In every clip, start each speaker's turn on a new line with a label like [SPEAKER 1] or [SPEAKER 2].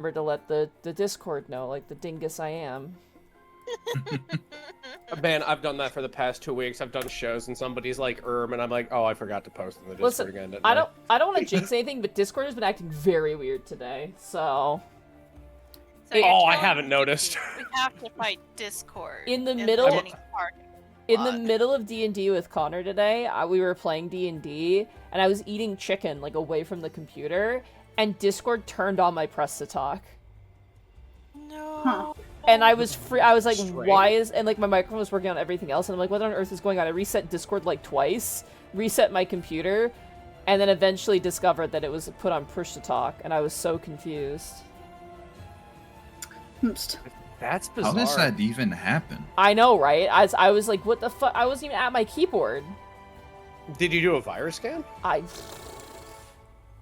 [SPEAKER 1] Remember to let the Discord know, like the dingus I am.
[SPEAKER 2] Man, I've done that for the past 2 weeks. I've done shows and somebody's like, and I'm like, oh, I forgot to post in the Discord again.
[SPEAKER 1] I don't want to jinx anything, but Discord has been acting very weird today, so...
[SPEAKER 2] I haven't noticed.
[SPEAKER 3] We have to fight Discord.
[SPEAKER 1] In the middle of D&D with Connor today, we were playing D&D, and I was eating chicken, like, away from the computer, and Discord turned on my press to talk.
[SPEAKER 3] No.
[SPEAKER 1] Huh. And I was like,
[SPEAKER 2] Strange.
[SPEAKER 1] why is... And, like, my microphone was working on everything else, and I'm like, what on earth is going on? I reset Discord, like, twice, reset my computer, and then eventually discovered that it was put on push to talk, and I was so confused.
[SPEAKER 2] That's bizarre.
[SPEAKER 4] How does that even happen?
[SPEAKER 1] I know, right? I was like, what the fuck? I wasn't even at my keyboard.
[SPEAKER 2] Did you do a virus scan?
[SPEAKER 1] No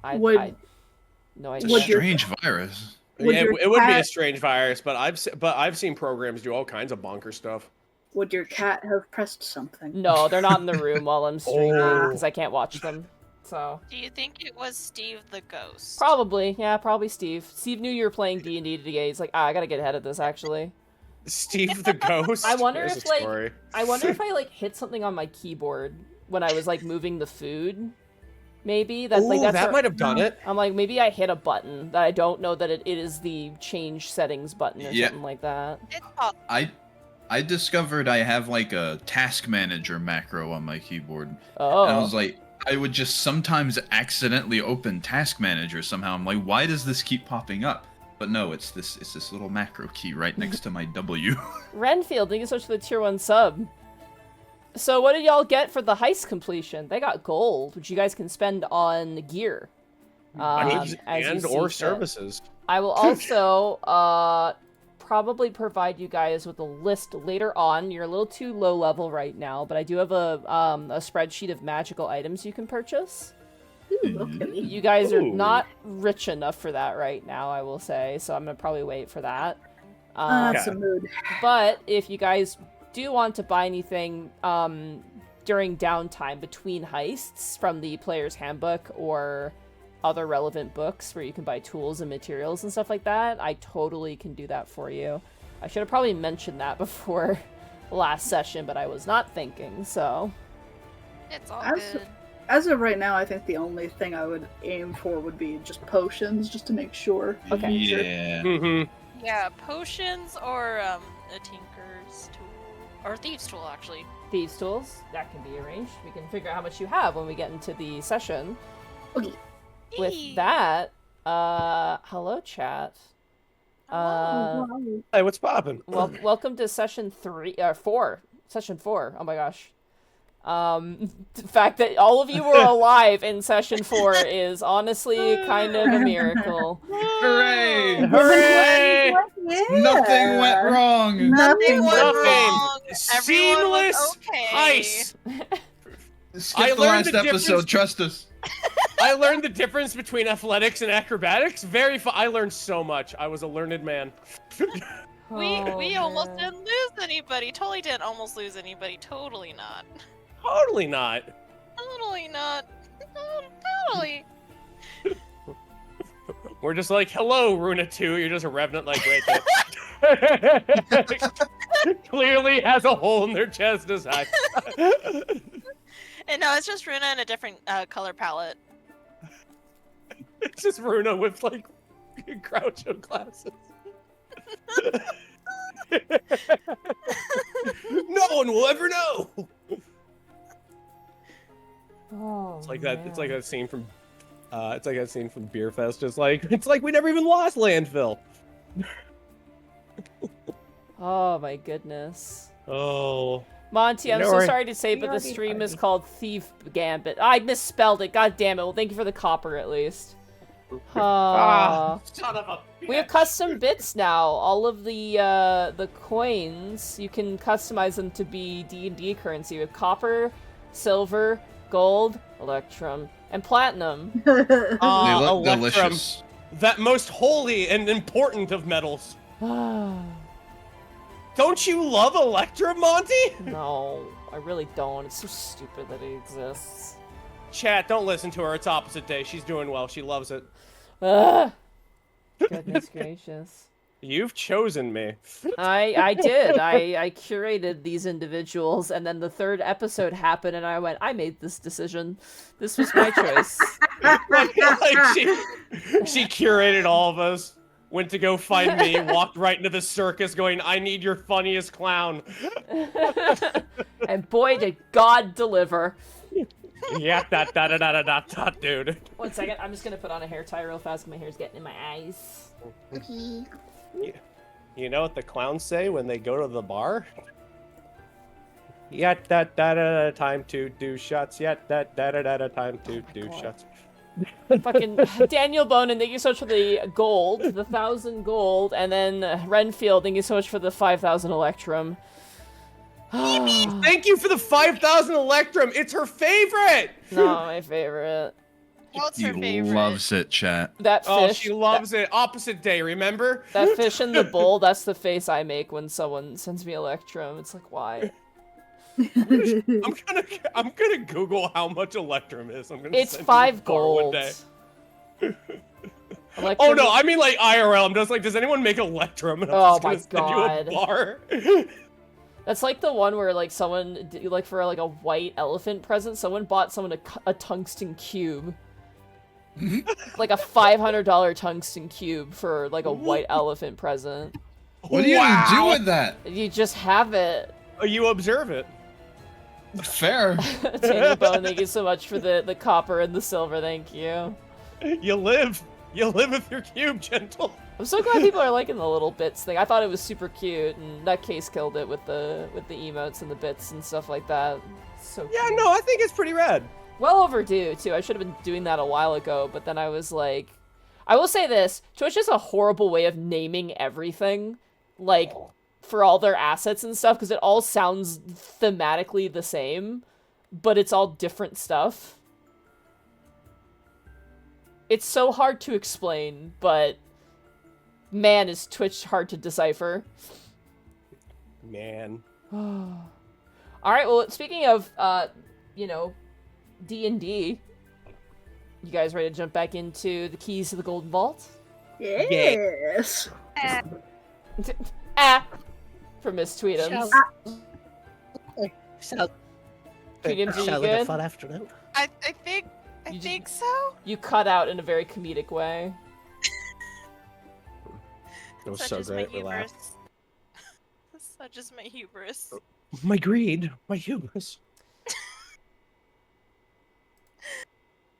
[SPEAKER 1] idea.
[SPEAKER 4] It's a strange virus.
[SPEAKER 2] Yeah, it would be a strange virus, but I've seen programs do all kinds of bonker stuff.
[SPEAKER 5] Would your cat have pressed something?
[SPEAKER 1] No, they're not in the room while I'm streaming because I can't watch them. So.
[SPEAKER 3] Do you think it was Steve the Ghost?
[SPEAKER 1] Probably, yeah, probably Steve. Steve knew you were playing D&D today. He's like, I gotta get ahead of this, actually.
[SPEAKER 2] Steve the Ghost.
[SPEAKER 1] I wonder if I like hit something on my keyboard when I was like moving the food. Maybe that
[SPEAKER 2] might have done it.
[SPEAKER 1] I'm like, maybe I hit a button that I don't know that it is the change settings button or something like that.
[SPEAKER 4] I discovered I have like a task manager macro on my keyboard.
[SPEAKER 1] Oh.
[SPEAKER 4] And I was like, I would just sometimes accidentally open task manager somehow. I'm like, why does this keep popping up? But no, it's this little macro key right next to my W.
[SPEAKER 1] Renfield, thank you so much for the tier 1 sub. So what did y'all get for the heist completion? They got gold, which you guys can spend on gear.
[SPEAKER 2] Or services.
[SPEAKER 1] I will also probably provide you guys with a list later on. You're a little too low level right now, but I do have a spreadsheet of magical items you can purchase.
[SPEAKER 5] Ooh, okay.
[SPEAKER 1] You guys are not rich enough for that right now, I will say, so I'm gonna probably wait for that.
[SPEAKER 5] That's a mood.
[SPEAKER 1] But if you guys do want to buy anything during downtime between heists from the player's handbook or other relevant books where you can buy tools and materials and stuff like that, I totally can do that for you. I should have probably mentioned that before last session, but I was not thinking, so...
[SPEAKER 3] It's all good.
[SPEAKER 5] As of right now, I think the only thing I would aim for would be just potions, just to make sure.
[SPEAKER 1] Okay.
[SPEAKER 4] Yeah.
[SPEAKER 2] Mm-hmm.
[SPEAKER 3] Yeah, potions or a tinker's tool. Or a thieves' tool, actually.
[SPEAKER 1] Thieves' tools, that can be arranged. We can figure out how much you have when we get into the session.
[SPEAKER 5] Okay.
[SPEAKER 1] With that, hello chat.
[SPEAKER 2] Hey, what's poppin'?
[SPEAKER 1] Well, welcome to session 4. Session 4. Oh my gosh. The fact that all of you were alive in session 4 is honestly kind of a miracle.
[SPEAKER 4] Hooray!
[SPEAKER 2] Hooray!
[SPEAKER 5] Yeah.
[SPEAKER 4] Nothing went wrong.
[SPEAKER 5] Nothing
[SPEAKER 3] went
[SPEAKER 5] went
[SPEAKER 3] wrong. Everyone was
[SPEAKER 2] Seamless
[SPEAKER 3] okay.
[SPEAKER 2] heist.
[SPEAKER 4] Skip the last episode, trust us.
[SPEAKER 2] I learned the difference between athletics and acrobatics. I learned so much. I was a learned man.
[SPEAKER 3] We almost didn't lose anybody. Totally didn't almost lose anybody. Totally not.
[SPEAKER 2] Totally not.
[SPEAKER 3] Totally not. Totally.
[SPEAKER 2] We're just like, hello, Runa 2. You're just a revenant like right there. Clearly has a hole in their chest as I.
[SPEAKER 3] And no, it's just Runa in a different color palette.
[SPEAKER 2] It's just Runa with like Groucho glasses. No one will ever know.
[SPEAKER 1] Oh,
[SPEAKER 2] It's like that. It's like that scene from. It's like that scene from Beer Fest. Just like it's like we never even lost landfill.
[SPEAKER 1] Oh my goodness.
[SPEAKER 2] Oh.
[SPEAKER 1] Monty, I'm so sorry to say, but the stream is called Thief Gambit. I misspelled it. God damn it. Well, thank you for the copper at least.
[SPEAKER 2] Son of a.
[SPEAKER 1] We have custom bits now. All of the coins, you can customize them to be D&D currency. We have copper, silver, gold, electrum, and platinum.
[SPEAKER 4] They look
[SPEAKER 2] Electrum,
[SPEAKER 4] delicious.
[SPEAKER 2] that most holy and important of metals. Don't you love Electrum, Monty?
[SPEAKER 1] No, I really don't. It's so stupid that it exists.
[SPEAKER 2] Chat, don't listen to her. It's opposite day. She's doing well. She loves it.
[SPEAKER 1] Goodness gracious.
[SPEAKER 2] You've chosen me.
[SPEAKER 1] I did. I curated these individuals, and then the third episode happened, and I went, I made this decision. This was my choice.
[SPEAKER 2] like she curated all of us. Went to go find me, walked right into the circus going, I need your funniest clown.
[SPEAKER 1] And boy, did God deliver.
[SPEAKER 2] Yeah, that, dude.
[SPEAKER 1] 1 second, I'm just gonna put on a hair tie real fast because my hair's getting in my eyes.
[SPEAKER 5] Okay.
[SPEAKER 2] You know what the clowns say when they go to the bar? Yeah, that, time to do shots. Yeah, that, time to do shots.
[SPEAKER 1] Fucking Daniel Bonin, thank you so much for the gold, the 1,000 gold, and then Renfield, thank you so much for the 5,000 Electrum.
[SPEAKER 2] Thank you for the 5,000 Electrum. It's her favorite.
[SPEAKER 1] No, my favorite.
[SPEAKER 3] What's her
[SPEAKER 4] He
[SPEAKER 3] favorite?
[SPEAKER 4] loves it, chat.
[SPEAKER 1] That fish.
[SPEAKER 2] Oh, she loves it. Opposite day, remember?
[SPEAKER 1] That fish in the bowl, that's the face I make when someone sends me Electrum. It's like, why?
[SPEAKER 2] I'm gonna Google how much Electrum is. I'm gonna
[SPEAKER 1] It's
[SPEAKER 2] send you
[SPEAKER 1] 5
[SPEAKER 2] the bar one
[SPEAKER 1] gold.
[SPEAKER 2] day.
[SPEAKER 1] Electrum
[SPEAKER 2] Oh no, I mean like IRL. I'm just like, does anyone make Electrum? And I'm
[SPEAKER 1] Oh
[SPEAKER 2] just
[SPEAKER 1] my
[SPEAKER 2] gonna send you a bar.
[SPEAKER 1] That's like the one where like someone, like for like a white elephant present, someone bought someone a tungsten cube. Like a $500 tungsten cube for like a white elephant present.
[SPEAKER 4] What do you do with that?
[SPEAKER 1] You just have it.
[SPEAKER 2] You observe it.
[SPEAKER 4] Fair.
[SPEAKER 1] Daniel Bone, thank you so much for the copper and the silver, thank you.
[SPEAKER 2] You live with your cube, gentle.
[SPEAKER 1] I'm so glad people are liking the little bits thing. I thought it was super cute, and Nutcase killed it with the emotes and the bits and stuff like that. So
[SPEAKER 2] Yeah,
[SPEAKER 1] cool.
[SPEAKER 2] no, I think it's pretty rad.
[SPEAKER 1] Well overdue, too. I should have been doing that a while ago, but then I was like... I will say this, Twitch is a horrible way of naming everything, like, for all their assets and stuff, because it all sounds thematically the same, but it's all different stuff. It's so hard to explain, but... Man, is Twitch hard to decipher.
[SPEAKER 2] Man.
[SPEAKER 1] Alright, well, speaking of, you know, D&D, you guys ready to jump back into the keys to the Golden Vault?
[SPEAKER 5] Yes.
[SPEAKER 1] From Miss Tweetums.
[SPEAKER 6] Shall
[SPEAKER 1] Tweetums, are you
[SPEAKER 6] we
[SPEAKER 1] good?
[SPEAKER 6] fun afternoon?
[SPEAKER 3] I think so.
[SPEAKER 1] You cut out in a very comedic way.
[SPEAKER 2] It was
[SPEAKER 3] Such
[SPEAKER 2] so
[SPEAKER 3] is my
[SPEAKER 2] great. We laughed.
[SPEAKER 3] hubris. Such is my hubris.
[SPEAKER 2] My greed, my hubris.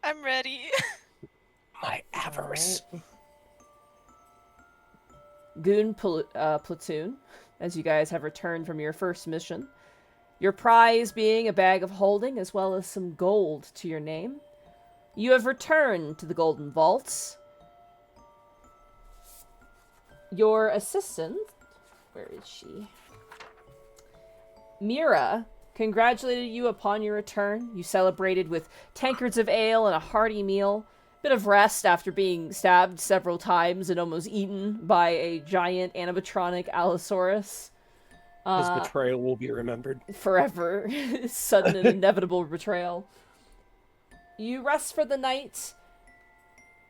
[SPEAKER 3] I'm ready.
[SPEAKER 2] My avarice.
[SPEAKER 1] Goon Platoon, as you guys have returned from your first mission. Your prize being a bag of holding as well as some gold to your name. You have returned to the Golden Vaults. Your assistant, where is she? Mira congratulated you upon your return. You celebrated with tankards of ale and a hearty meal. Bit of rest after being stabbed several times and almost eaten by a giant animatronic Allosaurus.
[SPEAKER 2] His betrayal will be remembered.
[SPEAKER 1] Forever. Sudden and inevitable betrayal. You rest for the night.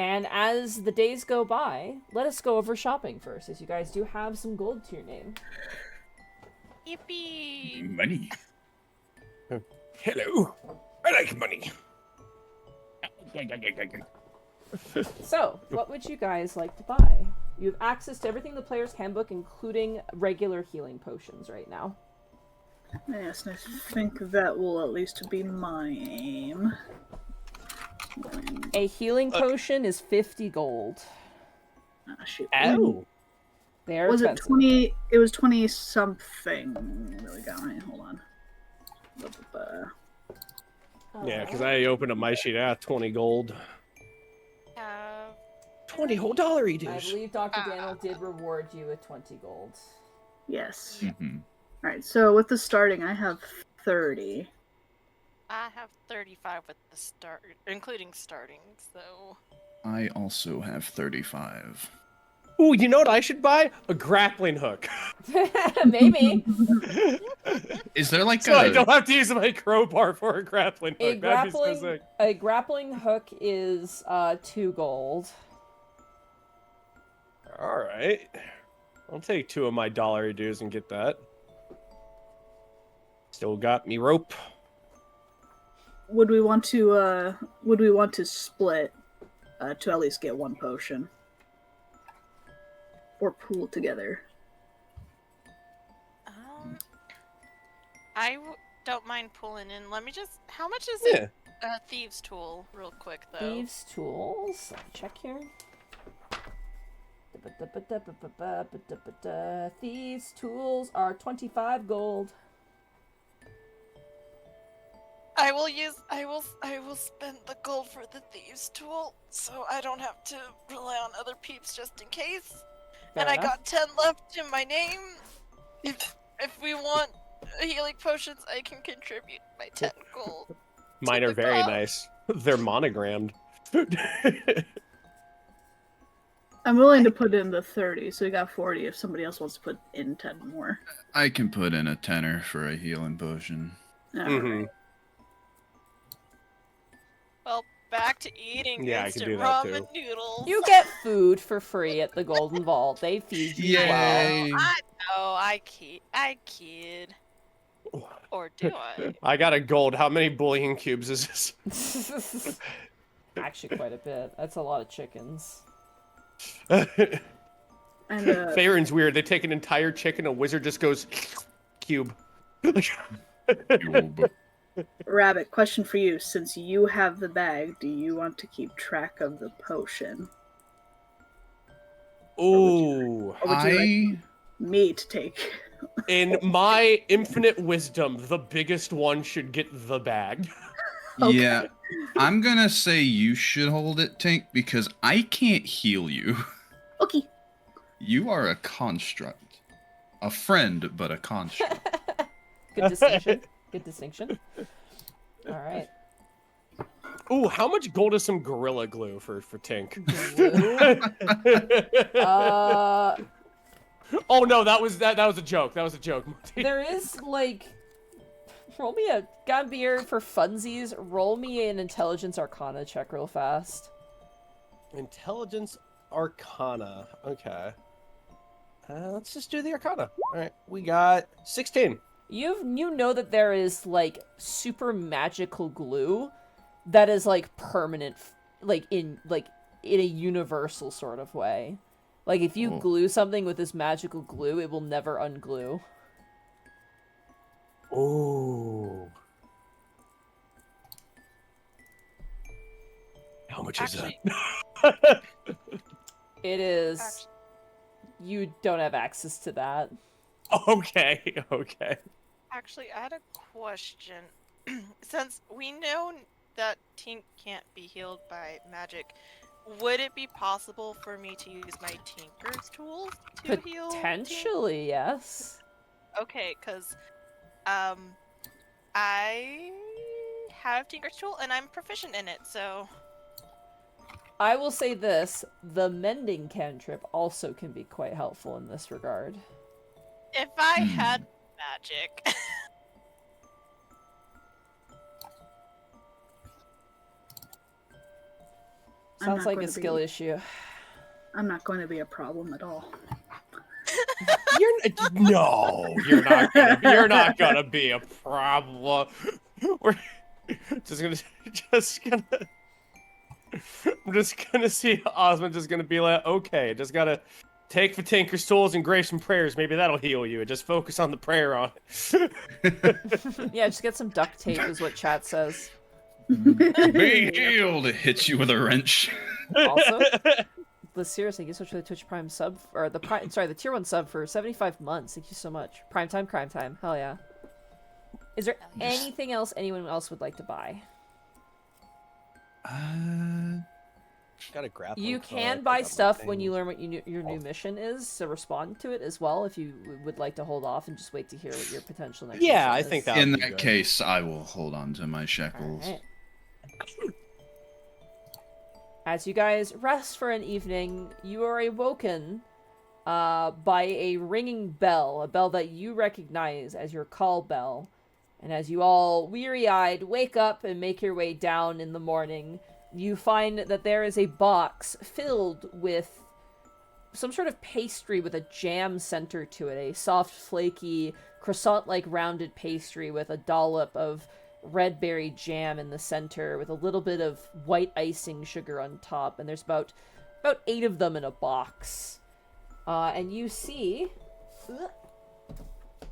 [SPEAKER 1] And as the days go by, let us go over shopping first, as you guys do have some gold to your name.
[SPEAKER 3] Yippee!
[SPEAKER 4] Money.
[SPEAKER 2] Hello. I like money.
[SPEAKER 1] So, what would you guys like to buy? You have access to everything in the player's handbook, including regular healing potions right now.
[SPEAKER 5] Yes, and I think that will at least be my aim.
[SPEAKER 1] A healing potion is 50 gold.
[SPEAKER 5] Ah, shoot.
[SPEAKER 2] Oh.
[SPEAKER 1] They are
[SPEAKER 5] Was it
[SPEAKER 1] expensive.
[SPEAKER 5] 20? It was 20 something. Really got me. Hold on.
[SPEAKER 2] Yeah, because I opened up my sheet. 20 gold. 20 whole dollary
[SPEAKER 1] I
[SPEAKER 2] dues.
[SPEAKER 1] believe Dr. Daniel did reward you with 20 gold.
[SPEAKER 5] Yes.
[SPEAKER 4] Mm-hmm.
[SPEAKER 5] Alright, so with the starting, I have 30.
[SPEAKER 3] I have 35 with the start, including starting. So
[SPEAKER 4] I also have 35.
[SPEAKER 2] Ooh, you know what I should buy? A grappling hook.
[SPEAKER 1] Maybe.
[SPEAKER 4] Is there like
[SPEAKER 2] So I
[SPEAKER 4] a...
[SPEAKER 2] don't have to use my crowbar for a grappling hook. That'd be so sick.
[SPEAKER 1] A grappling hook is 2 gold.
[SPEAKER 2] All right. I'll take 2 of my dollar dues and get that. Still got me rope.
[SPEAKER 5] Would we want to split to at least get 1 potion? Or pool together?
[SPEAKER 3] Don't mind pulling in. Let me just. How much is
[SPEAKER 2] Yeah.
[SPEAKER 3] it? Thieves' tool, real quick though.
[SPEAKER 1] Thieves' tools. Check here. Thieves' tools are 25 gold.
[SPEAKER 3] I will spend the gold for the thieves' tool, so I don't have to rely on other peeps just in case.
[SPEAKER 1] Fair
[SPEAKER 3] and
[SPEAKER 1] enough.
[SPEAKER 3] I got 10 left in my name. If we want healing potions, I can contribute my 10 gold.
[SPEAKER 2] Mine are very nice. They're monogrammed.
[SPEAKER 5] I'm willing to put in the 30, so we got 40 if somebody else wants to put in 10 more.
[SPEAKER 4] I can put in a tenner for a healing potion.
[SPEAKER 2] Mhm.
[SPEAKER 3] Well, back to eating
[SPEAKER 2] Yeah, I can
[SPEAKER 3] instant
[SPEAKER 2] do that
[SPEAKER 3] ramen
[SPEAKER 2] too.
[SPEAKER 3] noodles.
[SPEAKER 1] You get food for free at the Golden Vault. They feed you well.
[SPEAKER 4] Yay!
[SPEAKER 3] I know, I kid. Or do I?
[SPEAKER 2] I got a gold. How many bullion cubes is this?
[SPEAKER 1] Actually, quite a bit. That's a lot of chickens.
[SPEAKER 5] And
[SPEAKER 2] Faerun's weird. They take an entire chicken, a wizard just goes cube.
[SPEAKER 5] Rabbit, question for you. Since you have the bag, do you want to keep track of the potion?
[SPEAKER 2] Ooh.
[SPEAKER 5] Or would you like me to take?
[SPEAKER 2] In my infinite wisdom, the biggest one should get the bag.
[SPEAKER 5] Okay.
[SPEAKER 4] Yeah, I'm gonna say you should hold it, Tink, because I can't heal you.
[SPEAKER 5] Okay.
[SPEAKER 4] You are a construct. A friend, but a construct.
[SPEAKER 1] Good distinction. Good distinction. All right.
[SPEAKER 2] Ooh, how much gold is some gorilla glue for Tink? Oh no, that was a joke. That was a joke.
[SPEAKER 1] There is like, roll me a Gambier for funsies. Roll me an intelligence arcana check real fast.
[SPEAKER 2] Intelligence Arcana. Okay. Let's just do the Arcana. All right, we got 16.
[SPEAKER 1] You know that there is like super magical glue that is like permanent, like in a universal sort of way. Like if you glue something with this magical glue, it will never unglue.
[SPEAKER 2] Ooh. How much is that?
[SPEAKER 1] It is. You don't have access to that.
[SPEAKER 2] Okay.
[SPEAKER 3] Actually, I had a question. Since we know that Tink can't be healed by magic, would it be possible for me to use my Tinker's tools to heal Tink?
[SPEAKER 1] Potentially, yes.
[SPEAKER 3] Okay, because I have Tinker's tool and I'm proficient in it, so...
[SPEAKER 1] I will say this, the mending cantrip also can be quite helpful in this regard.
[SPEAKER 3] If I had magic...
[SPEAKER 1] Sounds like a skill issue.
[SPEAKER 5] I'm not going to be a problem at all.
[SPEAKER 2] You're not gonna be a problem. We're I'm just gonna see Osmond just gonna be like, okay, just gotta take for Tinker's tools and grace and prayers. Maybe that'll heal you. Just focus on the prayer on it.
[SPEAKER 1] Yeah, just get some duct tape is what chat says.
[SPEAKER 4] Be healed! It hits you with a wrench.
[SPEAKER 1] Also, but seriously, thank you so much for the Twitch Prime sub, or the tier 1 sub for 75 months. Thank you so much. Prime time. Hell yeah. Is there anything else anyone else would like to buy?
[SPEAKER 2] Got a grapple.
[SPEAKER 1] You can buy stuff when you learn what your new mission is, so respond to it as well if you would like to hold off and just wait to hear what your potential next mission
[SPEAKER 2] I
[SPEAKER 1] is.
[SPEAKER 2] think that
[SPEAKER 4] In
[SPEAKER 2] would be
[SPEAKER 4] that
[SPEAKER 2] good.
[SPEAKER 4] case, I will hold on to my shekels.
[SPEAKER 1] Alright. As you guys rest for an evening, you are awoken by a ringing bell, a bell that you recognize as your call bell. And as you all, weary-eyed, wake up and make your way down in the morning, you find that there is a box filled with some sort of pastry with a jam center to it, a soft, flaky, croissant-like rounded pastry with a dollop of red berry jam in the center with a little bit of white icing sugar on top, and there's about 8 of them in a box. And you see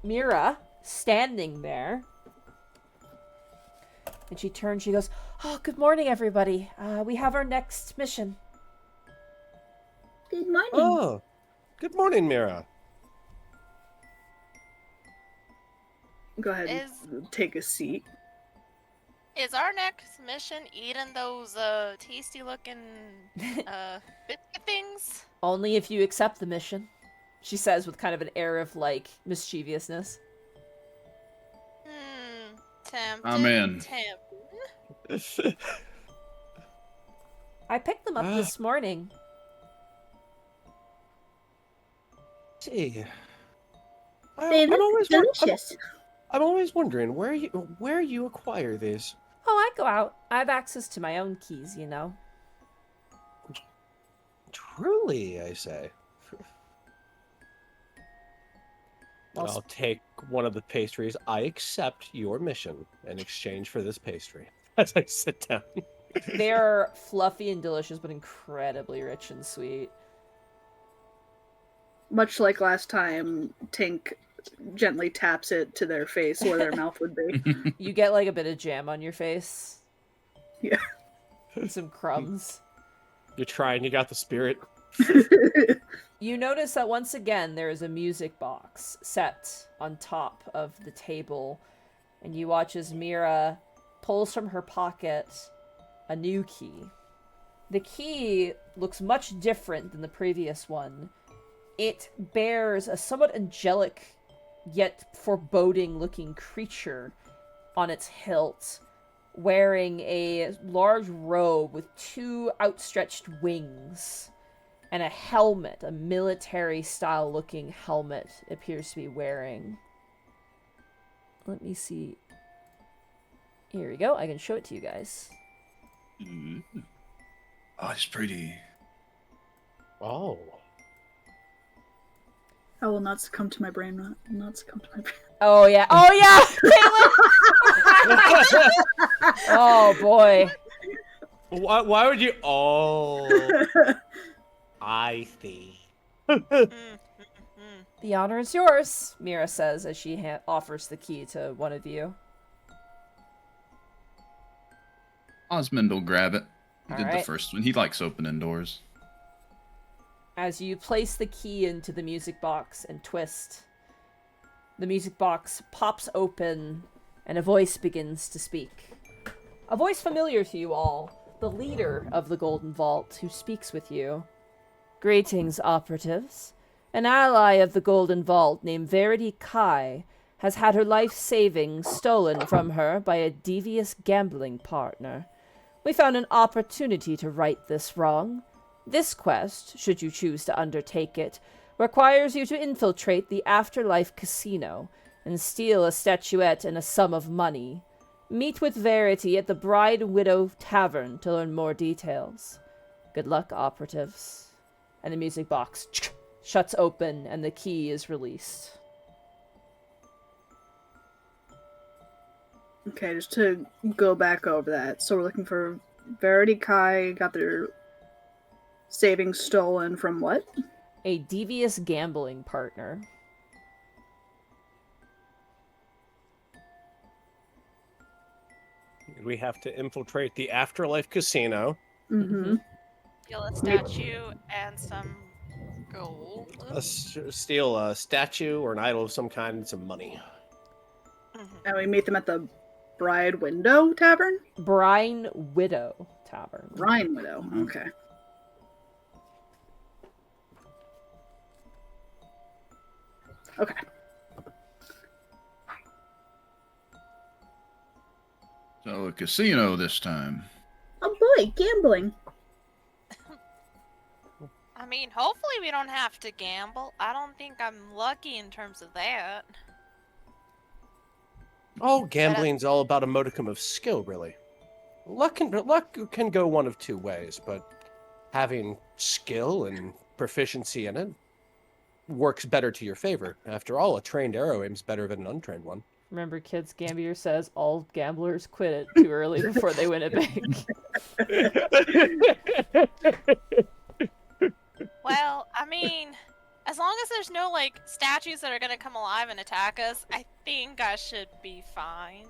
[SPEAKER 1] Mira standing there. And she turns, she goes, "Oh, good morning, everybody. We have our next mission."
[SPEAKER 5] Good morning.
[SPEAKER 2] Oh, good morning, Mira.
[SPEAKER 5] Go ahead and take a seat.
[SPEAKER 3] Is our next mission eating those tasty looking biscuit things?
[SPEAKER 1] "Only if you accept the mission," she says with kind of an air of, like, mischievousness.
[SPEAKER 3] Tempting.
[SPEAKER 4] I'm in.
[SPEAKER 3] Tempting.
[SPEAKER 1] "I picked them up this morning."
[SPEAKER 2] See,
[SPEAKER 5] They look delicious.
[SPEAKER 2] I'm always wondering where you acquire these.
[SPEAKER 1] "Oh, I go out. I have access to my own keys, you know."
[SPEAKER 2] Truly, I say.
[SPEAKER 1] Well,
[SPEAKER 2] I'll take one of the pastries. I accept your mission in exchange for this pastry. As I sit down.
[SPEAKER 1] they're fluffy and delicious, but incredibly rich and sweet.
[SPEAKER 5] Much like last time, Tink gently taps it to their face where their mouth would be.
[SPEAKER 1] You get, like, a bit of jam on your face.
[SPEAKER 5] Yeah.
[SPEAKER 1] And some crumbs.
[SPEAKER 2] You're trying. You got the spirit.
[SPEAKER 1] You notice that once again there is a music box set on top of the table, and you watch as Mira pulls from her pocket a new key. The key looks much different than the previous one. It bears a somewhat angelic yet foreboding looking creature on its hilt, wearing a large robe with 2 outstretched wings. And a helmet, a military-style looking helmet, it appears to be wearing. Let me see. Here we go. I can show it to you guys.
[SPEAKER 4] Oh, it's pretty.
[SPEAKER 2] Oh.
[SPEAKER 5] I will not succumb to my brain rot. I will not succumb to my brain.
[SPEAKER 1] Oh, yeah. Oh, yeah! Caitlin! Oh, boy.
[SPEAKER 2] Why would you? Oh. I see.
[SPEAKER 1] The honor is yours, Mira says as she offers the key to one of you.
[SPEAKER 4] Osmond will grab it. He
[SPEAKER 1] All
[SPEAKER 4] did the
[SPEAKER 1] right.
[SPEAKER 4] first one. He likes opening doors.
[SPEAKER 1] As you place the key into the music box and twist, the music box pops open and a voice begins to speak. A voice familiar to you all, the leader of the Golden Vault who speaks with you. "Greetings, operatives. An ally of the Golden Vault named Verity Kai has had her life savings stolen from her by a devious gambling partner. We found an opportunity to right this wrong. This quest, should you choose to undertake it, requires you to infiltrate the Afterlife casino and steal a statuette and a sum of money. Meet with Verity at the Bride Widow Tavern to learn more details. Good luck, operatives." And the music box shuts open and the key is released.
[SPEAKER 5] Okay, just to go back over that. So we're looking for Verity Kai, got their savings stolen from what?
[SPEAKER 1] A devious gambling partner.
[SPEAKER 2] We have to infiltrate the Afterlife casino.
[SPEAKER 5] Mm-hmm.
[SPEAKER 3] Steal a statue and some gold.
[SPEAKER 2] Steal a statue or an idol of some kind and some money.
[SPEAKER 5] And we meet them at the Bride Window Tavern?
[SPEAKER 1] Brine Widow Tavern.
[SPEAKER 5] Brine Widow, okay. Okay.
[SPEAKER 4] So a casino this time.
[SPEAKER 5] Oh boy, gambling.
[SPEAKER 3] I mean, hopefully we don't have to gamble. I don't think I'm lucky in terms of that.
[SPEAKER 2] Oh, gambling's all about a modicum of skill, really. Luck can go one of two ways, but having skill and proficiency in it works better to your favor. After all, a trained arrow aims better than an untrained one.
[SPEAKER 1] Remember, kids, Gambier says all gamblers quit it too early before they win it big.
[SPEAKER 3] Well, I mean, as long as there's no, like, statues that are gonna come alive and attack us, I think I should be fine.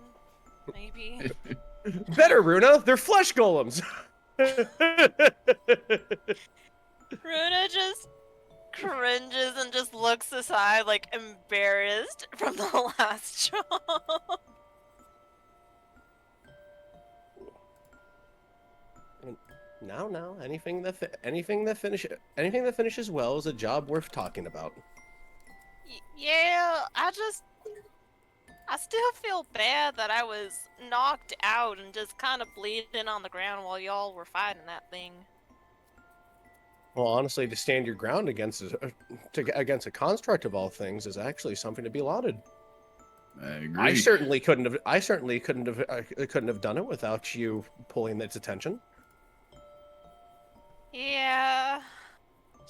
[SPEAKER 3] Maybe.
[SPEAKER 2] Better, Runa. They're flesh golems.
[SPEAKER 3] Runa just cringes and just looks aside, like, embarrassed from the last job.
[SPEAKER 2] No. Anything that finishes well is a job worth talking about.
[SPEAKER 3] Yeah, I still feel bad that I was knocked out and just kind of bleeding on the ground while y'all were fighting that thing.
[SPEAKER 2] Well, honestly, to stand your ground against a construct of all things is actually something to be lauded.
[SPEAKER 4] I agree.
[SPEAKER 2] I certainly couldn't have done it without you pulling its attention.
[SPEAKER 3] Yeah,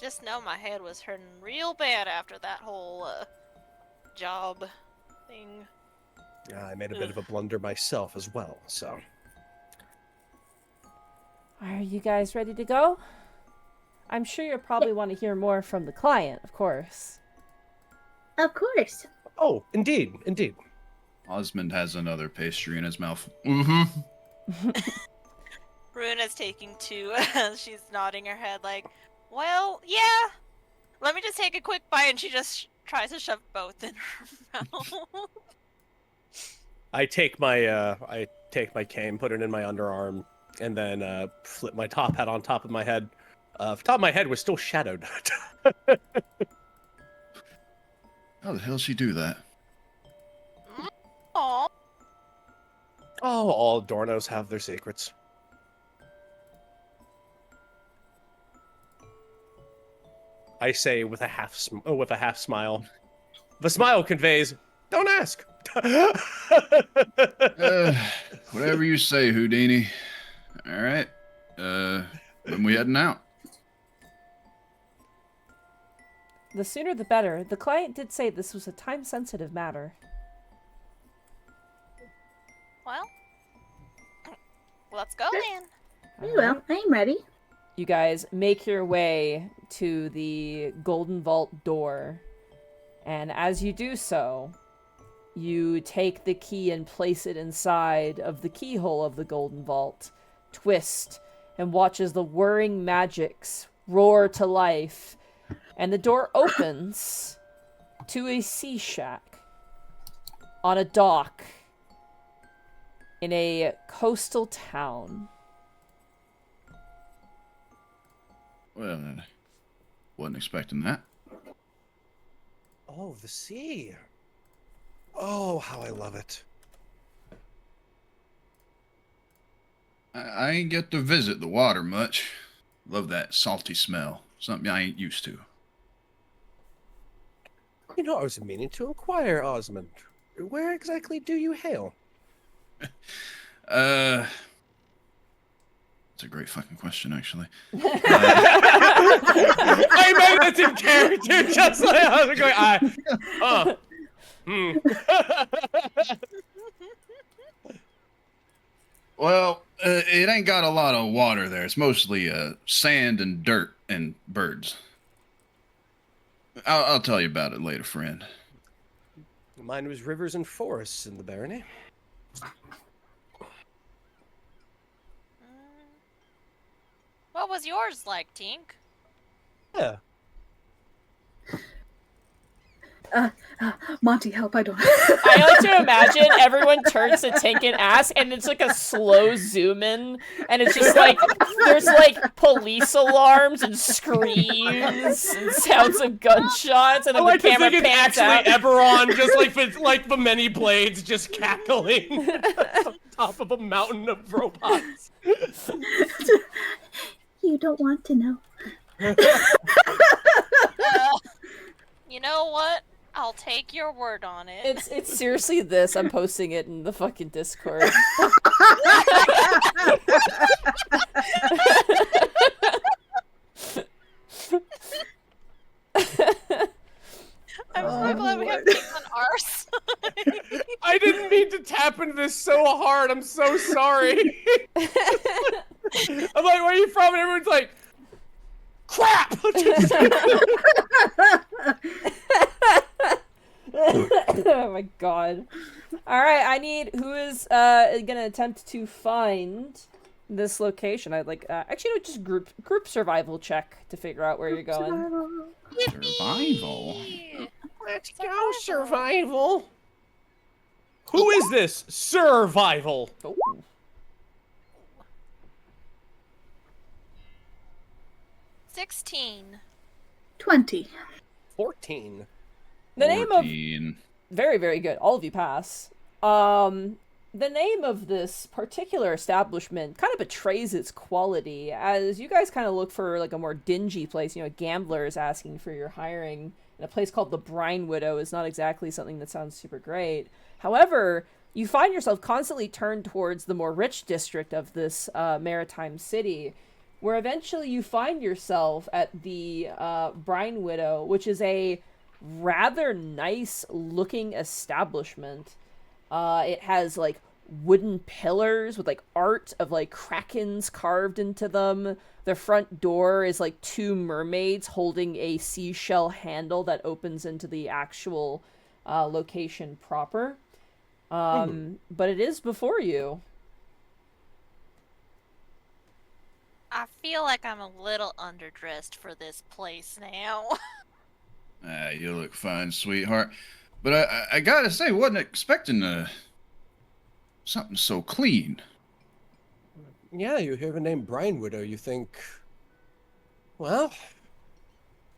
[SPEAKER 3] just know my head was hurting real bad after that whole job thing.
[SPEAKER 2] I made a bit of a blunder myself as well, so.
[SPEAKER 1] Are you guys ready to go? I'm sure you'll probably want to hear more from the client, of course.
[SPEAKER 5] Of course.
[SPEAKER 2] Oh, indeed.
[SPEAKER 4] Osmond has another pastry in his mouth.
[SPEAKER 3] Runa's taking two. She's nodding her head like, well, yeah. Let me just take a quick bite, and she just tries to shove both in her mouth.
[SPEAKER 2] I take my cane, put it in my underarm, and then flip my top hat on top of my head. The top of my head was still shadowed.
[SPEAKER 4] How the hell she do that?
[SPEAKER 3] Aww.
[SPEAKER 2] Oh, all Dornos have their secrets. I say with a half smile. The smile conveys, "Don't ask."
[SPEAKER 4] Whatever you say, Houdini. All right. When we heading out?
[SPEAKER 1] The sooner the better. The client did say this was a time-sensitive matter.
[SPEAKER 3] Well, let's go then.
[SPEAKER 5] Very well, I'm ready.
[SPEAKER 1] You guys make your way to the Golden Vault door, and as you do so, you take the key and place it inside of the keyhole of the Golden Vault, twist, and watch as the whirring magics roar to life, and the door opens to a sea shack on a dock in a coastal town.
[SPEAKER 4] Well, I wasn't expecting that.
[SPEAKER 2] Oh, the sea. Oh, how I love it.
[SPEAKER 4] I ain't get to visit the water much. Love that salty smell. Something I ain't used to.
[SPEAKER 2] You know, I was meaning to inquire, Osmond. Where exactly do you hail?
[SPEAKER 4] It's a great fucking question, actually.
[SPEAKER 2] I made that in character, just like I was going.
[SPEAKER 4] Well, it ain't got a lot of water there. It's mostly sand and dirt and birds. I'll tell you about it later, friend.
[SPEAKER 2] Mine was rivers and forests in the barony.
[SPEAKER 3] What was yours like, Tink?
[SPEAKER 2] Yeah.
[SPEAKER 5] Monty, help, I don't.
[SPEAKER 1] I like to imagine everyone turns to Tink and asks, and it's like a slow zoom in, and it's just like, there's like police alarms and screams and sounds of gunshots, and then the camera pans out.
[SPEAKER 2] Eberron, just like the many blades just cackling on top of a mountain of robots.
[SPEAKER 5] You don't want to know.
[SPEAKER 3] You know what? I'll take your word on it.
[SPEAKER 1] It's seriously this. I'm posting it in the fucking Discord.
[SPEAKER 2] mean to tap into this so hard. I'm so sorry. I'm like, where are you from? And everyone's like, crap!
[SPEAKER 1] Oh my god. Alright, I need who is gonna attempt to find this location. I'd like actually no, just group survival check to figure out where you're going.
[SPEAKER 4] Survival.
[SPEAKER 2] Let's go, survival. Who is this? Survival.
[SPEAKER 1] Oh.
[SPEAKER 3] 16.
[SPEAKER 5] 20.
[SPEAKER 2] 14.
[SPEAKER 1] The name of
[SPEAKER 4] 14.
[SPEAKER 1] very, very good. All of you pass. The name of this particular establishment kind of betrays its quality, as you guys kind of look for like a more dingy place. You know, gamblers asking for your hiring, and a place called the Brine Widow is not exactly something that sounds super great. However, you find yourself constantly turned towards the more rich district of this maritime city, where eventually you find yourself at the Brine Widow, which is a rather nice looking establishment. It has like wooden pillars with like art of like krakens carved into them. The front door is like two mermaids holding a seashell handle that opens into the actual location proper. But it is before you.
[SPEAKER 3] I feel like I'm a little underdressed for this place now.
[SPEAKER 4] You look fine, sweetheart. But I gotta say, wasn't expecting something so clean.
[SPEAKER 2] Yeah, you hear the name Brine Widow, you think, well,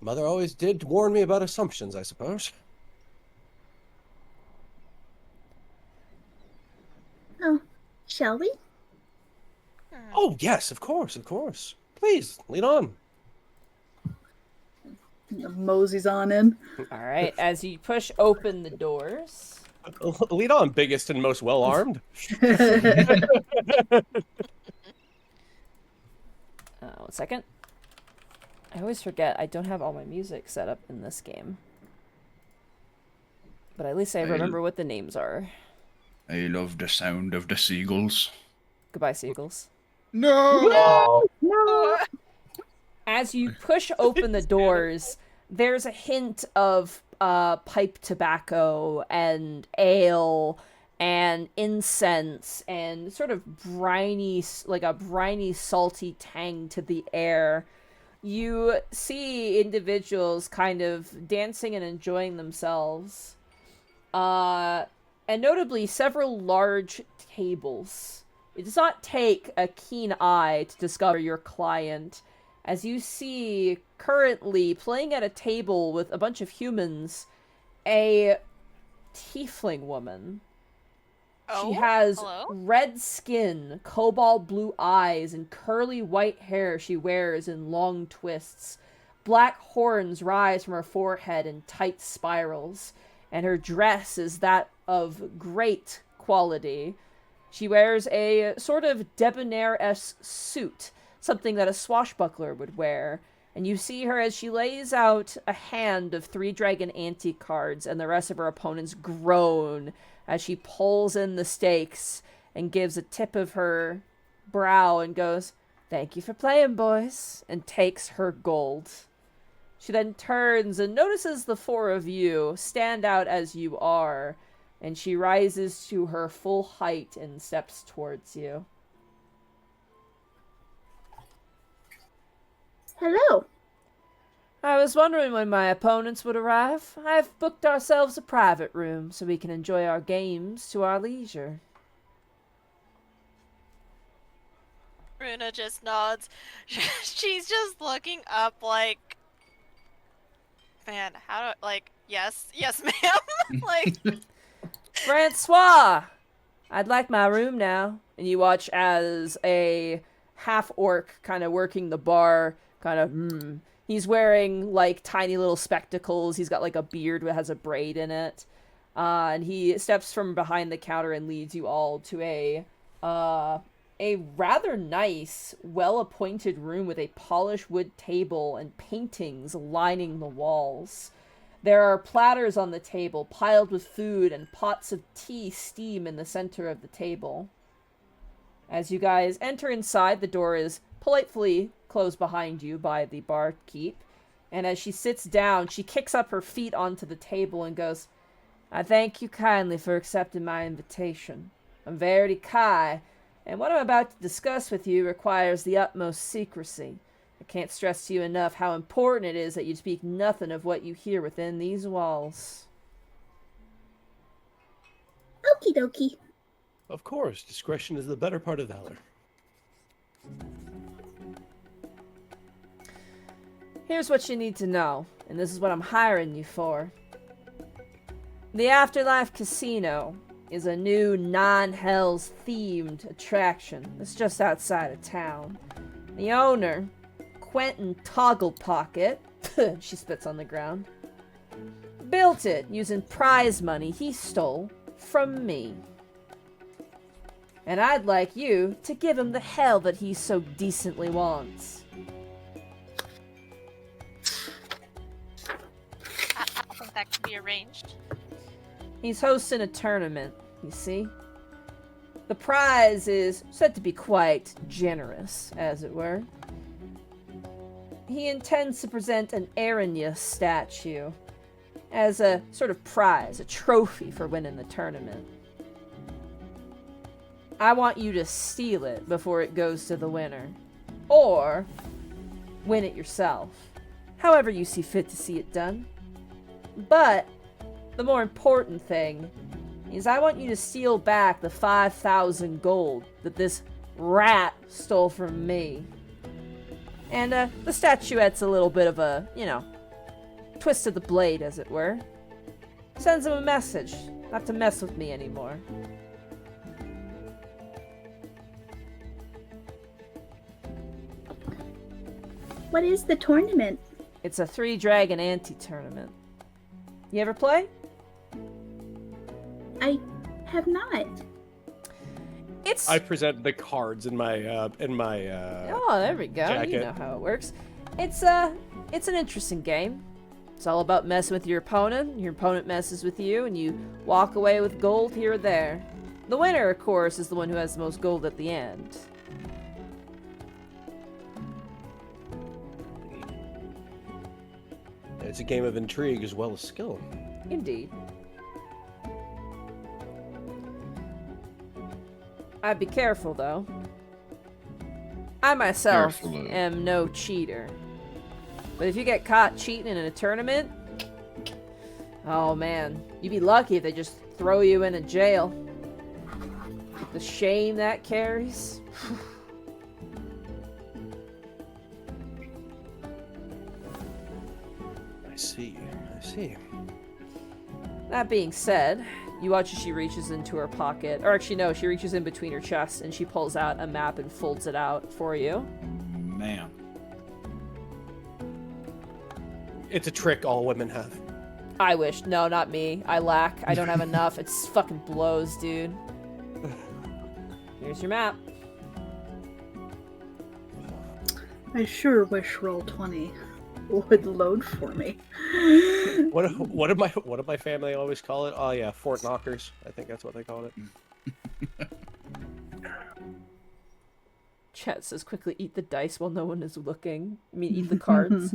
[SPEAKER 2] Mother always did warn me about assumptions, I suppose.
[SPEAKER 5] Oh, shall we?
[SPEAKER 2] Oh, yes, of course, of course. Please, lead on.
[SPEAKER 5] Mosey's on in.
[SPEAKER 1] All right, as you push open the doors.
[SPEAKER 2] Lead on, biggest and most well-armed.
[SPEAKER 1] 1 second. I always forget I don't have all my music set up in this game. But at least I remember what the names are.
[SPEAKER 4] I love the sound of the seagulls.
[SPEAKER 1] Goodbye, seagulls.
[SPEAKER 4] No!
[SPEAKER 5] No!
[SPEAKER 1] As you push open the doors, there's a hint of pipe tobacco and ale and incense and sort of briny, like a briny, salty tang to the air. You see individuals kind of dancing and enjoying themselves. And notably, several large tables. It does not take a keen eye to discover your client, as you see currently playing at a table with a bunch of humans, a tiefling woman.
[SPEAKER 3] Oh,
[SPEAKER 1] She has
[SPEAKER 3] hello?
[SPEAKER 1] red skin, cobalt blue eyes, and curly white hair she wears in long twists. Black horns rise from her forehead in tight spirals, and her dress is that of great quality. She wears a sort of debonair-esque suit, something that a swashbuckler would wear, and you see her as she lays out a hand of 3 dragon ante cards, and the rest of her opponents groan as she pulls in the stakes and gives a tip of her brow and goes, "Thank you for playing, boys," and takes her gold. She then turns and notices the 4 of you stand out as you are, and she rises to her full height and steps towards you.
[SPEAKER 5] Hello.
[SPEAKER 1] I was wondering when my opponents would arrive. I've booked ourselves a private room so we can enjoy our games to our leisure.
[SPEAKER 3] Runa just nods. She's just looking up like, man, how do, like, yes, ma'am. Like,
[SPEAKER 1] Francois! I'd like my room now. And you watch as a half-orc kind of working the bar, kind of, He's wearing, like, tiny little spectacles. He's got, like, a beard that has a braid in it. And he steps from behind the counter and leads you all to a rather nice, well-appointed room with a polished wood table and paintings lining the walls. There are platters on the table, piled with food, and pots of tea steam in the center of the table. As you guys enter inside, the door is politely closed behind you by the barkeep. And as she sits down, she kicks up her feet onto the table and goes, I thank you kindly for accepting my invitation. I'm Verity Kai, and what I'm about to discuss with you requires the utmost secrecy. I can't stress to you enough how important it is that you speak nothing of what you hear within these walls.
[SPEAKER 5] Okie dokie.
[SPEAKER 2] Of course, discretion is the better part of valor.
[SPEAKER 1] Here's what you need to know, and this is what I'm hiring you for. The Afterlife Casino is a new non-Hells themed attraction that's just outside of town. The owner, Quentin Togglepocket, she spits on the ground, built it using prize money he stole from me. And I'd like you to give him the hell that he so decently wants.
[SPEAKER 3] I think that can be arranged.
[SPEAKER 1] He's hosting a tournament, you see. The prize is said to be quite generous, as it were. He intends to present an Aranya statue as a sort of prize, a trophy for winning the tournament. I want you to steal it before it goes to the winner. Or win it yourself. However you see fit to see it done. But the more important thing is I want you to steal back the 5,000 gold that this rat stole from me. And the statuette's a little bit of a, twist of the blade, as it were. Sends him a message, not to mess with me anymore.
[SPEAKER 5] What is the tournament?
[SPEAKER 1] It's a 3-dragon Ante tournament. You ever play?
[SPEAKER 5] I have not.
[SPEAKER 2] I present the cards in my
[SPEAKER 1] Oh, there we go.
[SPEAKER 2] jacket.
[SPEAKER 1] You know how it works. It's an interesting game. It's all about messing with your opponent. Your opponent messes with you, and you walk away with gold here or there. The winner, of course, is the one who has the most gold at the end.
[SPEAKER 2] It's a game of intrigue as well as skill.
[SPEAKER 1] Indeed. I'd be careful, though. I myself
[SPEAKER 4] Careful, though.
[SPEAKER 1] am no cheater. But if you get caught cheating in a tournament, oh man, you'd be lucky if they just throw you in a jail. The shame that carries.
[SPEAKER 2] I see.
[SPEAKER 1] That being said, you watch as she reaches into her pocket, or actually no, she reaches in between her chest and she pulls out a map and folds it out for you.
[SPEAKER 4] Man.
[SPEAKER 2] It's a trick all women have.
[SPEAKER 1] I wish. No, not me. I lack. I don't have enough. It's fucking blows, dude. Here's your map.
[SPEAKER 5] I sure wish Roll20 would load for me.
[SPEAKER 2] What did my family always call it? Oh yeah, Fort Knockers. I think that's what they called it.
[SPEAKER 1] Chat says quickly eat the dice while no one is looking. I mean, eat the cards.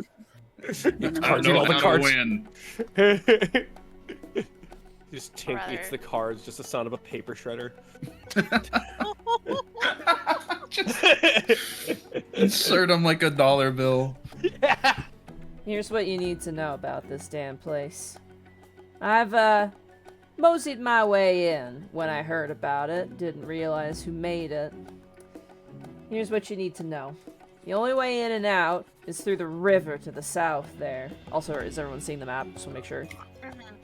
[SPEAKER 4] I don't know how to win.
[SPEAKER 2] Just Tink
[SPEAKER 3] Brother.
[SPEAKER 2] eats the cards, just the sound of a paper shredder.
[SPEAKER 4] Insert them like a dollar bill.
[SPEAKER 1] Here's what you need to know about this damn place. I've, moseyed my way in when I heard about it. Didn't realize who made it. Here's what you need to know. The only way in and out is through the river to the south there. Also, is everyone seeing the map? Just want to make sure.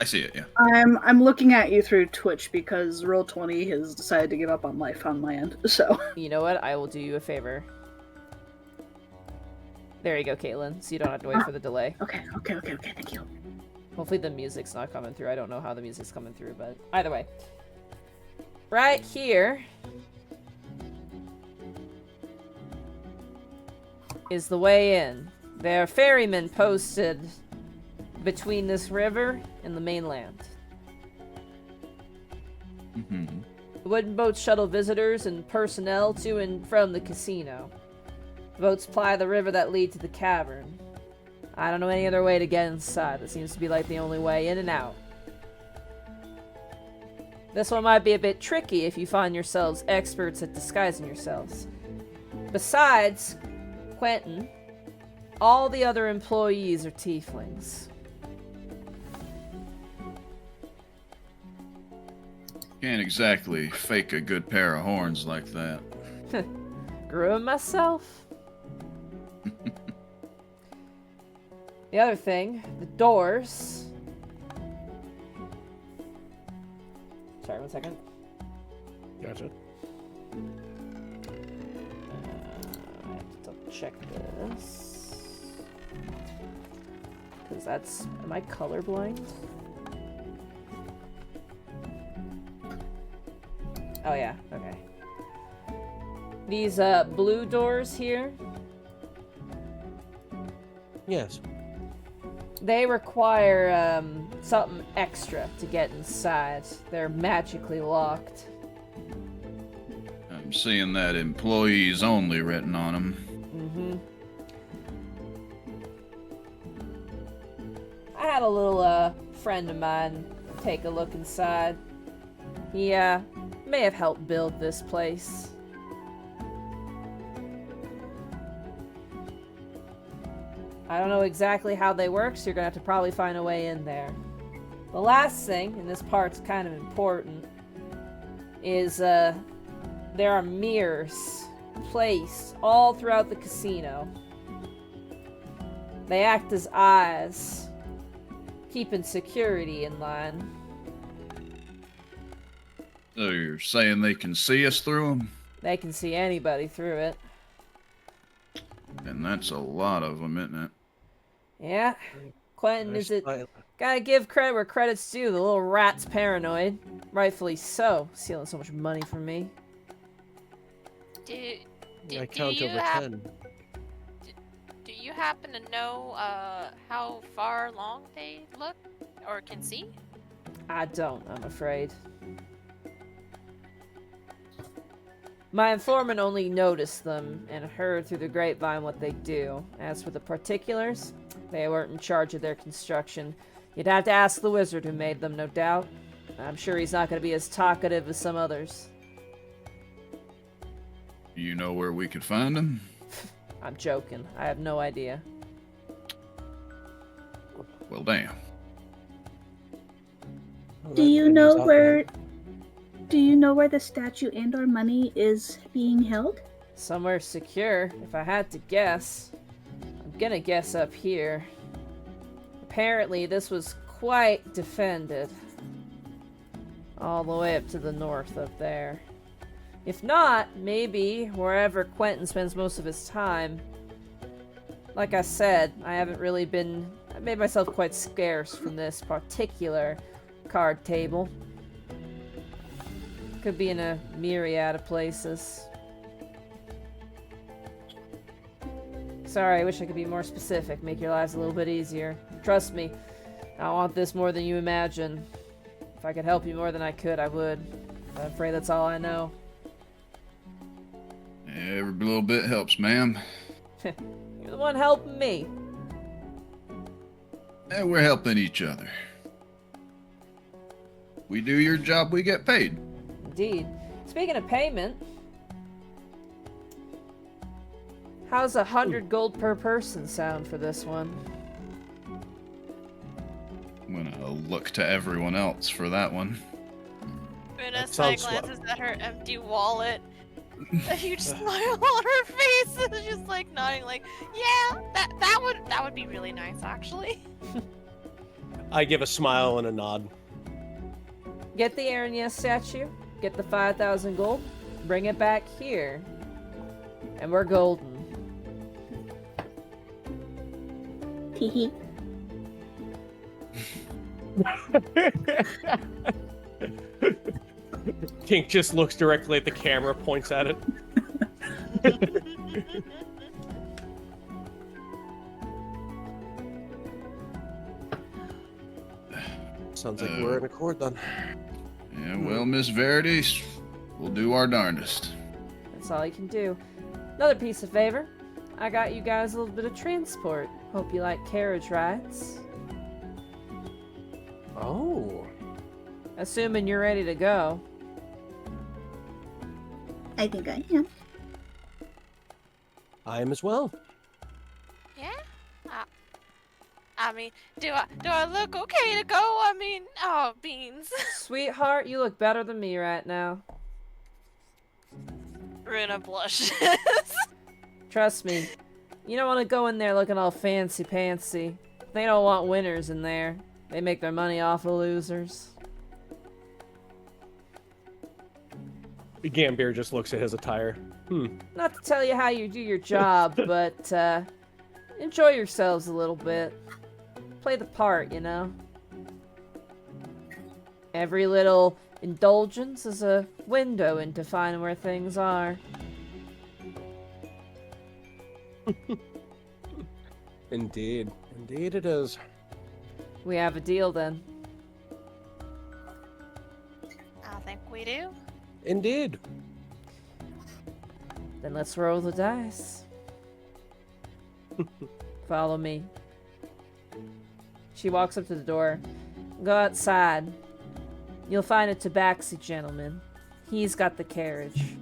[SPEAKER 4] I see it, yeah.
[SPEAKER 5] I'm looking at you through Twitch because Roll20 has decided to give up on life on my end. So
[SPEAKER 1] You know what? I will do you a favor. There you go, Caitlin. So you don't have to wait for the delay.
[SPEAKER 5] okay, thank you.
[SPEAKER 1] Hopefully the music's not coming through. I don't know how the music's coming through, but either way. Right here is the way in. There are ferrymen posted between this river and the mainland.
[SPEAKER 4] Mm-hmm.
[SPEAKER 1] The wooden boats shuttle visitors and personnel to and from the casino. The boats ply the river that lead to the cavern. I don't know any other way to get inside. That seems to be like the only way in and out. This one might be a bit tricky if you find yourselves experts at disguising yourselves. Besides Quentin, all the other employees are tieflings.
[SPEAKER 4] Can't exactly fake a good pair of horns like that.
[SPEAKER 1] Grew 'em myself. The other thing, the doors. Sorry, 1 second.
[SPEAKER 2] Gotcha.
[SPEAKER 1] I have to double check this. Because that's... Am I colorblind? Oh yeah, okay. These blue doors here,
[SPEAKER 2] Yes.
[SPEAKER 1] they require something extra to get inside. They're magically locked.
[SPEAKER 4] I'm seeing that employees only written on them.
[SPEAKER 1] I had a little friend of mine take a look inside. He may have helped build this place. I don't know exactly how they work, so you're gonna have to probably find a way in there. The last thing, and this part's kind of important, is there are mirrors placed all throughout the casino. They act as eyes, keeping security in line.
[SPEAKER 4] So you're saying they can see us through them?
[SPEAKER 1] They can see anybody through it.
[SPEAKER 4] And that's a lot of them, isn't it?
[SPEAKER 1] Yeah. Quentin,
[SPEAKER 2] Nice
[SPEAKER 1] is it...
[SPEAKER 2] style.
[SPEAKER 1] Gotta give credit where credit's due. The little rat's paranoid. Rightfully so. Stealing so much money from me.
[SPEAKER 2] I count over 10.
[SPEAKER 6] Do you happen to know how far along they look or can see?
[SPEAKER 1] I don't, I'm afraid. My informant only noticed them and heard through the grapevine what they do. As for the particulars, they weren't in charge of their construction. You'd have to ask the wizard who made them, no doubt. I'm sure he's not going to be as talkative as some others.
[SPEAKER 4] You know where we could find them?
[SPEAKER 1] I'm joking. I have no idea.
[SPEAKER 4] Well, damn.
[SPEAKER 5] Do you know where the statue and our money is being held?
[SPEAKER 1] Somewhere secure, if I had to guess. I'm gonna guess up here. Apparently, this was quite defended. All the way up to the north up there. If not, maybe wherever Quentin spends most of his time. Like I said, I made myself quite scarce from this particular card table. Could be in a myriad of places. Sorry, I wish I could be more specific, make your lives a little bit easier. Trust me, I want this more than you imagine. If I could help you more than I could, I would. But I'm afraid that's all I know.
[SPEAKER 4] Every little bit helps, ma'am.
[SPEAKER 1] You're the one helping me.
[SPEAKER 4] And we're helping each other. We do your job, we get paid.
[SPEAKER 1] Indeed. Speaking of payment, how's 100 gold per person sound for this one?
[SPEAKER 4] I'm gonna look to everyone else for that one.
[SPEAKER 3] Vanessa glances at her empty wallet. A huge smile on her face, and just like nodding, like, yeah, that would be really nice, actually.
[SPEAKER 2] I give a smile and a nod.
[SPEAKER 1] Get the Aranya statue, get the 5,000 gold, bring it back here, and we're golden.
[SPEAKER 5] Hehe.
[SPEAKER 2] Tink just looks directly at the camera, points at it. Sounds like we're in accord then.
[SPEAKER 4] Yeah, well, Miss Verity, we'll do our darndest.
[SPEAKER 1] That's all you can do. Another piece of favor. I got you guys a little bit of transport. Hope you like carriage rides.
[SPEAKER 2] Oh.
[SPEAKER 1] Assuming you're ready to go.
[SPEAKER 5] I think I am.
[SPEAKER 2] I am as well.
[SPEAKER 6] Yeah. I mean, do I look okay to go? I mean, oh beans.
[SPEAKER 1] Sweetheart, you look better than me right now.
[SPEAKER 3] Runa blushes.
[SPEAKER 1] Trust me. You don't want to go in there looking all fancy-pantsy. They don't want winners in there. They make their money off of losers.
[SPEAKER 2] Gambir just looks at his attire.
[SPEAKER 1] Not to tell you how you do your job, but, enjoy yourselves a little bit. Play the part, you know? Every little indulgence is a window into finding where things are.
[SPEAKER 2] Indeed. Indeed it is.
[SPEAKER 1] We have a deal, then.
[SPEAKER 3] I think we do.
[SPEAKER 2] Indeed.
[SPEAKER 1] Then let's roll the dice. Follow me. She walks up to the door. Go outside. You'll find a tabaxi gentleman. He's got the carriage.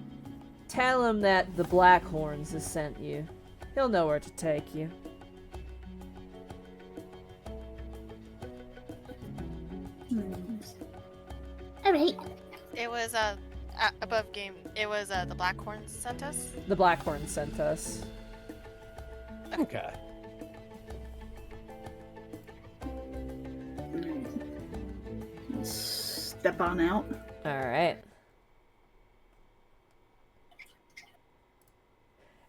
[SPEAKER 1] Tell him that the Blackhorns has sent you. He'll know where to take you.
[SPEAKER 5] Alright.
[SPEAKER 3] It was above game. It was the Blackhorns sent us.
[SPEAKER 1] The Blackhorns sent us.
[SPEAKER 2] Okay.
[SPEAKER 5] Step on out.
[SPEAKER 1] Alright.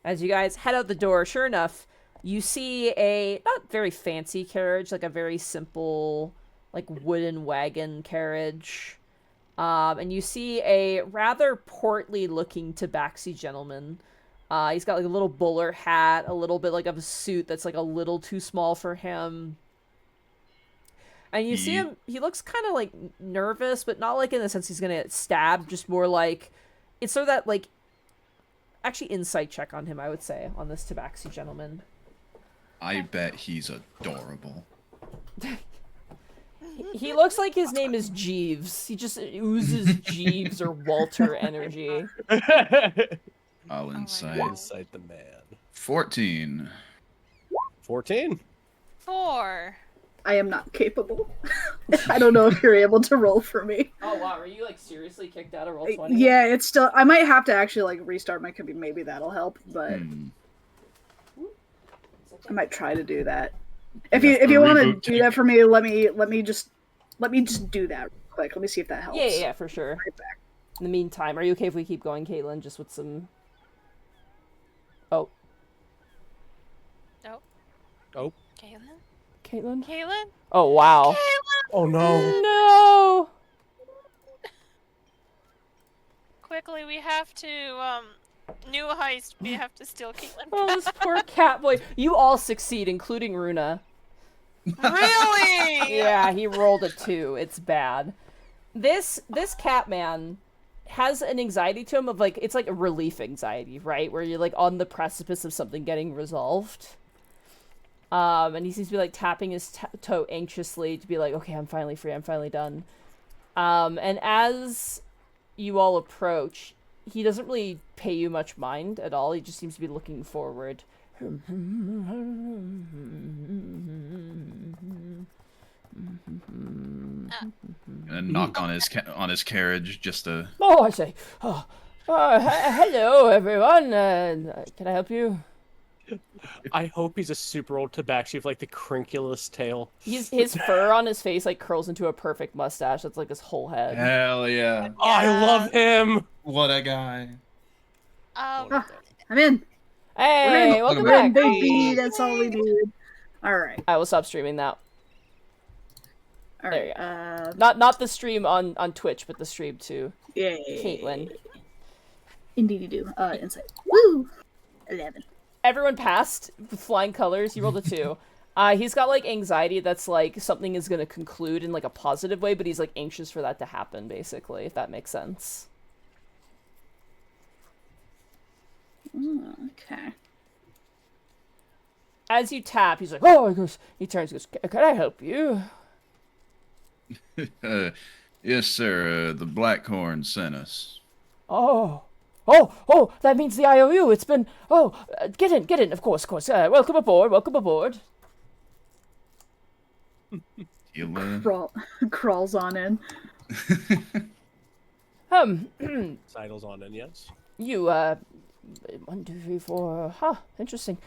[SPEAKER 1] As you guys head out the door, sure enough, you see a not very fancy carriage, like a very simple, like wooden wagon carriage. And you see a rather portly looking tabaxi gentleman. He's got like a little bowler hat, a little bit like of a suit that's like a little too small for him. And you see him, he looks kind of like nervous, but not like in the sense he's gonna get stabbed, just more like, it's sort of that like, actually insight check on him, I would say, on this tabaxi gentleman.
[SPEAKER 4] I bet he's adorable.
[SPEAKER 1] He looks like his name is Jeeves. He just oozes Jeeves or Walter energy.
[SPEAKER 4] I'll insight.
[SPEAKER 2] Insight the man.
[SPEAKER 4] 14.
[SPEAKER 2] 14.
[SPEAKER 3] 4.
[SPEAKER 5] I am not capable. I don't know if you're able to roll for me.
[SPEAKER 1] Oh wow, are you like seriously kicked out of Roll20?
[SPEAKER 5] Yeah, it's still. I might have to actually like restart my computer. Maybe that'll help, but I might try to do that. If you want to do that for me, let me just do that real quick. Let me see if that helps.
[SPEAKER 1] Yeah, for sure.
[SPEAKER 5] Right back.
[SPEAKER 1] In the meantime, are you okay if we keep going, Caitlin, just with some... Oh.
[SPEAKER 3] Nope.
[SPEAKER 2] Oh.
[SPEAKER 1] Caitlin?
[SPEAKER 3] Caitlin?
[SPEAKER 1] Oh, wow.
[SPEAKER 3] Caitlin!
[SPEAKER 2] Oh no.
[SPEAKER 1] No!
[SPEAKER 3] Quickly, we have to, new heist. We have to steal Caitlin.
[SPEAKER 1] Oh, this poor cat boy. You all succeed, including Runa.
[SPEAKER 3] Really?
[SPEAKER 1] Yeah, he rolled a 2. It's bad. This cat man has an anxiety to him of like, it's like a relief anxiety, right? Where you're like on the precipice of something getting resolved. And he seems to be like tapping his toe anxiously to be like, okay, I'm finally free, I'm finally done. And as you all approach, he doesn't really pay you much mind at all. He just seems to be looking forward.
[SPEAKER 4] And knock on his carriage just to.
[SPEAKER 1] Oh, I say. Hello, everyone. Can I help you?
[SPEAKER 2] I hope he's a super old tabaxi with like the crinkulous tail.
[SPEAKER 1] His fur on his face like curls into a perfect mustache. That's like his whole head.
[SPEAKER 4] Hell yeah!
[SPEAKER 2] Oh, I love him.
[SPEAKER 4] What a guy!
[SPEAKER 5] I'm in.
[SPEAKER 1] Hey, welcome
[SPEAKER 5] We're in,
[SPEAKER 1] back.
[SPEAKER 5] baby. That's all we need. All right.
[SPEAKER 1] I will stop streaming that.
[SPEAKER 5] All
[SPEAKER 1] There
[SPEAKER 5] right.
[SPEAKER 1] you Not the stream on Twitch, but the stream to
[SPEAKER 5] Yeah.
[SPEAKER 1] Caitlin.
[SPEAKER 5] Indeed, you do. Insight. Woo. 11.
[SPEAKER 1] Everyone passed with flying colors. You rolled a 2. He's got, like, anxiety that's, like, something is going to conclude in, like, a positive way, but he's, like, anxious for that to happen, basically, if that makes sense.
[SPEAKER 5] Okay.
[SPEAKER 1] As you tap, he's like, oh, he turns and goes, can I help you?
[SPEAKER 4] Yes, sir. The Blackhorn sent us.
[SPEAKER 1] Oh, that means the IOU. It's been, get in, of course. Welcome aboard.
[SPEAKER 5] Crawls on in.
[SPEAKER 2] Sidles on in, yes.
[SPEAKER 1] You, 1, 2, 3, 4, interesting.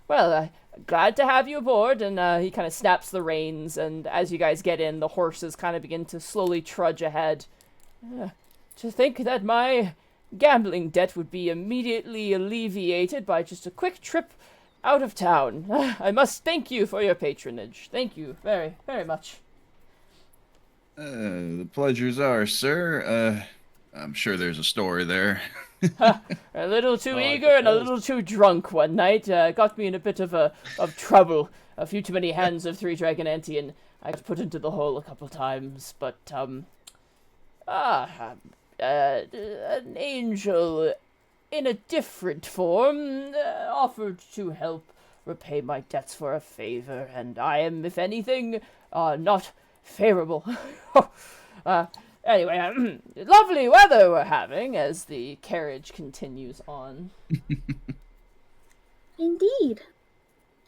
[SPEAKER 1] Well, glad to have you aboard, and he kind of snaps the reins, and as you guys get in, the horses kind of begin to slowly trudge ahead. To think that my gambling debt would be immediately alleviated by just a quick trip out of town. I must thank you for your patronage. Thank you very, very much.
[SPEAKER 4] The pleasure's ours, sir. I'm sure there's a story there.
[SPEAKER 1] A little too eager and a little too drunk one night. Got me in a bit of trouble. A few too many hands of Three Dragon Ante, and I got put into the hole a couple times. But, an angel in a different form offered to help repay my debts for a favor, and I am, if anything, not favorable. Anyway, lovely weather we're having as the carriage continues on.
[SPEAKER 5] Indeed.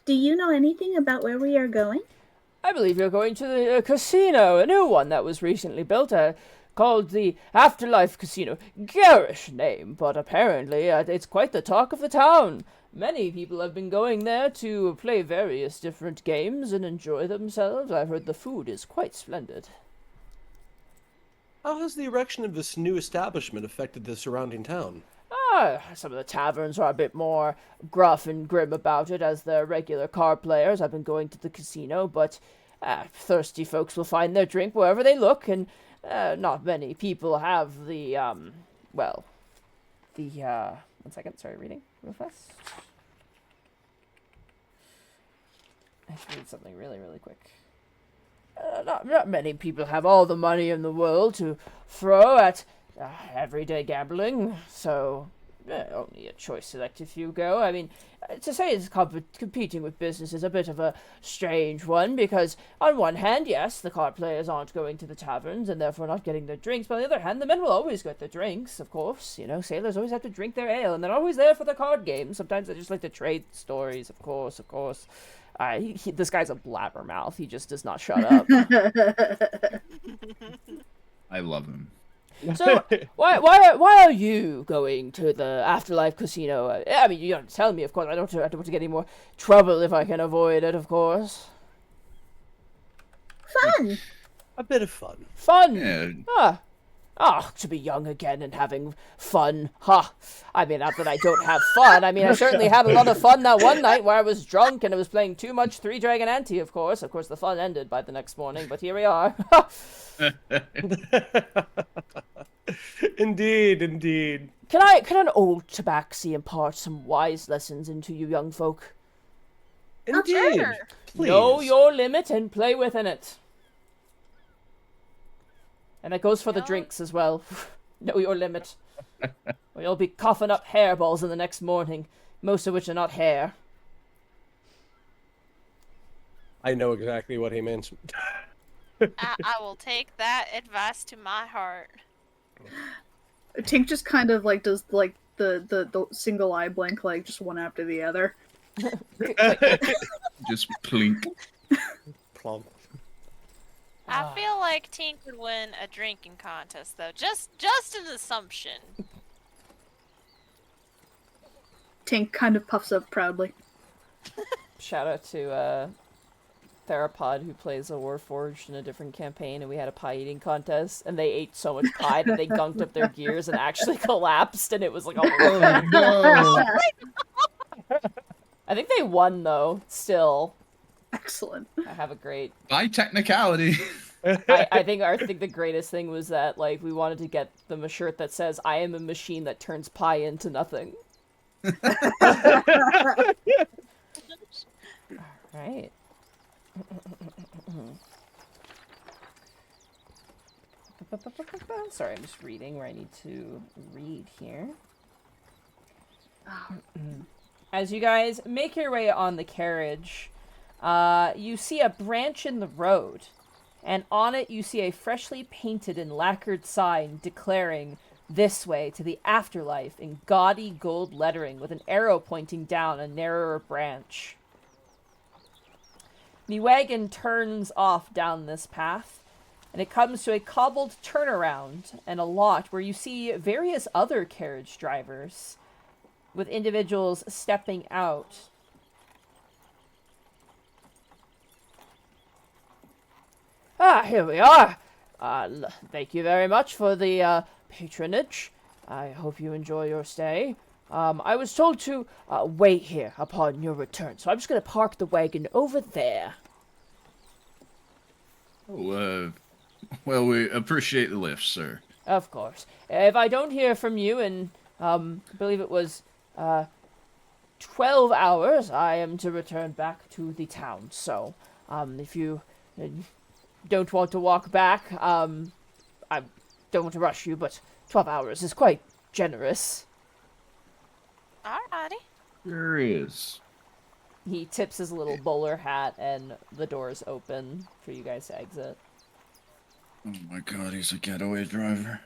[SPEAKER 5] Do you know anything about where we are going?
[SPEAKER 1] I believe you're going to the casino, a new one that was recently built, called the Afterlife Casino. Garish name, but apparently it's quite the talk of the town. Many people have been going there to play various different games and enjoy themselves. I've heard the food is quite splendid.
[SPEAKER 2] How has the erection of this new establishment affected the surrounding town?
[SPEAKER 1] Some of the taverns are a bit more gruff and grim about it, as the regular card players have been going to the casino, but thirsty folks will find their drink wherever they look, and not many people have the, one second, sorry, reading real fast. I should read something really, really quick. Not many people have all the money in the world to throw at everyday gambling, so only a choice select few go. I mean, to say it's competing with business is a bit of a strange one, because on one hand, yes, the card players aren't going to the taverns and therefore not getting their drinks, but on the other hand, the men will always get their drinks, of course. You know, sailors always have to drink their ale, and they're always there for the card games. Sometimes they just like to trade stories, of course. This guy's a blabbermouth. He just does not shut up.
[SPEAKER 4] I love him.
[SPEAKER 1] So, why are you going to the Afterlife Casino? I mean, you don't tell me, of course. I don't want to get any more trouble if I can avoid it, of course.
[SPEAKER 5] Fun!
[SPEAKER 2] A bit of fun.
[SPEAKER 1] Fun!
[SPEAKER 4] Yeah.
[SPEAKER 1] To be young again and having fun. I mean, not that I don't have fun. I mean, I certainly had a lot of fun that one night where I was drunk and I was playing too much Three Dragon Ante, of course. Of course, the fun ended by the next morning, but here we are.
[SPEAKER 2] Indeed.
[SPEAKER 1] Can an old tabaxi impart some wise lessons into you young folk?
[SPEAKER 2] Indeed.
[SPEAKER 3] Sure.
[SPEAKER 2] Please.
[SPEAKER 1] Know your limit and play within it. And that goes for the drinks as well. Know your limit. Or you'll be coughing up hairballs in the next morning, most of which are not hair.
[SPEAKER 2] I know exactly what he means.
[SPEAKER 6] I will take that advice to my heart.
[SPEAKER 5] Tink just kind of like does like the single eye blink, like just one after the other.
[SPEAKER 4] Just plink.
[SPEAKER 2] Plump.
[SPEAKER 6] I feel like Tink would win a drinking contest, though. Just an assumption.
[SPEAKER 5] Tink kind of puffs up proudly.
[SPEAKER 1] Shout out to Therapod, who plays a Warforged in a different campaign, and we had a pie eating contest, and they ate so much pie that they gunked up their gears and actually collapsed, and it was like, oh
[SPEAKER 4] No.
[SPEAKER 1] I think they won, though, still.
[SPEAKER 5] Excellent.
[SPEAKER 1] I have a great...
[SPEAKER 4] By technicality.
[SPEAKER 1] I think the greatest thing was that, like, we wanted to get them a shirt that says, I am a machine that turns pie into nothing. Right. Sorry, I'm just reading where I need to read here. As you guys make your way on the carriage, you see a branch in the road, and on it you see a freshly painted and lacquered sign declaring, "This way to the Afterlife," in gaudy gold lettering with an arrow pointing down a narrower branch. The wagon turns off down this path, and it comes to a cobbled turnaround and a lot where you see various other carriage drivers, with individuals stepping out. Ah, here we are. Thank you very much for the patronage. I hope you enjoy your stay. I was told to wait here upon your return, so I'm just going to park the wagon over there.
[SPEAKER 4] Oh, well, we appreciate the lift, sir.
[SPEAKER 1] Of course. If I don't hear from you in, I believe it was 12 hours, I am to return back to the town. So, if you don't want to walk back, I don't want to rush you, but 12 hours is quite generous.
[SPEAKER 6] Alrighty.
[SPEAKER 4] There is.
[SPEAKER 1] He tips his little bowler hat, and the doors open for you guys to exit.
[SPEAKER 4] Oh my god, he's a getaway driver.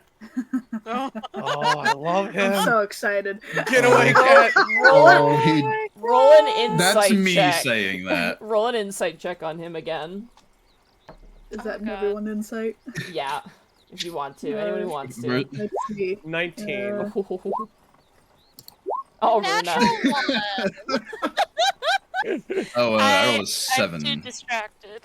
[SPEAKER 2] Oh, I love him.
[SPEAKER 5] I'm so excited.
[SPEAKER 2] Getaway cat.
[SPEAKER 4] Oh, he...
[SPEAKER 1] Roll an insight
[SPEAKER 4] That's me
[SPEAKER 1] check.
[SPEAKER 4] saying that.
[SPEAKER 1] Roll an insight check on him again.
[SPEAKER 5] Is
[SPEAKER 6] Oh,
[SPEAKER 5] that in
[SPEAKER 6] God.
[SPEAKER 5] everyone insight?
[SPEAKER 1] Yeah, if you want to. Anyone who wants to.
[SPEAKER 5] Let's see.
[SPEAKER 2] 19.
[SPEAKER 1] Oh,
[SPEAKER 6] Natural
[SPEAKER 1] Runa.
[SPEAKER 6] one.
[SPEAKER 4] Oh, I rolled a
[SPEAKER 6] I'm
[SPEAKER 4] 7.
[SPEAKER 6] too distracted.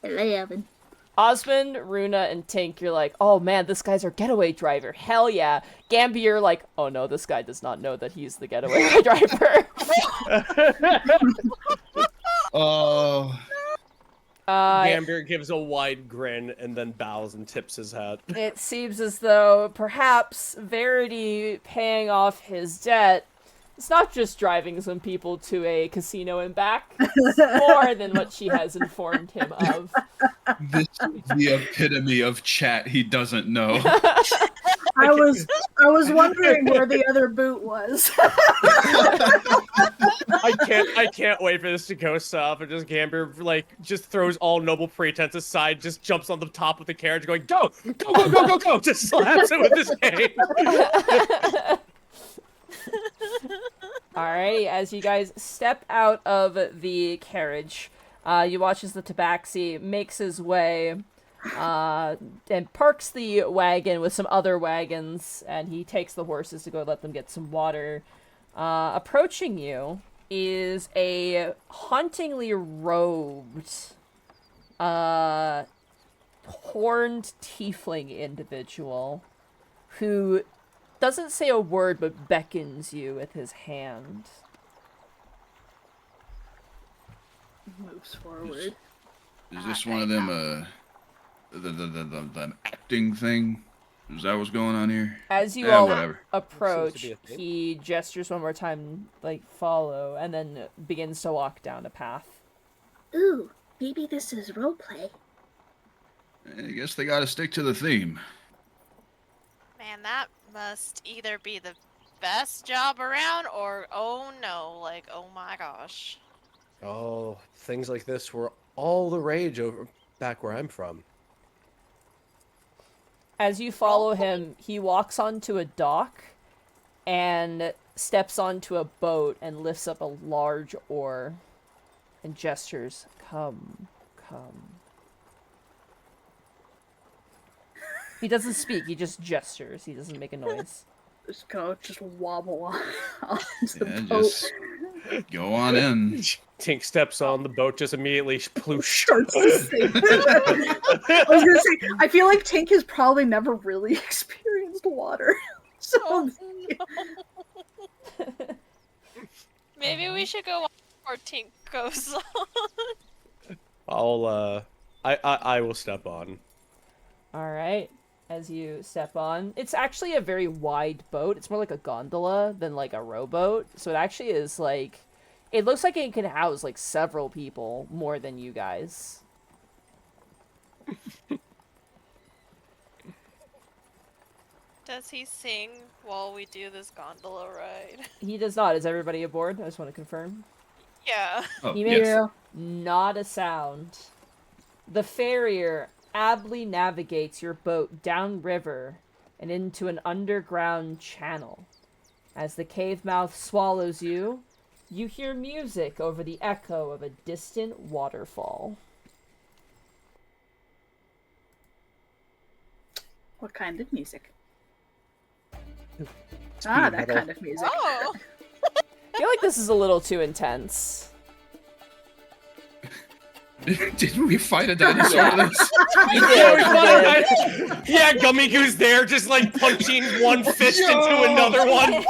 [SPEAKER 5] 11.
[SPEAKER 1] Osmond, Runa, and Tink, you're like, oh man, this guy's our getaway driver. Hell yeah. Gambi, you're like, oh no, this guy does not know that he's the getaway driver.
[SPEAKER 4] Oh.
[SPEAKER 2] Gambier gives a wide grin and then bows and tips his hat.
[SPEAKER 1] It seems as though perhaps Verity paying off his debt, it's not just driving some people to a casino and back. It's more than what she has informed him of.
[SPEAKER 4] This is the epitome of chat he doesn't know.
[SPEAKER 5] I was wondering where the other boot was.
[SPEAKER 2] I can't wait for this to go south and just Gambier just throws all noble pretense aside, just jumps on the top of the carriage going, go, go, go, go, go, go, just slaps it with his cane.
[SPEAKER 1] Alrighty, as you guys step out of the carriage, you watch as the tabaxi makes his way and parks the wagon with some other wagons, and he takes the horses to go let them get some water. Approaching you is a hauntingly robed, horned tiefling individual who doesn't say a word but beckons you with his hand.
[SPEAKER 5] Moves forward.
[SPEAKER 4] Is this one of them, the acting thing? Is that what's going on here?
[SPEAKER 1] As you
[SPEAKER 4] Yeah,
[SPEAKER 1] all
[SPEAKER 4] whatever.
[SPEAKER 1] approach,
[SPEAKER 2] Seems to be a thing.
[SPEAKER 1] he gestures one more time, like, follow, and then begins to walk down a path.
[SPEAKER 7] Ooh, maybe this is roleplay.
[SPEAKER 4] I guess they gotta stick to the theme.
[SPEAKER 6] Man, that must either be the best job around or oh no, like oh my gosh.
[SPEAKER 2] Oh, things like this were all the rage over back where I'm from.
[SPEAKER 1] As you follow him, he walks onto a dock and steps onto a boat and lifts up a large oar and gestures, come, come. He doesn't speak, he just gestures. He doesn't make a noise.
[SPEAKER 5] Just go, just wobble on onto the
[SPEAKER 4] Yeah,
[SPEAKER 5] boat.
[SPEAKER 4] just go on in.
[SPEAKER 2] Tink steps on the boat, just immediately sploosh.
[SPEAKER 5] Starts to sink. I was gonna say, I feel like Tink has probably never really experienced water. So
[SPEAKER 6] Oh, no. Maybe we should go on before Tink goes on.
[SPEAKER 2] I will step on.
[SPEAKER 1] Alright, as you step on. It's actually a very wide boat. It's more like a gondola than like a rowboat. So it actually is like, It looks like it can house, like, several people more than you guys.
[SPEAKER 6] Does he sing while we do this gondola ride?
[SPEAKER 1] He does not. Is everybody aboard? I just want to confirm.
[SPEAKER 6] Yeah.
[SPEAKER 4] Oh,
[SPEAKER 1] He makes
[SPEAKER 4] yes.
[SPEAKER 1] not a sound. The farrier ably navigates your boat downriver and into an underground channel. As the cave mouth swallows you, you hear music over the echo of a distant waterfall.
[SPEAKER 5] What kind of music?
[SPEAKER 2] Speed
[SPEAKER 5] That
[SPEAKER 2] metal.
[SPEAKER 5] kind of music.
[SPEAKER 6] Oh!
[SPEAKER 1] I feel like this is a little too intense.
[SPEAKER 4] Didn't we fight a dinosaur for this?
[SPEAKER 1] You did, you did.
[SPEAKER 2] Yeah, Gummigu's there, just like punching one fist into another one.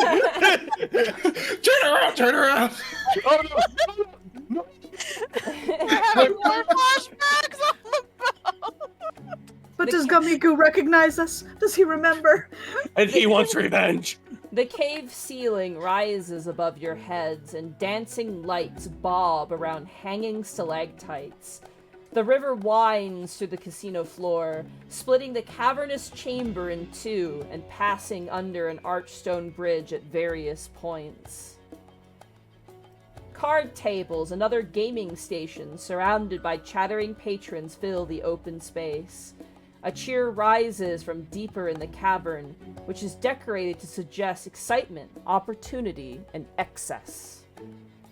[SPEAKER 4] Turn around!
[SPEAKER 2] Oh, no.
[SPEAKER 6] We're having more flashbacks on the boat!
[SPEAKER 5] But does Gumigu recognize us? Does he remember?
[SPEAKER 2] And he wants revenge.
[SPEAKER 1] The cave ceiling rises above your heads, and dancing lights bob around hanging stalactites. The river winds through the casino floor, splitting the cavernous chamber in two and passing under an arched stone bridge at various points. Card tables and other gaming stations surrounded by chattering patrons fill the open space. A cheer rises from deeper in the cavern, which is decorated to suggest excitement, opportunity, and excess.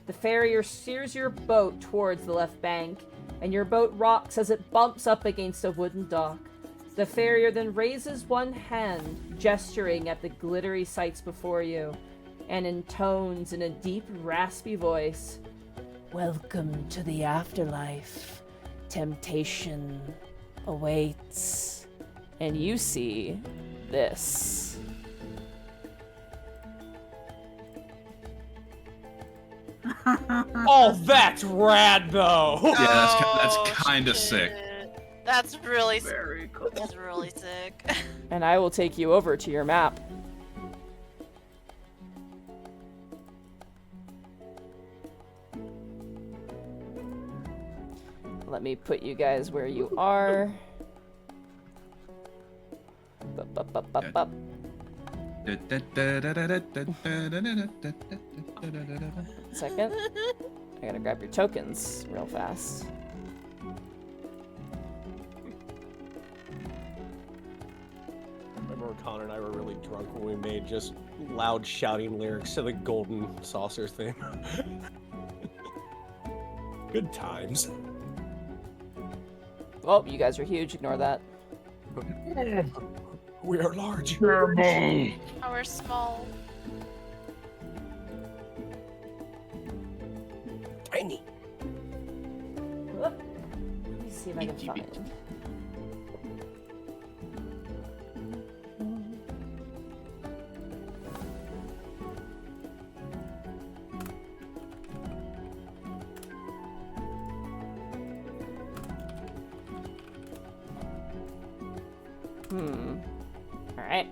[SPEAKER 1] The farrier steers your boat towards the left bank, and your boat rocks as it bumps up against a wooden dock. The farrier then raises one hand, gesturing at the glittery sights before you, and intones in a deep, raspy voice, "Welcome to the afterlife. Temptation awaits." And you see this.
[SPEAKER 2] Oh, that's rad, though.
[SPEAKER 4] Yeah, that's
[SPEAKER 6] Oh,
[SPEAKER 4] kind of sick.
[SPEAKER 6] shit. That's really
[SPEAKER 5] Very cool.
[SPEAKER 6] That's really sick.
[SPEAKER 1] And I will take you over to your map. Let me put you guys where you are. Bup. Second. I gotta grab your tokens real fast.
[SPEAKER 2] Remember Connor and I were really drunk when we made just loud shouting lyrics to the Golden Saucer theme. Good times.
[SPEAKER 1] Oh, you guys are huge. Ignore that.
[SPEAKER 2] We are large.
[SPEAKER 6] Our small.
[SPEAKER 2] Tiny.
[SPEAKER 1] Let me see if I can find. Alright.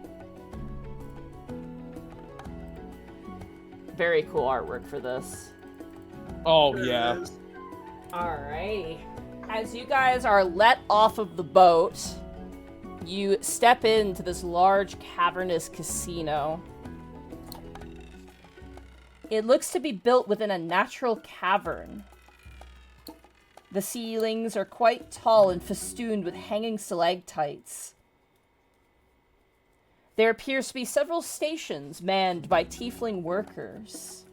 [SPEAKER 1] Very cool artwork for this.
[SPEAKER 2] Oh, yeah.
[SPEAKER 1] Alrighty. As you guys are let off of the boat, you step into this large cavernous casino. It looks to be built within a natural cavern. The ceilings are quite tall and festooned with hanging stalactites. There appears to be several stations manned by tiefling workers.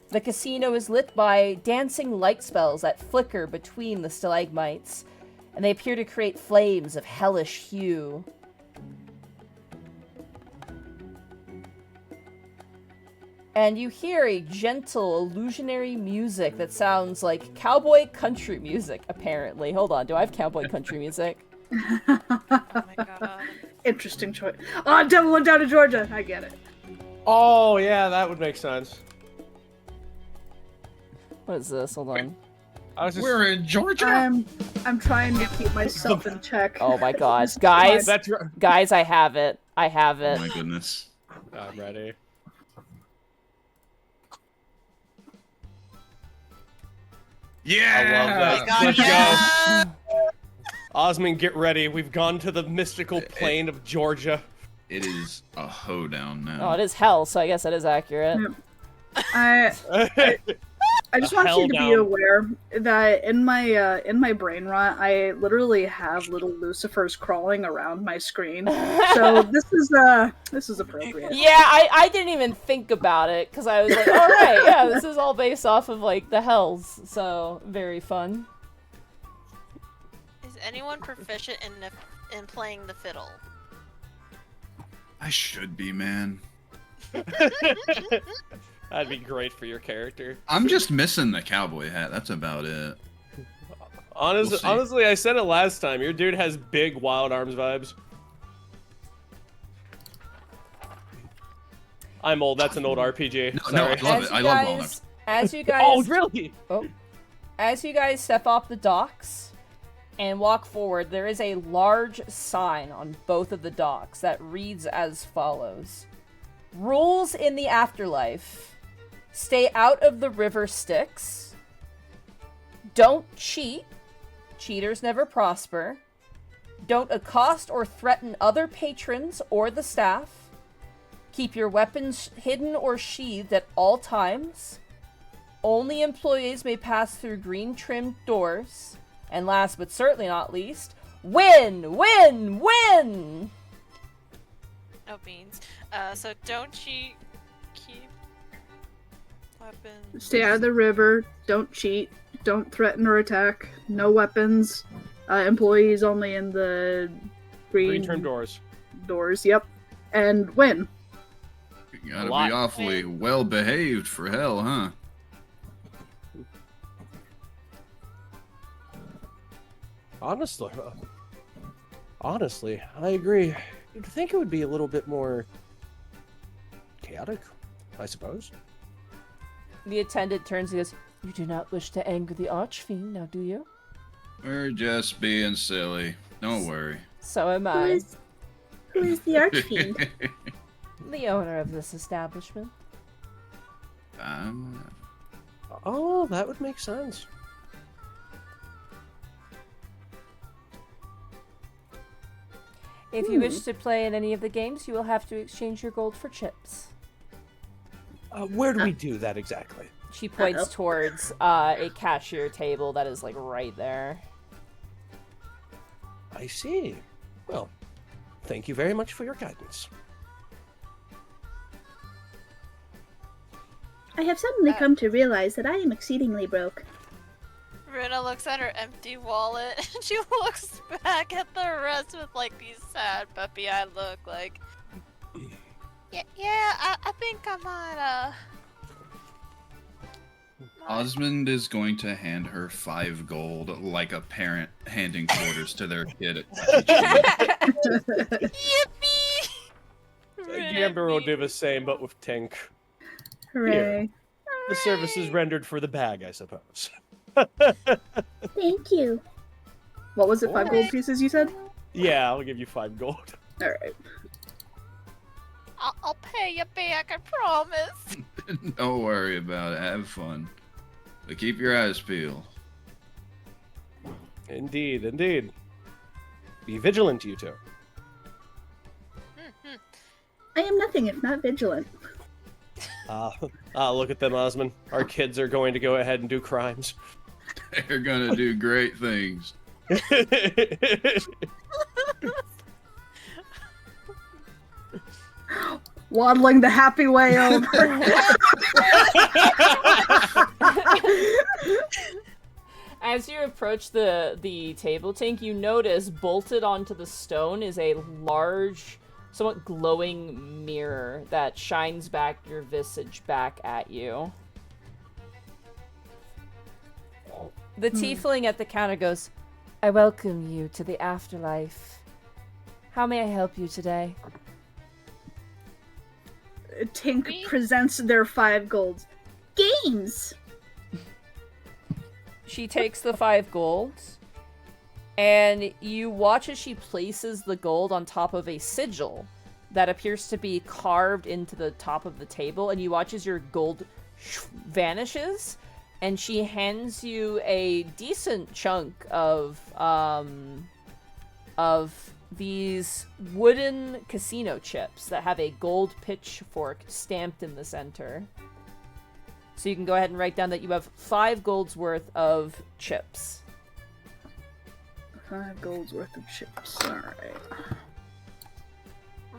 [SPEAKER 1] The casino is lit by dancing light spells that flicker between the stalagmites, and they appear to create flames of hellish hue. And you hear a gentle, illusionary music that sounds like cowboy country music, apparently. Hold on, do I have cowboy country music?
[SPEAKER 6] Oh my god.
[SPEAKER 5] Interesting choice. Oh, Devil went down to Georgia. I get it.
[SPEAKER 2] Oh, yeah, that would make sense.
[SPEAKER 1] What is this? Hold on.
[SPEAKER 2] I was just...
[SPEAKER 4] We're in Georgia.
[SPEAKER 5] I'm trying to keep myself in check.
[SPEAKER 1] Oh my god. Guys,
[SPEAKER 2] That's right.
[SPEAKER 1] guys, I have it. I have
[SPEAKER 4] Oh
[SPEAKER 1] it.
[SPEAKER 4] my goodness.
[SPEAKER 2] I'm ready.
[SPEAKER 4] Yeah.
[SPEAKER 2] that. Let's go.
[SPEAKER 6] Yeah.
[SPEAKER 2] Osmond, get ready. We've gone to the mystical plane of Georgia.
[SPEAKER 4] It is a hoedown
[SPEAKER 1] Oh,
[SPEAKER 4] now.
[SPEAKER 1] it is hell, so I guess that is accurate.
[SPEAKER 5] I just want you to be
[SPEAKER 2] Hell-down.
[SPEAKER 5] aware that in my brain rot, I literally have little Lucifers crawling around my screen. So this is appropriate.
[SPEAKER 1] Yeah, I didn't even think about it, because I was like, alright, yeah, this is all based off of, like, the hells, so very fun.
[SPEAKER 6] Is anyone proficient in playing the fiddle?
[SPEAKER 4] I should be, man.
[SPEAKER 2] That'd be great for your character.
[SPEAKER 4] I'm just missing the cowboy hat. That's about it.
[SPEAKER 2] Honestly,
[SPEAKER 4] We'll see.
[SPEAKER 2] honestly, I said it last time. Your dude has big Wild Arms vibes. I'm old. That's an old RPG.
[SPEAKER 4] No,
[SPEAKER 2] Sorry.
[SPEAKER 4] I love it. I love Wild Arms.
[SPEAKER 1] As you guys,
[SPEAKER 2] Oh, really?
[SPEAKER 1] as you guys step off the docks and walk forward, there is a large sign on both of the docks that reads as follows: Rules in the Afterlife. Stay out of the river Styx. Don't cheat. Cheaters never prosper. Don't accost or threaten other patrons or the staff. Keep your weapons hidden or sheathed at all times. Only employees may pass through green trimmed doors. And last but certainly not least, win! Win! Win!
[SPEAKER 6] No beans. So don't cheat. Keep weapons.
[SPEAKER 5] Stay out of the river. Don't cheat. Don't threaten or attack. No weapons. Employees only in the
[SPEAKER 2] Green trim doors.
[SPEAKER 5] doors. Yep. And win.
[SPEAKER 4] You gotta
[SPEAKER 2] lot.
[SPEAKER 4] be awfully well behaved for hell, huh?
[SPEAKER 2] Honestly, I agree. You'd think it would be a little bit more chaotic, I suppose.
[SPEAKER 1] The attendant turns and goes, You do not wish to anger the Archfiend, now do you?
[SPEAKER 4] We're just being silly. Don't worry.
[SPEAKER 1] So am
[SPEAKER 7] Who
[SPEAKER 1] I,
[SPEAKER 7] is the Archfiend?
[SPEAKER 1] the owner of this establishment.
[SPEAKER 2] Oh, that would make sense.
[SPEAKER 1] If you wish to play in any of the games, you will have to exchange your gold for chips.
[SPEAKER 2] Where do we do that exactly?
[SPEAKER 1] She points towards a cashier table that is like right there.
[SPEAKER 2] I see. Well, thank you very much for your guidance.
[SPEAKER 7] I have suddenly come to realize that I am exceedingly broke.
[SPEAKER 6] Runa looks at her empty wallet and she looks back at the rest with like these sad puppy-eyed look like, yeah, I think I might,
[SPEAKER 4] Osmond is going to hand her 5 gold like a parent handing quarters to their kid at
[SPEAKER 6] yippee!
[SPEAKER 2] Gamber will do the same, but with Tink.
[SPEAKER 5] Hooray.
[SPEAKER 2] The service is rendered for the bag, I suppose.
[SPEAKER 7] Thank you.
[SPEAKER 5] What was it? 5 gold pieces you said?
[SPEAKER 2] Yeah, I'll give you 5 gold.
[SPEAKER 5] Alright.
[SPEAKER 6] I'll pay you back, I promise.
[SPEAKER 4] Don't worry about it. Have fun. But keep your eyes peeled.
[SPEAKER 2] Indeed, indeed. Be vigilant, you two.
[SPEAKER 5] I am nothing if not vigilant.
[SPEAKER 2] Look at them, Osmond. Our kids are going to go ahead and do crimes.
[SPEAKER 4] They're gonna do great things.
[SPEAKER 5] Waddling the happy way over.
[SPEAKER 1] As you approach the table, Tink, you notice bolted onto the stone is a large, somewhat glowing mirror that shines back your visage back at you. The tiefling at the counter goes, I welcome you to the afterlife. How may I help you today?
[SPEAKER 5] Tink presents their 5 golds.
[SPEAKER 7] Games!
[SPEAKER 1] She takes the 5 golds, and you watch as she places the gold on top of a sigil that appears to be carved into the top of the table, and you watch as your gold vanishes, and she hands you a decent chunk of these wooden casino chips that have a gold pitchfork stamped in the center. So you can go ahead and write down that you have 5 gold's worth of chips.
[SPEAKER 5] 5 gold's worth of chips. Alright.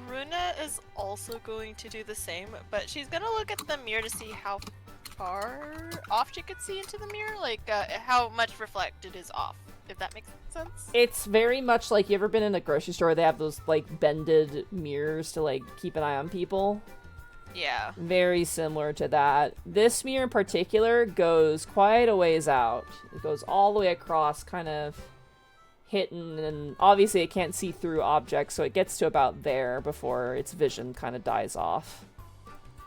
[SPEAKER 6] Runa is also going to do the same, but she's gonna look at the mirror to see how far off she could see into the mirror, like how much reflected is off, if that makes sense.
[SPEAKER 1] It's very much like, you ever been in a grocery store, they have those like bended mirrors to like keep an eye on people?
[SPEAKER 6] Yeah.
[SPEAKER 1] Very similar to that. This mirror in particular goes quite a ways out. It goes all the way across, kind of hidden, and obviously it can't see through objects, so it gets to about there before its vision kind of dies off.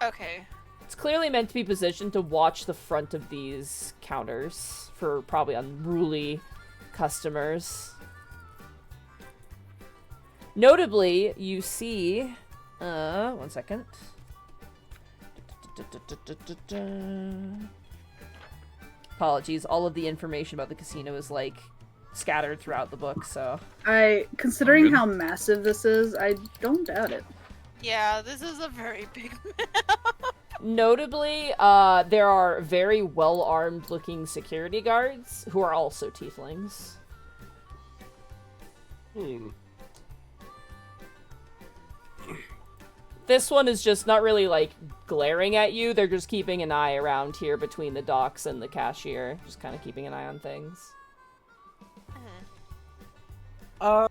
[SPEAKER 6] Okay.
[SPEAKER 1] It's clearly meant to be positioned to watch the front of these counters for probably unruly customers. Notably, you see... one second. Apologies, all of the information about the casino is, like, scattered throughout the book, so...
[SPEAKER 5] Considering how massive this is, I don't doubt it.
[SPEAKER 6] Yeah, this is a very big
[SPEAKER 1] Notably, there are very well-armed looking security guards who are also tieflings. This one is just not really, like, glaring at you. They're just keeping an eye around here between the docks and the cashier. Just kind of keeping an eye on things.
[SPEAKER 2] We'll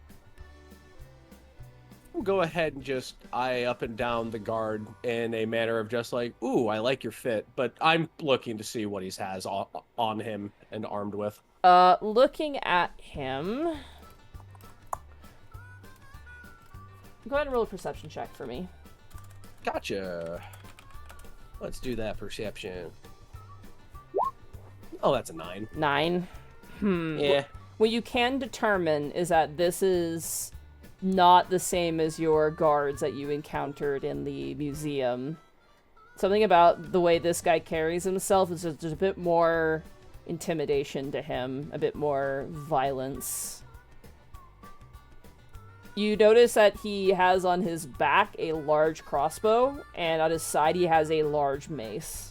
[SPEAKER 2] go ahead and just eye up and down the guard in a manner of just like, ooh, I like your fit, but I'm looking to see what he has on him and armed with.
[SPEAKER 1] Looking at him... Go ahead and roll a perception check for me.
[SPEAKER 2] Gotcha. Let's do that perception. Oh, that's a 9.
[SPEAKER 1] 9.
[SPEAKER 2] Yeah.
[SPEAKER 1] What you can determine is that this is not the same as your guards that you encountered in the museum. Something about the way this guy carries himself is just a bit more intimidation to him, a bit more violence. You notice that he has on his back a large crossbow, and on his side he has a large mace.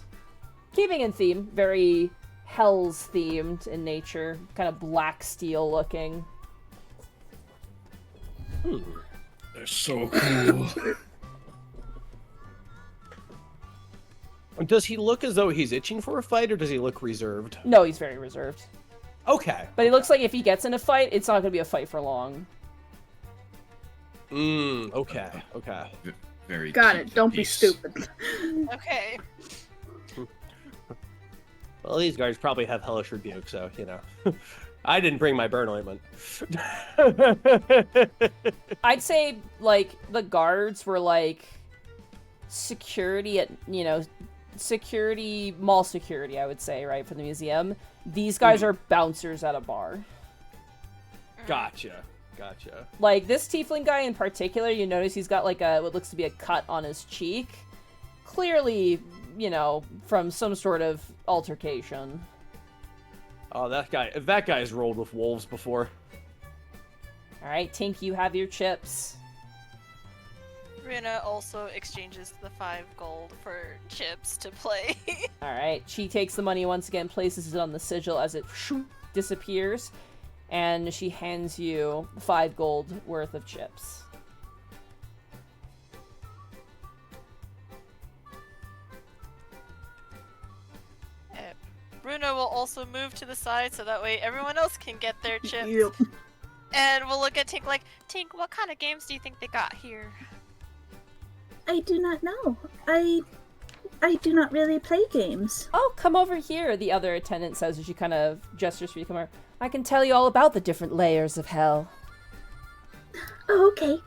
[SPEAKER 1] Keeping in theme, very Hells themed in nature, kind of black steel looking.
[SPEAKER 4] They're so cool.
[SPEAKER 2] Does he look as though he's itching for a fight, or does he look reserved?
[SPEAKER 1] No, he's very reserved.
[SPEAKER 2] Okay.
[SPEAKER 1] But he looks like if he gets in a fight, it's not going to be a fight for long.
[SPEAKER 2] Okay.
[SPEAKER 4] Very
[SPEAKER 5] Got
[SPEAKER 4] cute
[SPEAKER 5] it. Don't be
[SPEAKER 4] piece.
[SPEAKER 5] stupid.
[SPEAKER 6] Okay.
[SPEAKER 2] Well, these guys probably have hellish rebuke, so, you know. I didn't bring my burn ointment.
[SPEAKER 1] I'd say, like, the guards were, like, security at, you know, mall security, I would say, right, for the museum. These guys are bouncers at a bar.
[SPEAKER 2] Gotcha.
[SPEAKER 1] Like, this tiefling guy in particular, you notice he's got, like, what looks to be a cut on his cheek. Clearly, you know, from some sort of altercation.
[SPEAKER 2] Oh, that guy's rolled with wolves before.
[SPEAKER 1] Alright, Tink, you have your chips.
[SPEAKER 6] Runa also exchanges the 5 gold for chips to play.
[SPEAKER 1] Alright, she takes the money once again, places it on the sigil as it disappears, and she hands you 5 gold worth of chips.
[SPEAKER 6] Runa will also move to the side so that way everyone else can get their chips.
[SPEAKER 5] Yep.
[SPEAKER 6] And we'll look at Tink like, Tink, what kind of games do you think they got here?
[SPEAKER 7] I do not know. I do not really play games.
[SPEAKER 1] Oh, come over here, the other attendant says as she kind of gestures for you to come over. I can tell you all about the different layers of hell.
[SPEAKER 7] Oh, okay.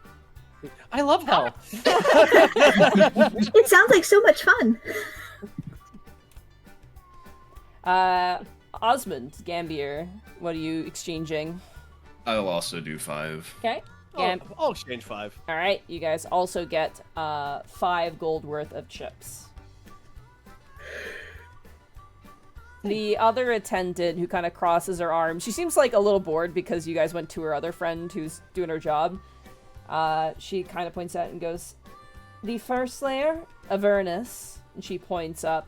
[SPEAKER 2] I love hell.
[SPEAKER 7] It sounds like so much fun.
[SPEAKER 1] Osmond, Gambier, what are you exchanging?
[SPEAKER 4] I'll also do 5.
[SPEAKER 1] Okay.
[SPEAKER 2] I'll exchange 5.
[SPEAKER 1] Alright, you guys also get 5 gold worth of chips. The other attendant who kind of crosses her arms, she seems like a little bored because you guys went to her other friend who's doing her job. She kind of points out and goes, "The first layer, Avernus," and she points up.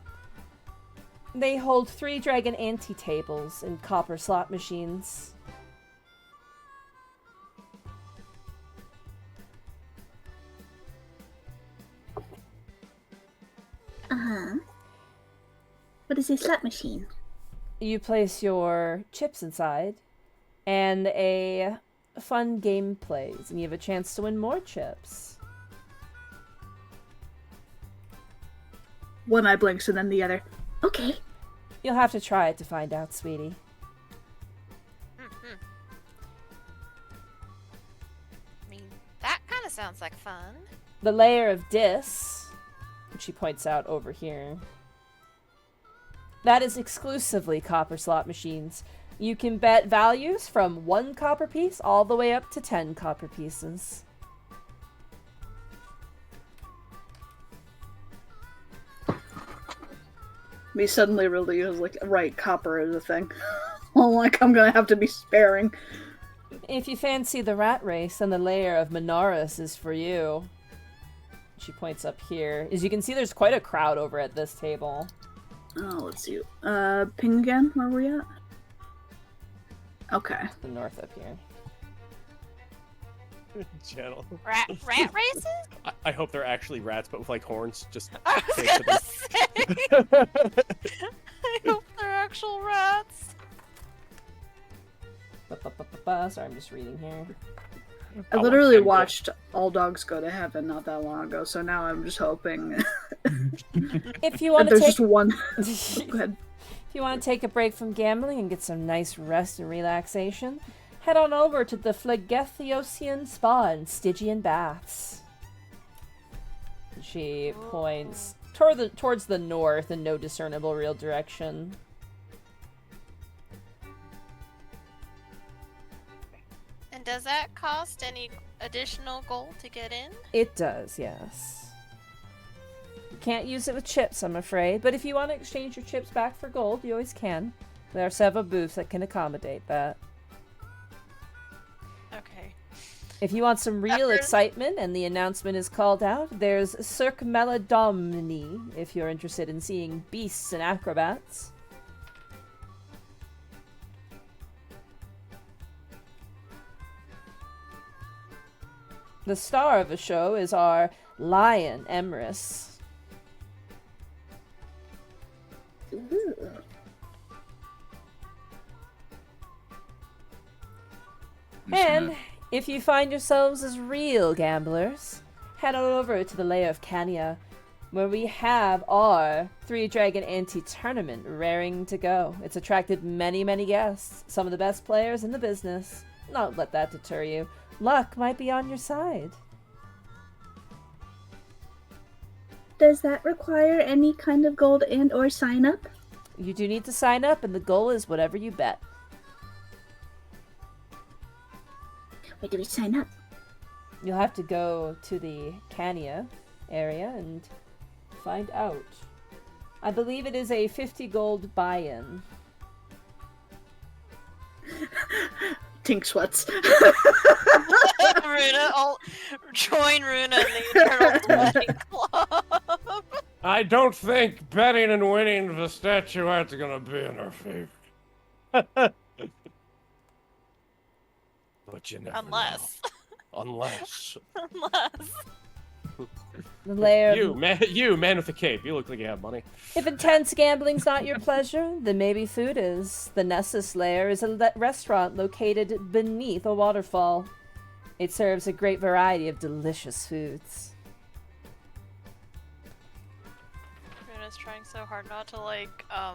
[SPEAKER 1] "They hold 3 dragon ante tables and copper slot machines."
[SPEAKER 7] Uh-huh. What is a slot machine?
[SPEAKER 1] You place your chips inside, and a fun game plays, and you have a chance to win more chips.
[SPEAKER 5] One eye blinks and then the other.
[SPEAKER 7] Okay.
[SPEAKER 1] You'll have to try it to find out, sweetie.
[SPEAKER 6] Mm-hmm. I mean, that kind of sounds like fun.
[SPEAKER 1] The layer of Dis, which she points out over here, that is exclusively copper slot machines. You can bet values from 1 copper piece all the way up to 10 copper pieces.
[SPEAKER 5] Me suddenly realizes, like, right, copper is a thing. Well, like, I'm gonna have to be sparing.
[SPEAKER 1] If you fancy the rat race, then the layer of Minaris is for you. She points up here. As you can see, there's quite a crowd over at this table.
[SPEAKER 5] Oh, let's see. Ping again? Where were we at? Okay.
[SPEAKER 1] The north up here.
[SPEAKER 2] Channel.
[SPEAKER 6] Rat races?
[SPEAKER 2] I hope they're actually rats, but with like horns. Just.
[SPEAKER 6] I was
[SPEAKER 2] taped to
[SPEAKER 6] gonna
[SPEAKER 2] them.
[SPEAKER 6] say. I hope they're actual rats.
[SPEAKER 1] Sorry, I'm just reading here.
[SPEAKER 5] I literally watched All Dogs Go to Heaven not that long ago, so now I'm just hoping
[SPEAKER 1] If you
[SPEAKER 5] that
[SPEAKER 1] want to
[SPEAKER 5] there's
[SPEAKER 1] take
[SPEAKER 5] just one. Go ahead.
[SPEAKER 1] If you want to take a break from gambling and get some nice rest and relaxation, head on over to the Phlegethiocean Spa and Stygian Baths. She points towards the north in no discernible real direction.
[SPEAKER 6] And does that cost any additional gold to get in?
[SPEAKER 1] It does, yes. You can't use it with chips, I'm afraid, but if you want to exchange your chips back for gold, you always can. There are several booths that can accommodate that.
[SPEAKER 6] Okay.
[SPEAKER 1] If you want some real excitement and the announcement is called out, there's Cirque Meladomni if you're interested in seeing beasts and acrobats. The star of the show is our lion, Emrys.
[SPEAKER 7] Ooh.
[SPEAKER 1] And if you find yourselves as real gamblers, head on over to the lair of Cania, where we have our 3 Dragon Ante tournament raring to go. It's attracted many, many guests, some of the best players in the business. Don't let that deter you. Luck might be on your side.
[SPEAKER 7] Does that require any kind of gold and or sign up?
[SPEAKER 1] You do need to sign up, and the goal is whatever you bet.
[SPEAKER 7] Where do we sign up?
[SPEAKER 1] You'll have to go to the Cania area and find out. I believe it is a 50 gold buy-in.
[SPEAKER 5] Tink sweats.
[SPEAKER 6] Runa, I'll join Runa in the Eternal Wedding Club.
[SPEAKER 2] I don't think betting and winning the statuette's gonna be in our favor. But you never
[SPEAKER 6] Unless.
[SPEAKER 2] know. Unless.
[SPEAKER 6] Unless.
[SPEAKER 1] The lair of...
[SPEAKER 2] You man with the cape. You look like you have money.
[SPEAKER 1] If intense gambling's not your pleasure, then maybe food is. The Nessus Lair is a restaurant located beneath a waterfall. It serves a great variety of delicious foods.
[SPEAKER 6] Runa's trying so hard not to, like, a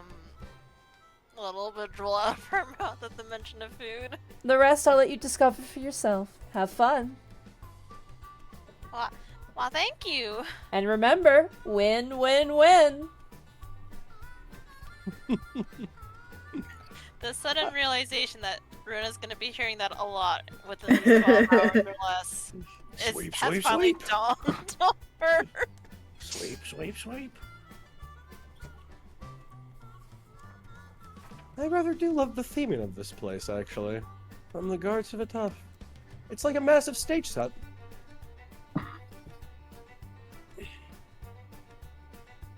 [SPEAKER 6] little bit drool out of her mouth at the mention of food.
[SPEAKER 1] The rest I'll let you discover for yourself. Have fun.
[SPEAKER 6] Well, thank you.
[SPEAKER 1] And remember, win, win, win.
[SPEAKER 6] The sudden realization that Runa's gonna be hearing that a lot within these 12 hours or less
[SPEAKER 2] Sweep,
[SPEAKER 6] has
[SPEAKER 2] sweep,
[SPEAKER 6] finally
[SPEAKER 2] sweep.
[SPEAKER 6] dawned on her.
[SPEAKER 2] Sweep, sweep, sweep. I rather do love the theming of this place, actually. From the guards to the top. It's like a massive stage set.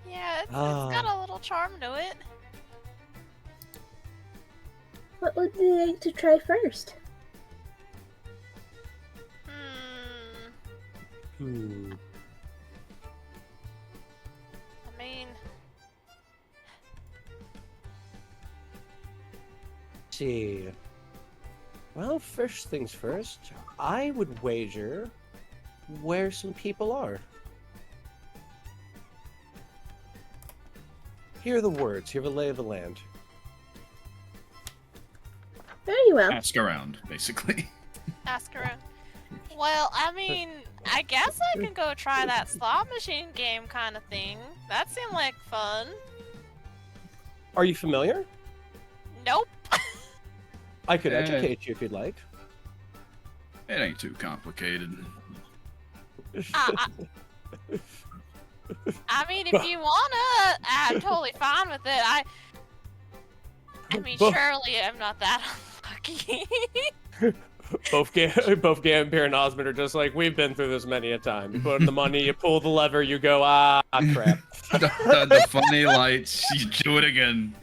[SPEAKER 6] Yeah, it's got a little charm to it.
[SPEAKER 7] What would you like to try first?
[SPEAKER 6] I mean,
[SPEAKER 2] See. Well, first things first, I would wager where some people are. Hear the words, hear the lay of the land.
[SPEAKER 7] Very well.
[SPEAKER 4] Ask around, basically.
[SPEAKER 6] ask around. Well, I mean, I guess I can go try that slot machine game kind of thing. That seemed like fun.
[SPEAKER 2] Are you familiar?
[SPEAKER 6] Nope.
[SPEAKER 2] I could educate you if you'd like.
[SPEAKER 4] It ain't too complicated.
[SPEAKER 6] I mean, if you wanna, I'm totally fine with it. I mean, surely I'm not that unlucky.
[SPEAKER 2] Both Gambir and Osmond are just like, we've been through this many a time. You put in the money, you pull the lever, you go, crap.
[SPEAKER 4] the funny lights, you do it again.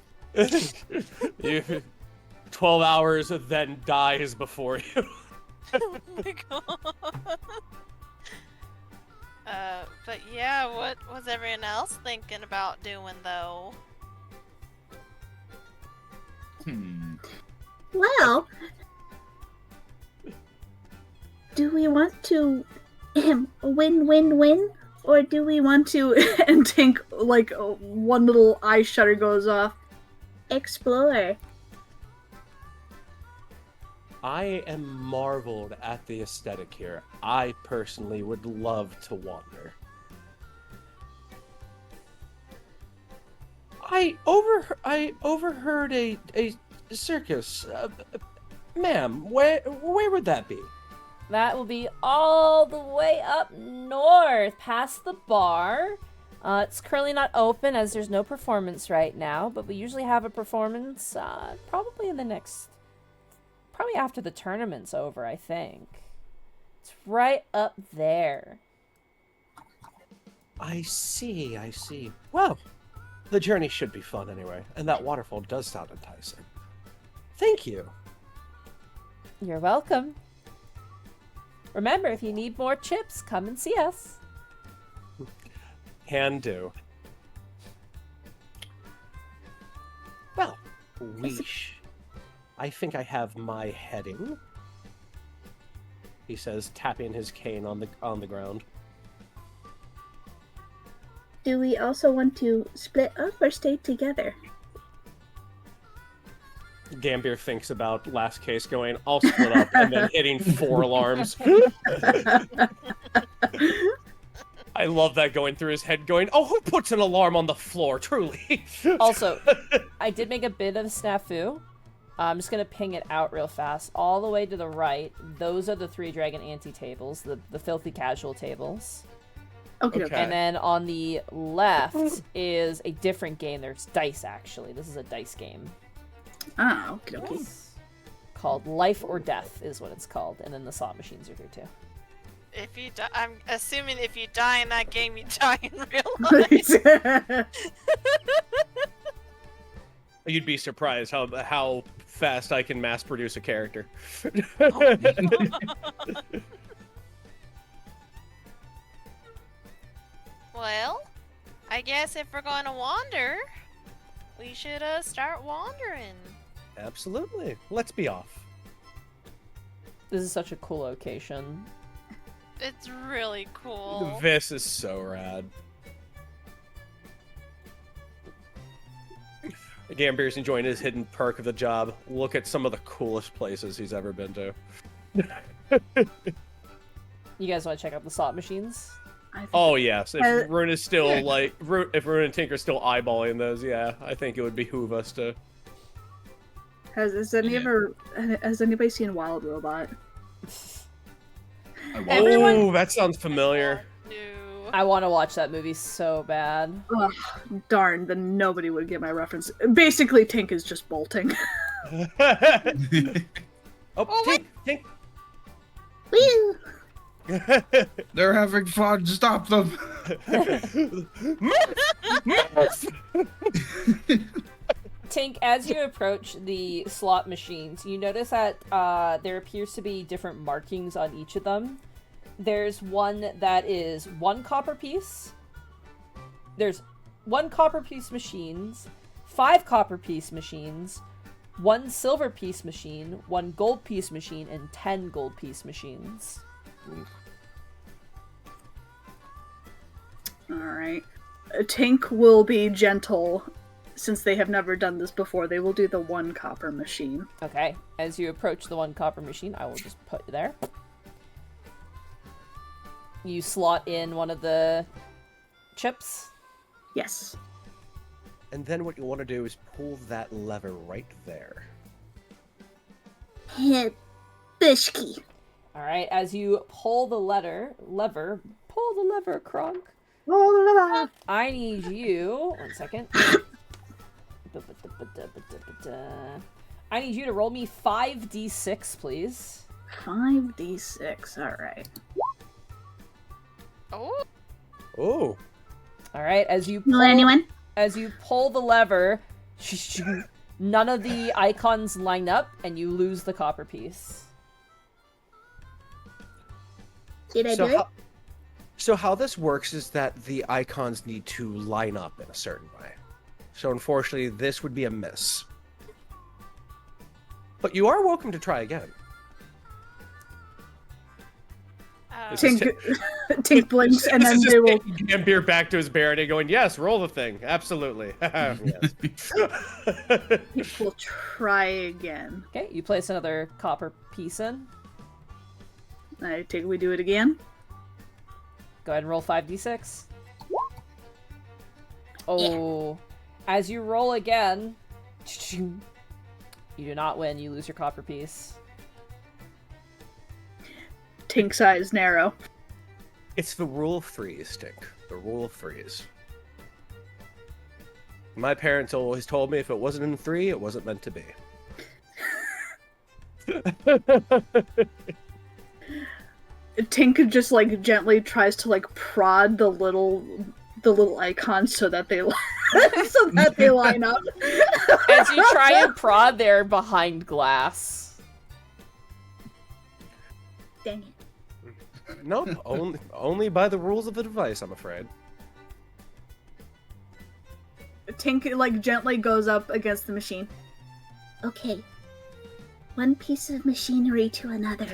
[SPEAKER 2] 12 hours, then dies before you.
[SPEAKER 6] Oh my god. But yeah, what was everyone else thinking about doing though?
[SPEAKER 7] Well, do we want to win, or do we want to?
[SPEAKER 5] And Tink, like, one little eye shutter goes off.
[SPEAKER 7] explore?
[SPEAKER 2] I am marveled at the aesthetic here. I personally would love to wander. I overheard a circus. Ma'am, where would that be?
[SPEAKER 1] That will be all the way up north, past the bar. It's currently not open as there's no performance right now, but we usually have a performance probably after the tournament's over, I think. It's right up there.
[SPEAKER 2] I see. Well, the journey should be fun anyway, and that waterfall does sound enticing. Thank you.
[SPEAKER 1] You're welcome. Remember, if you need more chips, come and see us.
[SPEAKER 2] Can do. Well, I think I have my heading. He says, tapping his cane on the ground.
[SPEAKER 7] Do we also want to split up or stay together?
[SPEAKER 2] Gambir thinks about last case going, I'll split up, and then hitting 4 alarms. I love that going through his head going, oh, who puts an alarm on the floor, truly?
[SPEAKER 1] Also, I did make a bit of a snafu. I'm just going to ping it out real fast. All the way to the right, those are the 3 Dragon Ante tables, the filthy casual tables.
[SPEAKER 5] Okay.
[SPEAKER 1] And then on the left is a different game. There's dice, actually. This is a dice game.
[SPEAKER 5] Ah, okay.
[SPEAKER 1] Called Life or Death is what it's called. And then the slot machines are here, too.
[SPEAKER 3] If you die, I'm assuming if you die in that game, you die in real life.
[SPEAKER 2] You'd be surprised how fast I can mass produce a character.
[SPEAKER 6] Well, I guess if we're going to wander, we should start wandering.
[SPEAKER 2] Absolutely. Let's be off.
[SPEAKER 1] This is such a cool location.
[SPEAKER 6] It's really cool.
[SPEAKER 2] This is so rad. Gambir's enjoying his hidden perk of the job. Look at some of the coolest places he's ever been to.
[SPEAKER 1] You guys want to check out the slot machines?
[SPEAKER 2] Oh yes, if Rune is still if Rune and Tink are still eyeballing those, yeah, I think it would behoove us to.
[SPEAKER 5] Has anybody seen Wild Robot?
[SPEAKER 2] Oh, that sounds familiar.
[SPEAKER 6] No.
[SPEAKER 1] I want to watch that movie so bad.
[SPEAKER 5] Ugh, darn, then nobody would get my reference. Basically, Tink is just bolting.
[SPEAKER 2] Oh,
[SPEAKER 3] wait.
[SPEAKER 2] Tink.
[SPEAKER 7] Woo!
[SPEAKER 4] They're having fun. Stop them.
[SPEAKER 1] Tink, as you approach the slot machines, you notice that there appears to be different markings on each of them. There's one that is 1 copper piece. There's 1 copper piece machines, 5 copper piece machines, 1 silver piece machine, 1 gold piece machine, and 10 gold piece machines.
[SPEAKER 5] Alright. Tink will be gentle. Since they have never done this before, they will do the 1 copper machine.
[SPEAKER 1] Okay, as you approach the 1 copper machine, I will just put you there. You slot in one of the chips.
[SPEAKER 5] Yes.
[SPEAKER 8] And then what you want to do is pull that lever right there.
[SPEAKER 7] Bishki.
[SPEAKER 1] Alright, as you pull the pull the lever, Kronk. I need you, 1 second. I need you to roll me 5d6, please.
[SPEAKER 5] 5d6, alright.
[SPEAKER 3] Oh,
[SPEAKER 8] Oh,
[SPEAKER 1] Alright, as you
[SPEAKER 7] Know
[SPEAKER 1] pull,
[SPEAKER 7] anyone?
[SPEAKER 1] as you pull the lever, none of the icons line up, and you lose the copper piece.
[SPEAKER 7] Did I do it?
[SPEAKER 8] So how this works is that the icons need to line up in a certain way. So unfortunately, this would be a miss. But you are welcome to try again.
[SPEAKER 5] Tink blinks, and then they will.
[SPEAKER 2] Gambir back to his barony, going, "Yes, roll the thing, absolutely." Yes.
[SPEAKER 5] We'll try again.
[SPEAKER 1] Okay, you place another copper piece in.
[SPEAKER 5] I take we do it again.
[SPEAKER 1] Go ahead and roll 5d6. Oh. As you roll again, you do not win. You lose your copper piece.
[SPEAKER 5] Tink's eyes narrow.
[SPEAKER 8] It's the rule of threes, Tink. The rule of threes. My parents always told me if it wasn't in 3, it wasn't meant to be.
[SPEAKER 5] Tink just like gently tries to like prod the little icons so that they so that they line up.
[SPEAKER 1] As you try and prod, they're behind glass.
[SPEAKER 7] Dang it.
[SPEAKER 8] Nope, only by the rules of the device, I'm afraid.
[SPEAKER 5] Tink like gently goes up against the machine.
[SPEAKER 7] Okay. 1 piece of machinery to another.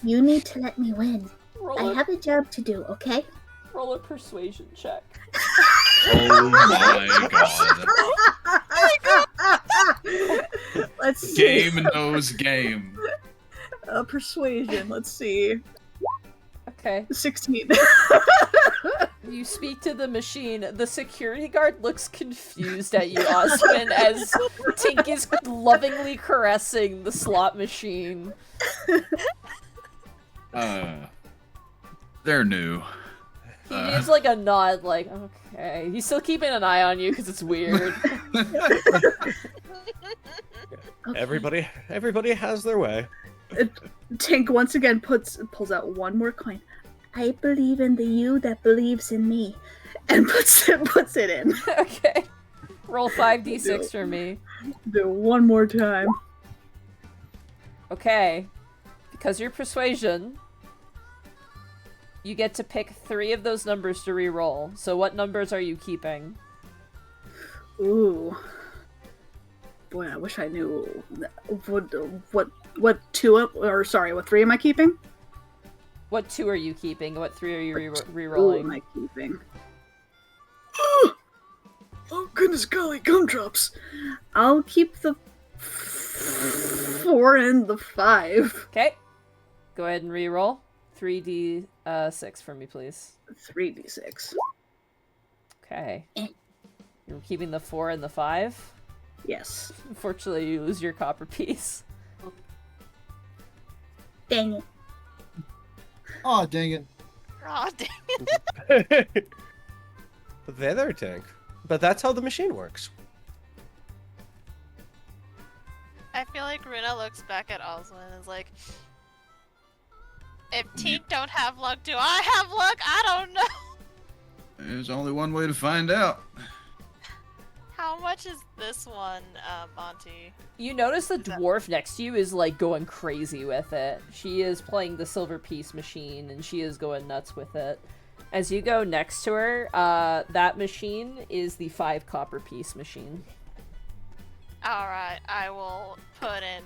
[SPEAKER 7] You need to let me win. I have a job to do, okay?
[SPEAKER 1] Roll a persuasion check.
[SPEAKER 4] Oh my god.
[SPEAKER 5] Let's see.
[SPEAKER 4] Game knows game.
[SPEAKER 5] Persuasion. Let's see.
[SPEAKER 1] Okay.
[SPEAKER 5] 16.
[SPEAKER 1] You speak to the machine. The security guard looks confused at you, Osman, as Tink is lovingly caressing the slot machine.
[SPEAKER 4] They're new.
[SPEAKER 1] He gives like a nod, like, okay. He's still keeping an eye on you because it's weird.
[SPEAKER 5] Okay.
[SPEAKER 8] Everybody has their way.
[SPEAKER 5] Tink once again pulls out 1 more coin.
[SPEAKER 7] I believe in the you that believes in me.
[SPEAKER 5] And puts it in.
[SPEAKER 1] Okay. Roll 5d6 for me.
[SPEAKER 5] Do it 1 more time.
[SPEAKER 1] Okay. Because you're persuasion, you get to pick 3 of those numbers to re-roll. So what numbers are you keeping?
[SPEAKER 5] Ooh. Boy, I wish I knew. What 3 am I keeping?
[SPEAKER 1] What 2 are you keeping? What 3 are you
[SPEAKER 5] Who
[SPEAKER 1] re-rolling?
[SPEAKER 5] am I keeping? Oh, goodness golly, gumdrops. I'll keep the 4 and the 5.
[SPEAKER 1] Okay. Go ahead and re-roll. 3d6 for me, please.
[SPEAKER 5] 3d6.
[SPEAKER 1] Okay. You're keeping the 4 and the 5?
[SPEAKER 5] Yes.
[SPEAKER 1] Unfortunately, you lose your copper piece.
[SPEAKER 7] Dang it.
[SPEAKER 9] Oh, dang it.
[SPEAKER 3] Aw, dang it.
[SPEAKER 8] There, Tink. But that's how the machine works.
[SPEAKER 6] I feel like Rina looks back at Oswin and is like, if Tink don't have luck, do I have luck? I don't know.
[SPEAKER 4] There's only one way to find out.
[SPEAKER 6] How much is this one, Ante?
[SPEAKER 1] You notice the dwarf next to you is like going crazy with it. She is playing the silver piece machine and she is going nuts with it. As you go next to her, that machine is the 5 copper piece machine.
[SPEAKER 6] Alright, I will put in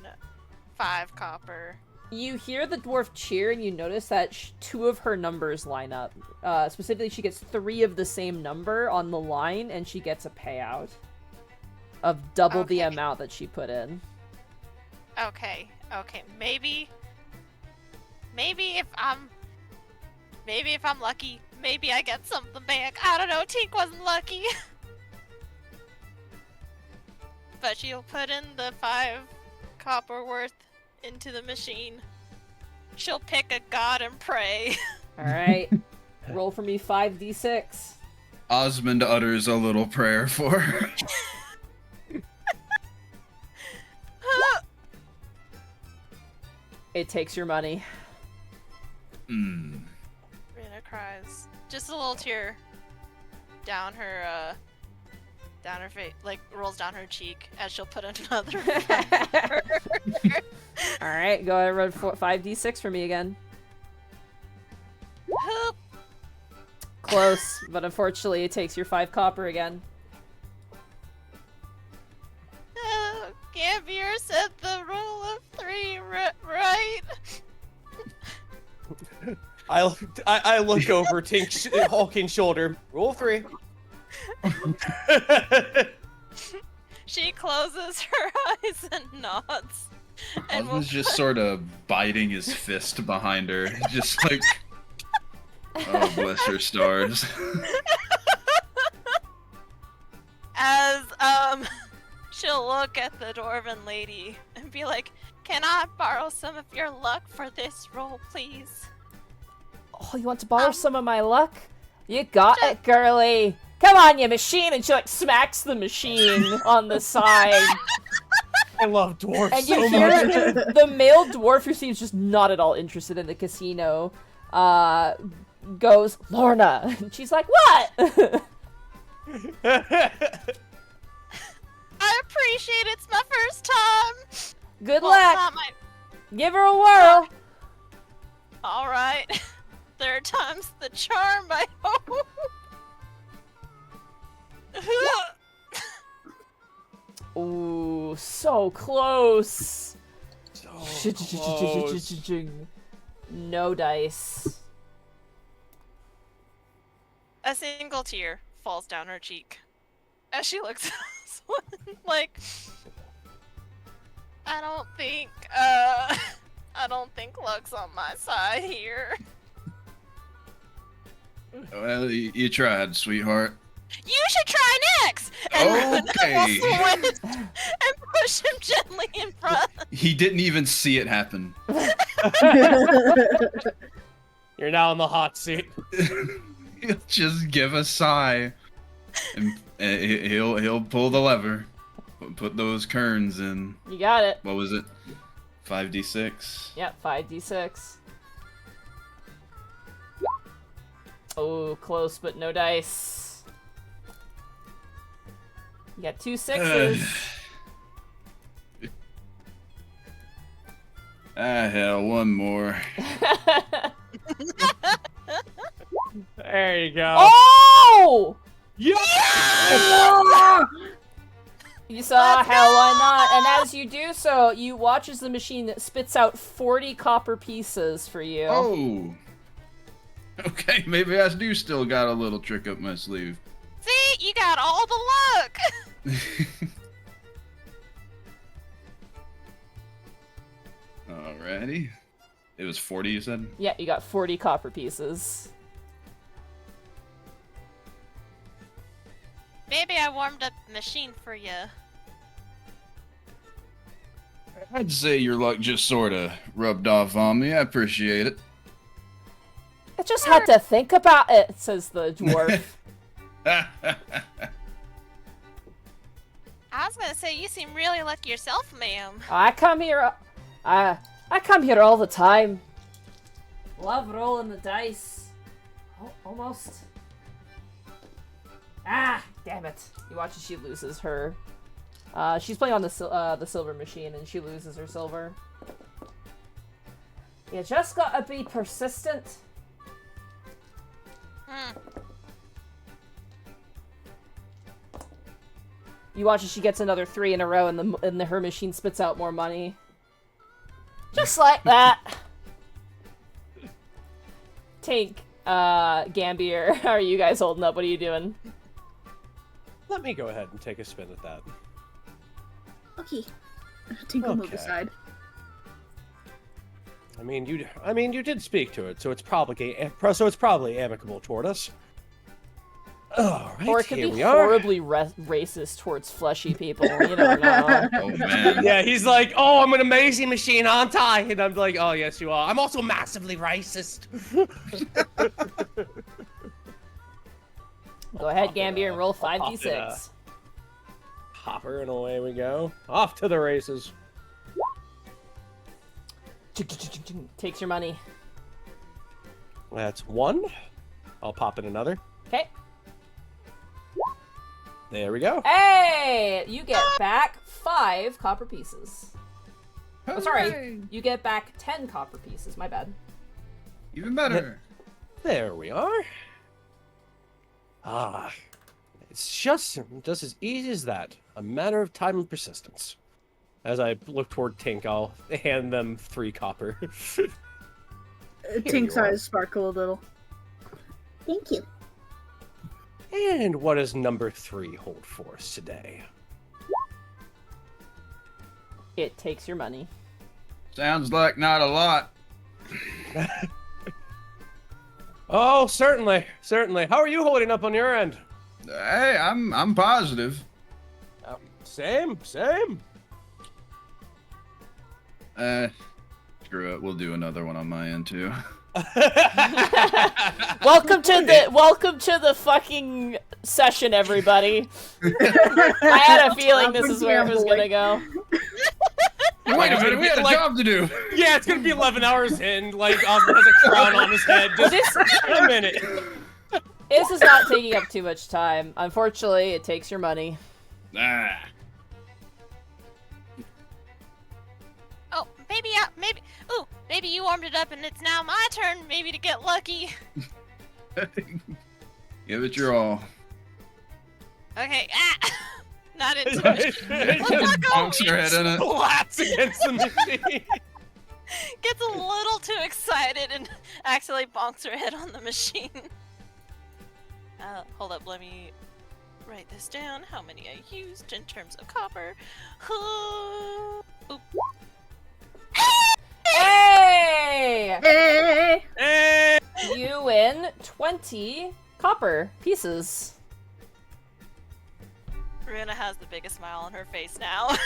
[SPEAKER 6] 5 copper.
[SPEAKER 1] You hear the dwarf cheer and you notice that 2 of her numbers line up. Specifically, she gets 3 of the same number on the line and she gets a payout of double the amount that she put in.
[SPEAKER 6] Okay, maybe if I'm lucky, maybe I get something back. I don't know, Tink wasn't lucky. But she'll put in the 5 copper worth into the machine. She'll pick a god and pray.
[SPEAKER 1] Alright. Roll for me 5d6.
[SPEAKER 4] Osmond utters a little prayer for her.
[SPEAKER 1] It takes your money.
[SPEAKER 4] Hmm.
[SPEAKER 6] Rina cries. Just a little tear down her face, like rolls down her cheek as she'll put another.
[SPEAKER 1] Alright, go ahead and roll 5d6 for me again. Close, but unfortunately it takes your 5 copper again.
[SPEAKER 6] Gambier said the rule of 3, right?
[SPEAKER 2] I look over Tink's hulking shoulder. Rule 3.
[SPEAKER 6] She closes her eyes and nods. And
[SPEAKER 4] Osmond's just sort of biting his fist behind her. Just like, oh, bless her stars.
[SPEAKER 6] As, she'll look at the dwarven lady and be like, can I borrow some of your luck for this roll, please?
[SPEAKER 1] Oh, you want to borrow some of my luck? You got it, girly. Come on, you machine! And she like smacks the machine on the side.
[SPEAKER 2] I love dwarves
[SPEAKER 1] And you
[SPEAKER 2] so
[SPEAKER 1] hear
[SPEAKER 2] much.
[SPEAKER 1] the male dwarf who seems just not at all interested in the casino, goes, Lorna. And she's like, what?
[SPEAKER 6] I appreciate it. It's my first time.
[SPEAKER 1] Good
[SPEAKER 6] Well,
[SPEAKER 1] luck.
[SPEAKER 6] not my...
[SPEAKER 1] Give her a whirl.
[SPEAKER 6] All right. 3rd time's the charm, I hope.
[SPEAKER 1] Ooh, so close.
[SPEAKER 2] So close.
[SPEAKER 1] No dice.
[SPEAKER 6] A single tear falls down her cheek as she looks at Oswin, like, I don't think luck's on my side here.
[SPEAKER 4] Well, you tried, sweetheart.
[SPEAKER 6] You should try next! And
[SPEAKER 4] Okay.
[SPEAKER 6] and push him gently in front.
[SPEAKER 4] He didn't even see it happen.
[SPEAKER 2] You're now in the hot seat.
[SPEAKER 4] He'll just give a sigh, and he'll pull the lever, put those kerns in.
[SPEAKER 1] You got it.
[SPEAKER 4] What was it? 5d6.
[SPEAKER 1] Yep, 5d6. Oh, close, but no dice. You got 2 6s.
[SPEAKER 4] Hell, one more.
[SPEAKER 2] There you go.
[SPEAKER 1] Oh!
[SPEAKER 2] Yeah!
[SPEAKER 1] You saw hell, why not? And as you do so, you watch as the machine spits out 40 copper pieces for you.
[SPEAKER 4] Oh. Okay, maybe I do still got a little trick up my sleeve.
[SPEAKER 6] See, you got all the luck.
[SPEAKER 4] Alrighty. It was 40, you said?
[SPEAKER 1] Yeah, you got 40 copper pieces.
[SPEAKER 6] Maybe I warmed up the machine for you.
[SPEAKER 4] I'd say your luck just sorta rubbed off on me. I appreciate it.
[SPEAKER 1] I just had to think about it, says the dwarf.
[SPEAKER 6] I was gonna say, you seem really lucky yourself, ma'am.
[SPEAKER 1] I come here all the time. Love rolling the dice. Oh, almost. Ah, damn it. You watch as she loses her. She's playing on the silver machine and she loses her silver. You just gotta be persistent. You watch as she gets another 3 in a row and her machine spits out more money. Just like that. Tink, Gambier, how are you guys holding up? What are you doing?
[SPEAKER 8] Let me go ahead and take a spin at that.
[SPEAKER 7] Okay.
[SPEAKER 5] Tink will move
[SPEAKER 8] Okay.
[SPEAKER 5] aside.
[SPEAKER 8] I mean, you did speak to it, so it's probably amicable toward us. All right,
[SPEAKER 1] Or it could
[SPEAKER 8] here
[SPEAKER 1] be
[SPEAKER 8] we are.
[SPEAKER 1] horribly racist towards fleshy people. You never know.
[SPEAKER 4] Oh man.
[SPEAKER 2] Yeah, he's like, oh, I'm an amazing machine, aren't I? And I'm like, oh, yes, you are. I'm also massively racist.
[SPEAKER 1] Go ahead,
[SPEAKER 8] Pop it
[SPEAKER 1] Gambier, and
[SPEAKER 8] up.
[SPEAKER 1] roll
[SPEAKER 8] I'll pop it
[SPEAKER 1] 5d6.
[SPEAKER 8] Hopper, and away we go. Off to the races.
[SPEAKER 1] Takes your money.
[SPEAKER 8] That's 1. I'll pop in another.
[SPEAKER 1] Okay.
[SPEAKER 8] There we go.
[SPEAKER 1] Hey! You get back 5 copper pieces. Oh, sorry. You get back 10 copper pieces. My bad.
[SPEAKER 4] Even better.
[SPEAKER 8] There we are. Ah, it's just as easy as that. A matter of time and persistence. As I look toward Tink, I'll hand them 3 copper.
[SPEAKER 5] Tink's
[SPEAKER 8] you are.
[SPEAKER 5] eyes sparkle a little.
[SPEAKER 7] Thank you.
[SPEAKER 8] And what does number 3 hold for us today?
[SPEAKER 1] It takes your money.
[SPEAKER 4] Sounds like not a lot.
[SPEAKER 8] Oh, certainly, certainly. How are you holding up on your end?
[SPEAKER 4] Hey, I'm positive.
[SPEAKER 8] Same.
[SPEAKER 4] Screw it. We'll do another one on my end too.
[SPEAKER 1] Welcome to the fucking session, everybody. I had a feeling this is where it was gonna go.
[SPEAKER 4] Wait a minute, we had a job to do.
[SPEAKER 2] Yeah, it's gonna be 11 hours in, like, has a crown on his head. Just a minute.
[SPEAKER 1] This is not taking up too much time. Unfortunately, it takes your money.
[SPEAKER 4] Ah.
[SPEAKER 6] Oh, maybe you warmed it up and it's now my turn maybe to get lucky.
[SPEAKER 4] Give it your all.
[SPEAKER 6] Okay, not into it.
[SPEAKER 2] It
[SPEAKER 6] Let's
[SPEAKER 2] just
[SPEAKER 6] not go.
[SPEAKER 4] Bonks your head in it.
[SPEAKER 2] splats against the machine.
[SPEAKER 6] Gets a little too excited and accidentally bonks her head on the machine. Hold up, let me write this down. How many I used in terms of copper. Oop.
[SPEAKER 1] Hey!
[SPEAKER 5] Hey!
[SPEAKER 2] Hey!
[SPEAKER 1] You win 20 copper pieces.
[SPEAKER 6] Runa has the biggest smile on her face now.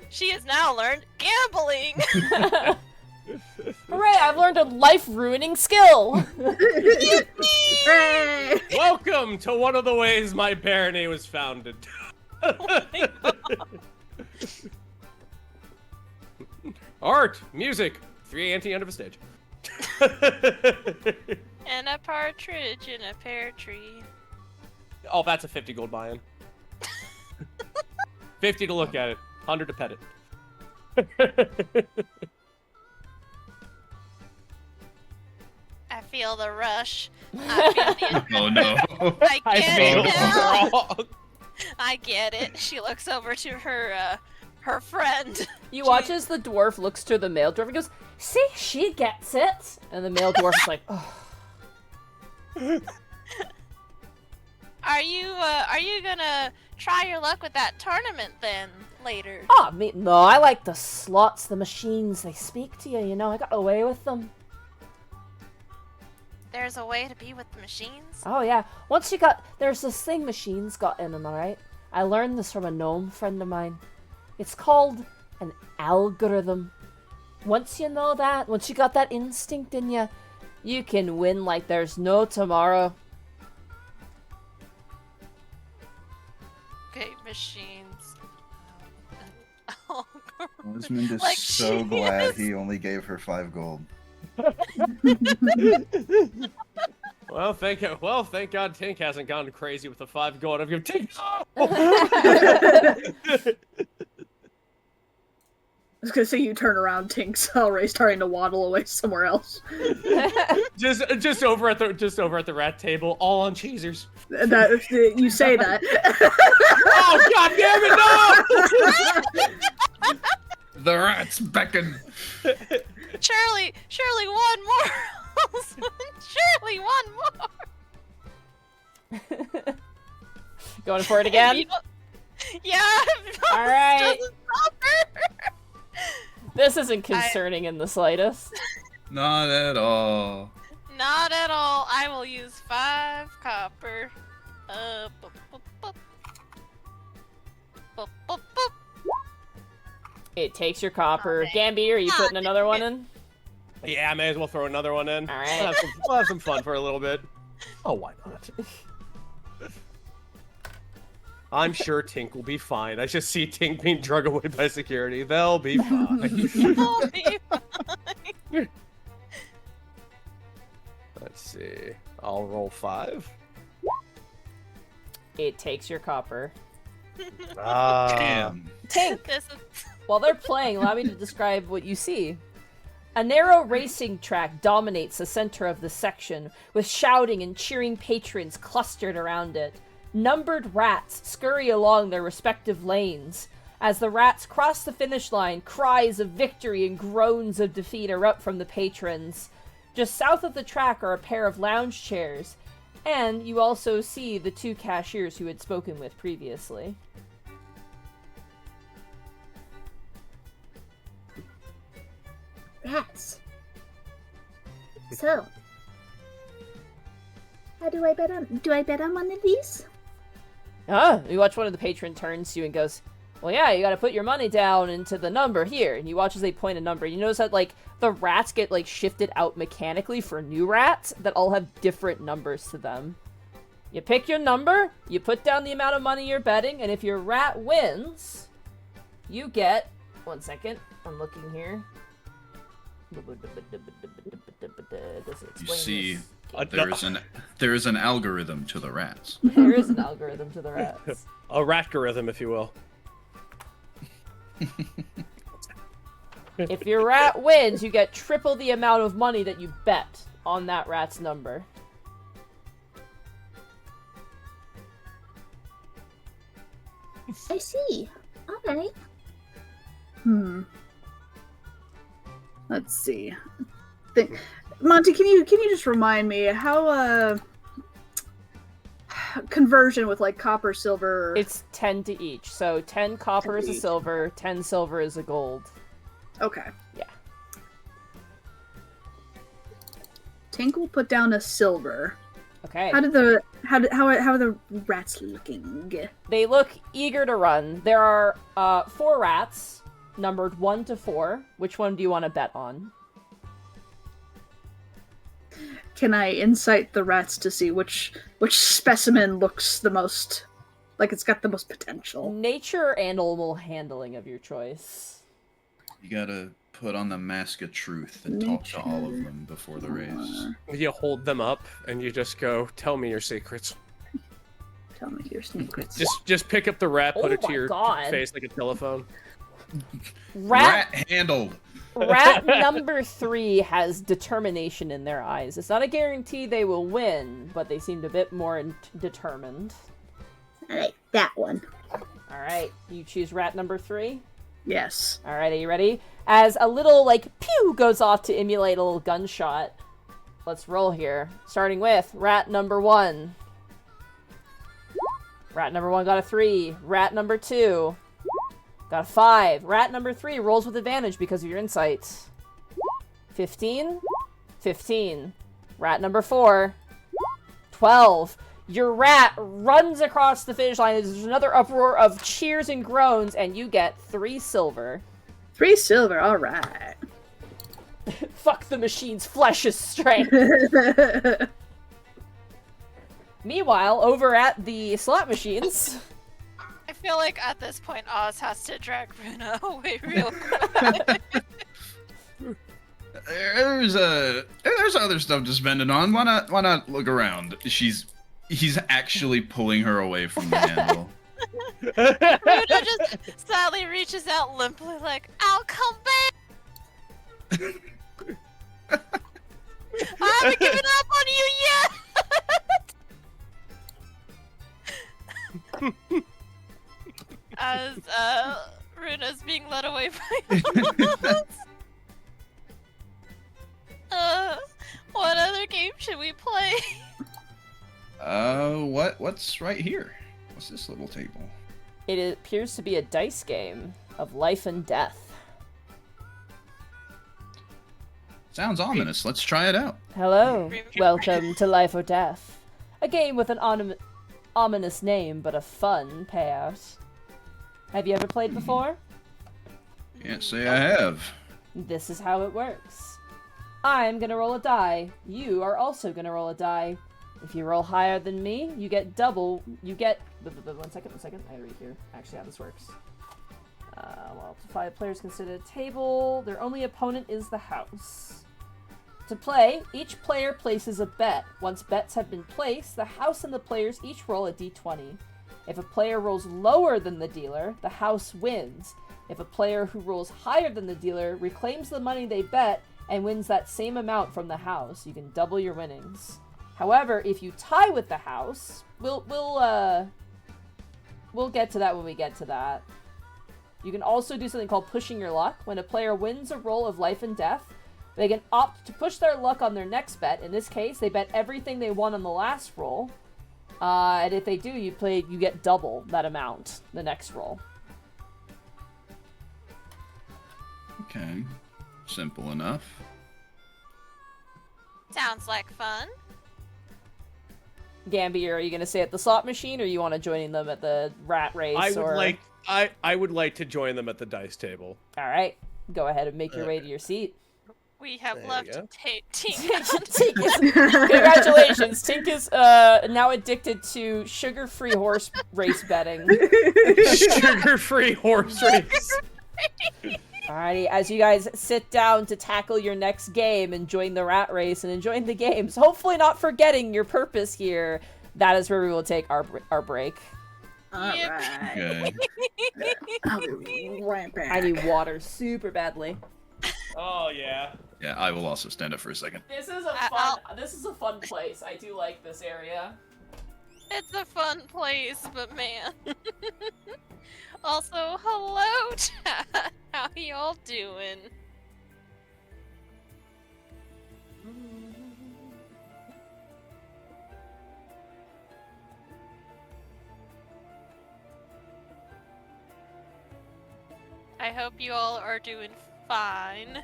[SPEAKER 6] She has now learned gambling.
[SPEAKER 1] Hooray, I've learned a life-ruining skill!
[SPEAKER 5] Hey!
[SPEAKER 2] Welcome to one of the ways my barony was founded. Art, music, 3 Ante end of a stage.
[SPEAKER 6] And a partridge in a pear tree.
[SPEAKER 2] Oh, that's a 50 gold buy-in. 50 to look at it, 100 to pet it.
[SPEAKER 6] I feel the rush. I feel the
[SPEAKER 4] Oh no.
[SPEAKER 6] I get it now.
[SPEAKER 2] wrong.
[SPEAKER 6] I get it. She looks over to her friend.
[SPEAKER 1] You watch as the dwarf looks to the male dwarf and goes, "See, she gets it!" And the male dwarf is like, "Oh."
[SPEAKER 6] Are you gonna try your luck with that tournament then later?
[SPEAKER 1] Oh, no, I like the slots, the machines, they speak to you, you know, I got away with them.
[SPEAKER 6] There's a way to be with the machines.
[SPEAKER 1] Oh yeah, there's this thing machines got in them, alright? I learned this from a gnome friend of mine. It's called an algorithm. Once you know that, once you got that instinct in you, You can win like there's no tomorrow.
[SPEAKER 6] Okay, machines.
[SPEAKER 9] Desmond is
[SPEAKER 6] Like,
[SPEAKER 9] so
[SPEAKER 6] she
[SPEAKER 9] glad
[SPEAKER 6] is-
[SPEAKER 9] he only gave her 5 gold.
[SPEAKER 2] Well, thank God Tink hasn't gone crazy with the 5 gold. I've given Tink.
[SPEAKER 5] I was gonna say you turn around, Tink's already starting to waddle away somewhere else.
[SPEAKER 2] just over at the rat table, all on cheesers.
[SPEAKER 5] That you say that.
[SPEAKER 2] Oh God damn it! No!
[SPEAKER 4] The rats beckon.
[SPEAKER 6] Surely, one more. Surely one more.
[SPEAKER 1] Going for it again?
[SPEAKER 6] Yeah.
[SPEAKER 1] All right.
[SPEAKER 6] Doesn't stop her.
[SPEAKER 1] This isn't concerning in the slightest.
[SPEAKER 4] Not at all.
[SPEAKER 6] Not at all. I will use 5 copper. Boop, boop, boop. Boop, boop, boop.
[SPEAKER 1] It takes your copper.
[SPEAKER 6] Okay.
[SPEAKER 1] Gamby, are you putting another one in?
[SPEAKER 2] Yeah, I may as well throw another one in.
[SPEAKER 1] All right.
[SPEAKER 2] We'll have some fun for a little bit.
[SPEAKER 8] Oh, why not?
[SPEAKER 2] I'm sure Tink will be fine. I just see Tink being drug away by security. They'll be fine.
[SPEAKER 6] I'll be fine.
[SPEAKER 2] Let's see. I'll roll 5.
[SPEAKER 1] It takes your copper.
[SPEAKER 4] Damn.
[SPEAKER 1] Tink,
[SPEAKER 6] This is
[SPEAKER 1] while they're playing, allow me to describe what you see. A narrow racing track dominates the center of the section, with shouting and cheering patrons clustered around it. Numbered rats scurry along their respective lanes. As the rats cross the finish line, cries of victory and groans of defeat erupt from the patrons. Just south of the track are a pair of lounge chairs, and you also see the 2 cashiers who had spoken with previously.
[SPEAKER 7] Rats. So, how do I bet on? Do I bet on one of these?
[SPEAKER 1] You watch one of the patron turns to you and goes, well, yeah, you gotta put your money down into the number here. And you watch as they point a number. You notice that, like, the rats get, like, shifted out mechanically for new rats that all have different numbers to them. You pick your number, you put down the amount of money you're betting, and if your rat wins, you get... One second, I'm looking here. Does it
[SPEAKER 4] You
[SPEAKER 1] explain
[SPEAKER 4] see,
[SPEAKER 1] this?
[SPEAKER 4] there is an algorithm to the rats.
[SPEAKER 1] There is an algorithm to the rats.
[SPEAKER 2] A ratgorithm, if you will.
[SPEAKER 1] If your rat wins, you get triple the amount of money that you bet on that rat's number.
[SPEAKER 7] I see. All right.
[SPEAKER 5] Let's see. Monty, can you just remind me how conversion with like copper, silver?
[SPEAKER 1] It's 10 to each. So 10 copper
[SPEAKER 5] 10
[SPEAKER 1] is
[SPEAKER 5] to
[SPEAKER 1] a
[SPEAKER 5] each.
[SPEAKER 1] silver, 10 silver is a gold.
[SPEAKER 5] Okay.
[SPEAKER 1] Yeah.
[SPEAKER 5] Tink will put down a silver.
[SPEAKER 1] Okay.
[SPEAKER 5] How are the rats looking?
[SPEAKER 1] They look eager to run. There are 4 rats, numbered 1 to 4. Which one do you want to bet on?
[SPEAKER 5] Can I incite the rats to see which specimen looks the most like it's got the most potential?
[SPEAKER 1] Nature or animal handling of your choice.
[SPEAKER 4] You gotta put on the mask of truth and talk to all of them before the race.
[SPEAKER 2] You hold them up and you just go, "Tell me your secrets."
[SPEAKER 5] Tell me your secrets.
[SPEAKER 2] Just pick up the rat, put
[SPEAKER 1] Oh
[SPEAKER 2] it to
[SPEAKER 1] my
[SPEAKER 2] your
[SPEAKER 1] God.
[SPEAKER 2] face like a telephone.
[SPEAKER 1] Rat
[SPEAKER 4] handled.
[SPEAKER 1] Rat number 3 has determination in their eyes. It's not a guarantee they will win, but they seemed a bit more determined.
[SPEAKER 7] All right, that one.
[SPEAKER 1] Alright, you choose rat number 3?
[SPEAKER 5] Yes.
[SPEAKER 1] Alright, are you ready? As a little, like, pew goes off to emulate a little gunshot. Let's roll here. Starting with rat number 1. Rat number 1 got a 3. Rat number 2 got a 5. Rat number 3 rolls with advantage because of your insight. 15? 15. Rat number 4. 12. Your rat runs across the finish line. There's another uproar of cheers and groans, and you get 3 silver.
[SPEAKER 5] 3 silver, alright.
[SPEAKER 1] Fuck the machine's flesh is strength. Meanwhile, over at the slot machines...
[SPEAKER 6] I feel like at this point Oz has to drag Runa away real quick.
[SPEAKER 4] There's other stuff to spend it on. Why not look around? He's actually pulling her away from the handle.
[SPEAKER 6] Runa just sadly reaches out limply like, I'll come back! I haven't given up on you yet! As Runa's being led away by Oz. What other game should we play?
[SPEAKER 4] What's right here? What's this little table?
[SPEAKER 1] It appears to be a dice game of life and death.
[SPEAKER 4] Sounds ominous. Let's try it out.
[SPEAKER 1] Hello, welcome to Life or Death. A game with an ominous name, but a fun payout. Have you ever played before?
[SPEAKER 4] Can't say I have.
[SPEAKER 1] This is how it works. I'm gonna roll a die. You are also gonna roll a die. If you roll higher than me, you get double. You get... One second. I read here. Actually, how this works. Well, up to 5 players consider a table. Their only opponent is the house. To play, each player places a bet. Once bets have been placed, the house and the players each roll a d20. If a player rolls lower than the dealer, the house wins. If a player who rolls higher than the dealer reclaims the money they bet and wins that same amount from the house, you can double your winnings. However, if you tie with the house, we'll get to that when we get to that. You can also do something called pushing your luck. When a player wins a roll of life and death, they can opt to push their luck on their next bet. In this case, they bet everything they won on the last roll. And if they do, you get double that amount the next roll.
[SPEAKER 4] Okay. Simple enough.
[SPEAKER 6] Sounds like fun.
[SPEAKER 1] Gambier, are you gonna stay at the slot machine, or you want to join them at the rat race?
[SPEAKER 2] I would like to join them at the dice table.
[SPEAKER 1] All right, go ahead and make your way to your seat.
[SPEAKER 6] We have
[SPEAKER 2] There
[SPEAKER 6] left
[SPEAKER 2] you go.
[SPEAKER 6] Tink.
[SPEAKER 1] Congratulations, Tink is now addicted to sugar-free horse race betting.
[SPEAKER 2] Sugar-free horse race.
[SPEAKER 1] Alrighty, as you guys sit down to tackle your next game and join the rat race and enjoying the games, hopefully not forgetting your purpose here, that is where we will take our break.
[SPEAKER 5] Alright.
[SPEAKER 4] Okay.
[SPEAKER 5] I'll be right back.
[SPEAKER 1] I need water super badly.
[SPEAKER 2] Oh yeah.
[SPEAKER 4] Yeah, I will also stand up for a second.
[SPEAKER 1] This is a fun place. I do like this area.
[SPEAKER 6] It's a fun place, but man. Also, hello, chat. How y'all doing? I hope you all are doing fine.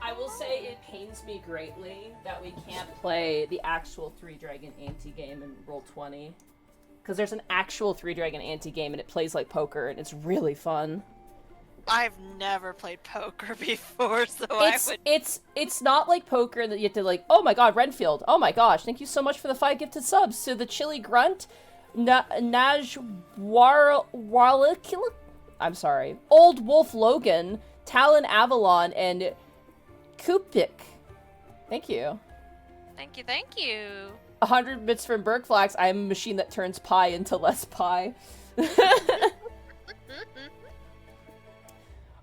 [SPEAKER 1] I will say it pains me greatly that we can't play the actual 3-Dragon Ante game in Roll20. Because there's an actual 3-Dragon Ante game and it plays like poker and it's really fun.
[SPEAKER 6] I've never played poker before, so
[SPEAKER 1] It's not like poker that you have to like, oh my god, Renfield, oh my gosh, thank you so much for the 5 gifted subs to the Chili Grunt, Naj Warlikil, I'm sorry, Old Wolf Logan, Talon Avalon, and Kupik. Thank you.
[SPEAKER 6] Thank you.
[SPEAKER 1] 100 bits from Bergflax. I am a machine that turns pie into less pie.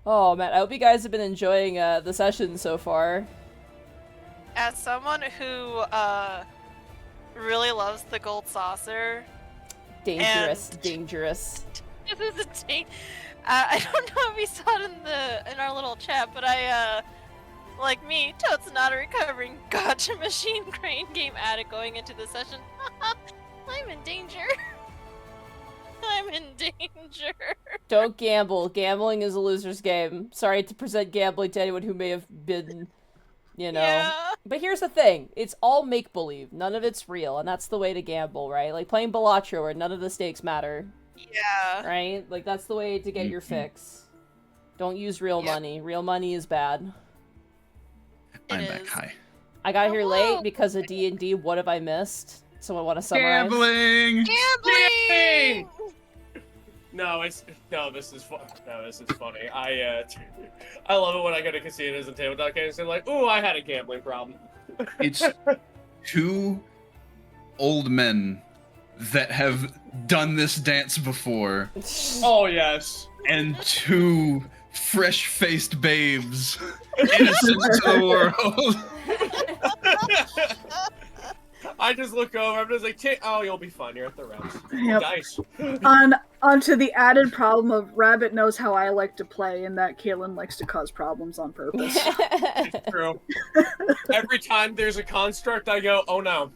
[SPEAKER 1] Oh man, I hope you guys have been enjoying the session so far.
[SPEAKER 6] As someone who really loves the gold saucer,
[SPEAKER 1] Dangerous,
[SPEAKER 6] and
[SPEAKER 1] dangerous.
[SPEAKER 6] this is a thing. I don't know if you saw it in our little chat, but I like me, Toad's not a recovering gotcha machine crane game addict going into the session. I'm in danger. I'm in danger.
[SPEAKER 1] Don't gamble. Gambling is a loser's game. Sorry to present gambling to anyone who may have been, But here's the thing. It's all make-believe. None of it's real, and that's the way to gamble, right? Like playing Balatro where none of the stakes matter,
[SPEAKER 3] Yeah.
[SPEAKER 1] right? Like that's the way to get your fix. Don't use real money. Real money is bad.
[SPEAKER 4] I'm
[SPEAKER 3] It
[SPEAKER 4] back.
[SPEAKER 3] is.
[SPEAKER 4] Hi.
[SPEAKER 1] I got here
[SPEAKER 3] Hello.
[SPEAKER 1] late because of D&D. What have I missed? Someone want to summarize?
[SPEAKER 4] Gambling!
[SPEAKER 3] Gambling!
[SPEAKER 2] This is fun. No, this is funny. I love it when I go to casinos and tabletop games and like, ooh, I had a gambling problem.
[SPEAKER 4] It's two old men that have done this dance before,
[SPEAKER 2] Oh yes.
[SPEAKER 4] and two fresh-faced babes, innocent to the world.
[SPEAKER 2] I just look over. I'm just like, oh, you'll be fine. You're at the rounds.
[SPEAKER 5] Yep.
[SPEAKER 2] Dice.
[SPEAKER 5] Onto the added problem of Rabbit knows how I like to play, and that Kaylin likes to cause problems on purpose.
[SPEAKER 2] It's true. Every time there's a construct, I go, oh no.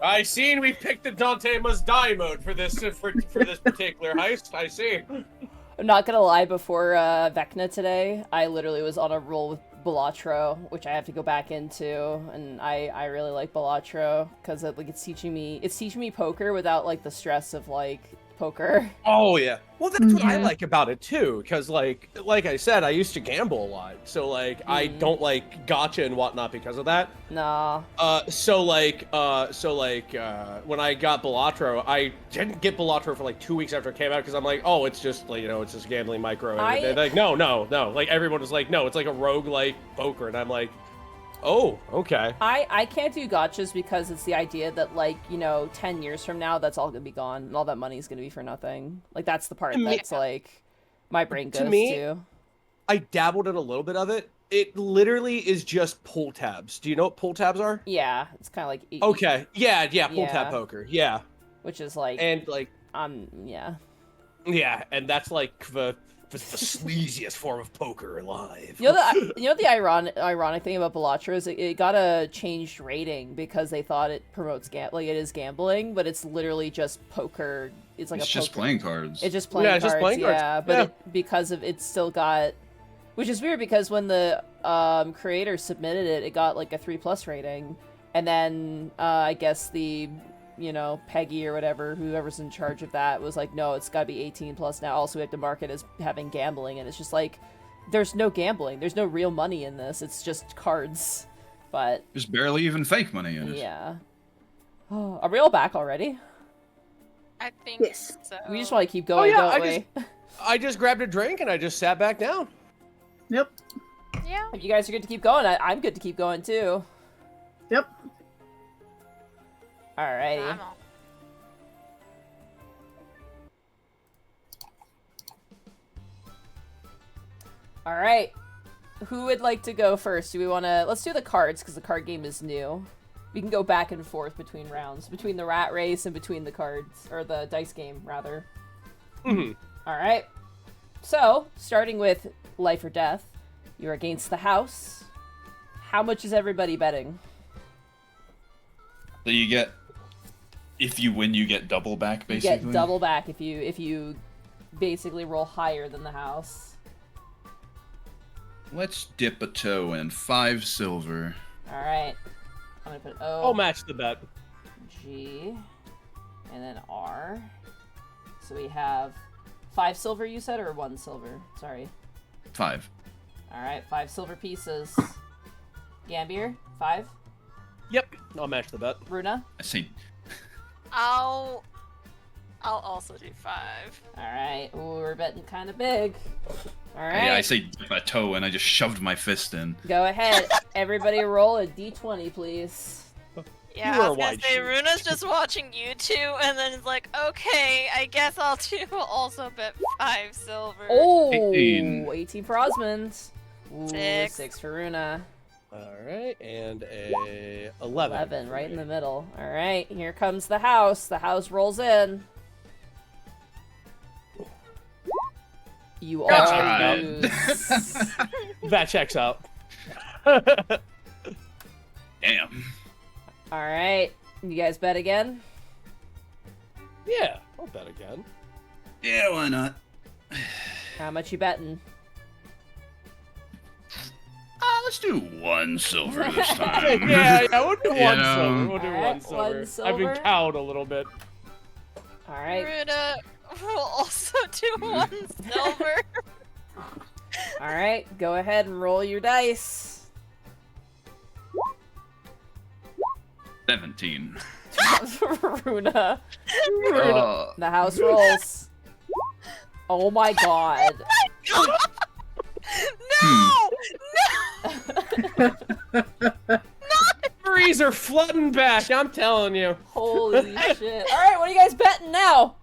[SPEAKER 2] I seen we picked the Dante Must Die mode for this for this particular heist. I see.
[SPEAKER 1] I'm not gonna lie, before Vecna today, I literally was on a roll with Balatro, which I have to go back into, and I really like Balatro because it's teaching me poker without like the stress of like poker.
[SPEAKER 8] Oh yeah. Well, that's what I
[SPEAKER 5] Yeah.
[SPEAKER 8] like about it too, because like I said, I used to gamble a lot, so like I don't like gotcha and whatnot because of that.
[SPEAKER 1] Nah.
[SPEAKER 8] So when I got Balatro, I didn't get Balatro for like 2 weeks after it came out because I'm like, oh, it's just like it's just gambling micro. And they're like, no. Like everyone was like, no, it's like a rogue like poker, and I'm like, oh, okay.
[SPEAKER 1] I can't do gotchas because it's the idea that 10 years from now that's all gonna be gone and all that money's gonna be for nothing. Like that's the part that's like my brain goes to.
[SPEAKER 8] I dabbled in a little bit of it. It literally is just pull tabs. Do you know what pull tabs are?
[SPEAKER 1] Yeah, it's kind of like
[SPEAKER 8] Okay. Yeah, pull
[SPEAKER 1] Yeah.
[SPEAKER 8] tab poker. Yeah.
[SPEAKER 1] which is like
[SPEAKER 8] And like
[SPEAKER 1] yeah.
[SPEAKER 8] yeah, and that's like the sleaziest form of poker alive.
[SPEAKER 1] You know the ironic thing about Balatro is it got a changed rating because they thought it promotes it is gambling, but it's literally just poker. It's like
[SPEAKER 4] It's
[SPEAKER 1] a
[SPEAKER 4] just
[SPEAKER 1] poker.
[SPEAKER 4] playing cards.
[SPEAKER 1] It's just playing
[SPEAKER 8] it's
[SPEAKER 1] cards.
[SPEAKER 8] just playing cards.
[SPEAKER 1] Yeah, but because of it's still got, which is weird because when the creator submitted it, it got like a 3+ rating, and then I guess the Peggy or whatever, whoever's in charge of that, was like, no, it's gotta be 18+ now. Also, we have to mark it as having gambling, and it's just like, there's no gambling. There's no real money in this. It's just cards. But
[SPEAKER 4] There's barely even fake money in it.
[SPEAKER 1] yeah. Oh, are we all back already?
[SPEAKER 6] I think
[SPEAKER 5] Yes.
[SPEAKER 6] so.
[SPEAKER 1] We just want to keep going,
[SPEAKER 8] yeah,
[SPEAKER 1] don't we?
[SPEAKER 8] I just grabbed a drink and I just sat back down.
[SPEAKER 5] Yep.
[SPEAKER 6] Yeah.
[SPEAKER 1] If you guys are good to keep going, I'm good to keep going too.
[SPEAKER 5] Yep.
[SPEAKER 1] Alrighty.
[SPEAKER 6] I'm all-
[SPEAKER 1] Alright. Who would like to go first? Do we want to... Let's do the cards, because the card game is new. We can go back and forth between rounds. Between the rat race and between the cards. Or the dice game, rather.
[SPEAKER 8] Mhm.
[SPEAKER 1] Alright. So, starting with life or death. You're against the house. How much is everybody betting?
[SPEAKER 4] So you get, if you win, you get double back,
[SPEAKER 1] You
[SPEAKER 4] basically.
[SPEAKER 1] get double back if you basically roll higher than the house.
[SPEAKER 4] Let's dip a toe in 5 silver.
[SPEAKER 1] Alright. I'm gonna put O.
[SPEAKER 8] I'll match the bet.
[SPEAKER 1] G, and then R. So we have 5 silver, you said, or 1 silver? Sorry.
[SPEAKER 4] 5.
[SPEAKER 1] Alright, 5 silver pieces. Gambier, 5.
[SPEAKER 8] Yep, I'll match the bet.
[SPEAKER 1] Runa,
[SPEAKER 4] I see.
[SPEAKER 6] I'll also do 5.
[SPEAKER 1] alright. Ooh, we're betting kind of big. Alright.
[SPEAKER 4] Yeah, I say dip a toe and I just shoved my fist in.
[SPEAKER 1] Go ahead. Everybody roll a d20, please.
[SPEAKER 6] Yeah,
[SPEAKER 8] You
[SPEAKER 6] I
[SPEAKER 8] are
[SPEAKER 6] was gonna
[SPEAKER 8] white
[SPEAKER 6] say
[SPEAKER 8] sheep.
[SPEAKER 6] Runa's just watching you two, and then it's like, okay, I guess I'll also bet 5 silver.
[SPEAKER 1] Oh!
[SPEAKER 4] 18.
[SPEAKER 1] 18 for Osmond. Ooh,
[SPEAKER 6] 6.
[SPEAKER 1] 6 for Runa.
[SPEAKER 8] Alright, and a 11.
[SPEAKER 1] 11, right in the middle. Alright, here comes the house. The house rolls in. You all
[SPEAKER 4] Gotcha.
[SPEAKER 1] lose.
[SPEAKER 8] That checks out.
[SPEAKER 4] Damn.
[SPEAKER 1] Alright, you guys bet again?
[SPEAKER 8] Yeah, I'll bet again.
[SPEAKER 4] Yeah, why not?
[SPEAKER 1] How much you betting?
[SPEAKER 4] let's do 1 silver this time.
[SPEAKER 2] yeah, we'll do
[SPEAKER 4] You
[SPEAKER 2] one
[SPEAKER 4] know.
[SPEAKER 2] silver. We'll do
[SPEAKER 1] Alright,
[SPEAKER 2] one silver.
[SPEAKER 1] one
[SPEAKER 2] I've
[SPEAKER 1] silver.
[SPEAKER 2] been cowed a little bit.
[SPEAKER 1] All right.
[SPEAKER 6] Runa will also do 1 silver.
[SPEAKER 1] All right. Go ahead and roll your dice.
[SPEAKER 4] 17.
[SPEAKER 1] Runa.
[SPEAKER 4] Oh.
[SPEAKER 1] The house rolls. Oh my god.
[SPEAKER 6] No!
[SPEAKER 2] Memories are flooding back, I'm telling you.
[SPEAKER 1] Holy shit. All right, what are you guys betting now?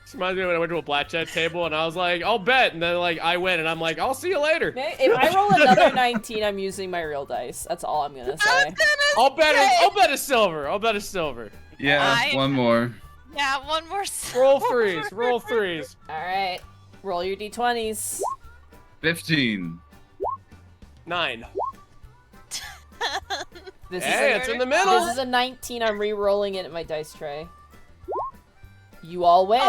[SPEAKER 2] This reminds me when I went to a blackjack table and I was like, I'll bet, and then like I win, and I'm like, I'll see you later.
[SPEAKER 1] Okay, if I roll another 19, I'm using my real dice. That's all I'm gonna say.
[SPEAKER 2] I'll bet a silver. I'll bet a silver.
[SPEAKER 4] Yeah, one more.
[SPEAKER 6] Yeah, 1 more silver.
[SPEAKER 2] Roll threes. Roll threes.
[SPEAKER 1] All right, roll your d20s.
[SPEAKER 4] 15.
[SPEAKER 2] 9.
[SPEAKER 1] This
[SPEAKER 2] Hey,
[SPEAKER 1] is
[SPEAKER 2] it's in the middle.
[SPEAKER 1] this is a 19. I'm re-rolling it in my dice tray. You all win.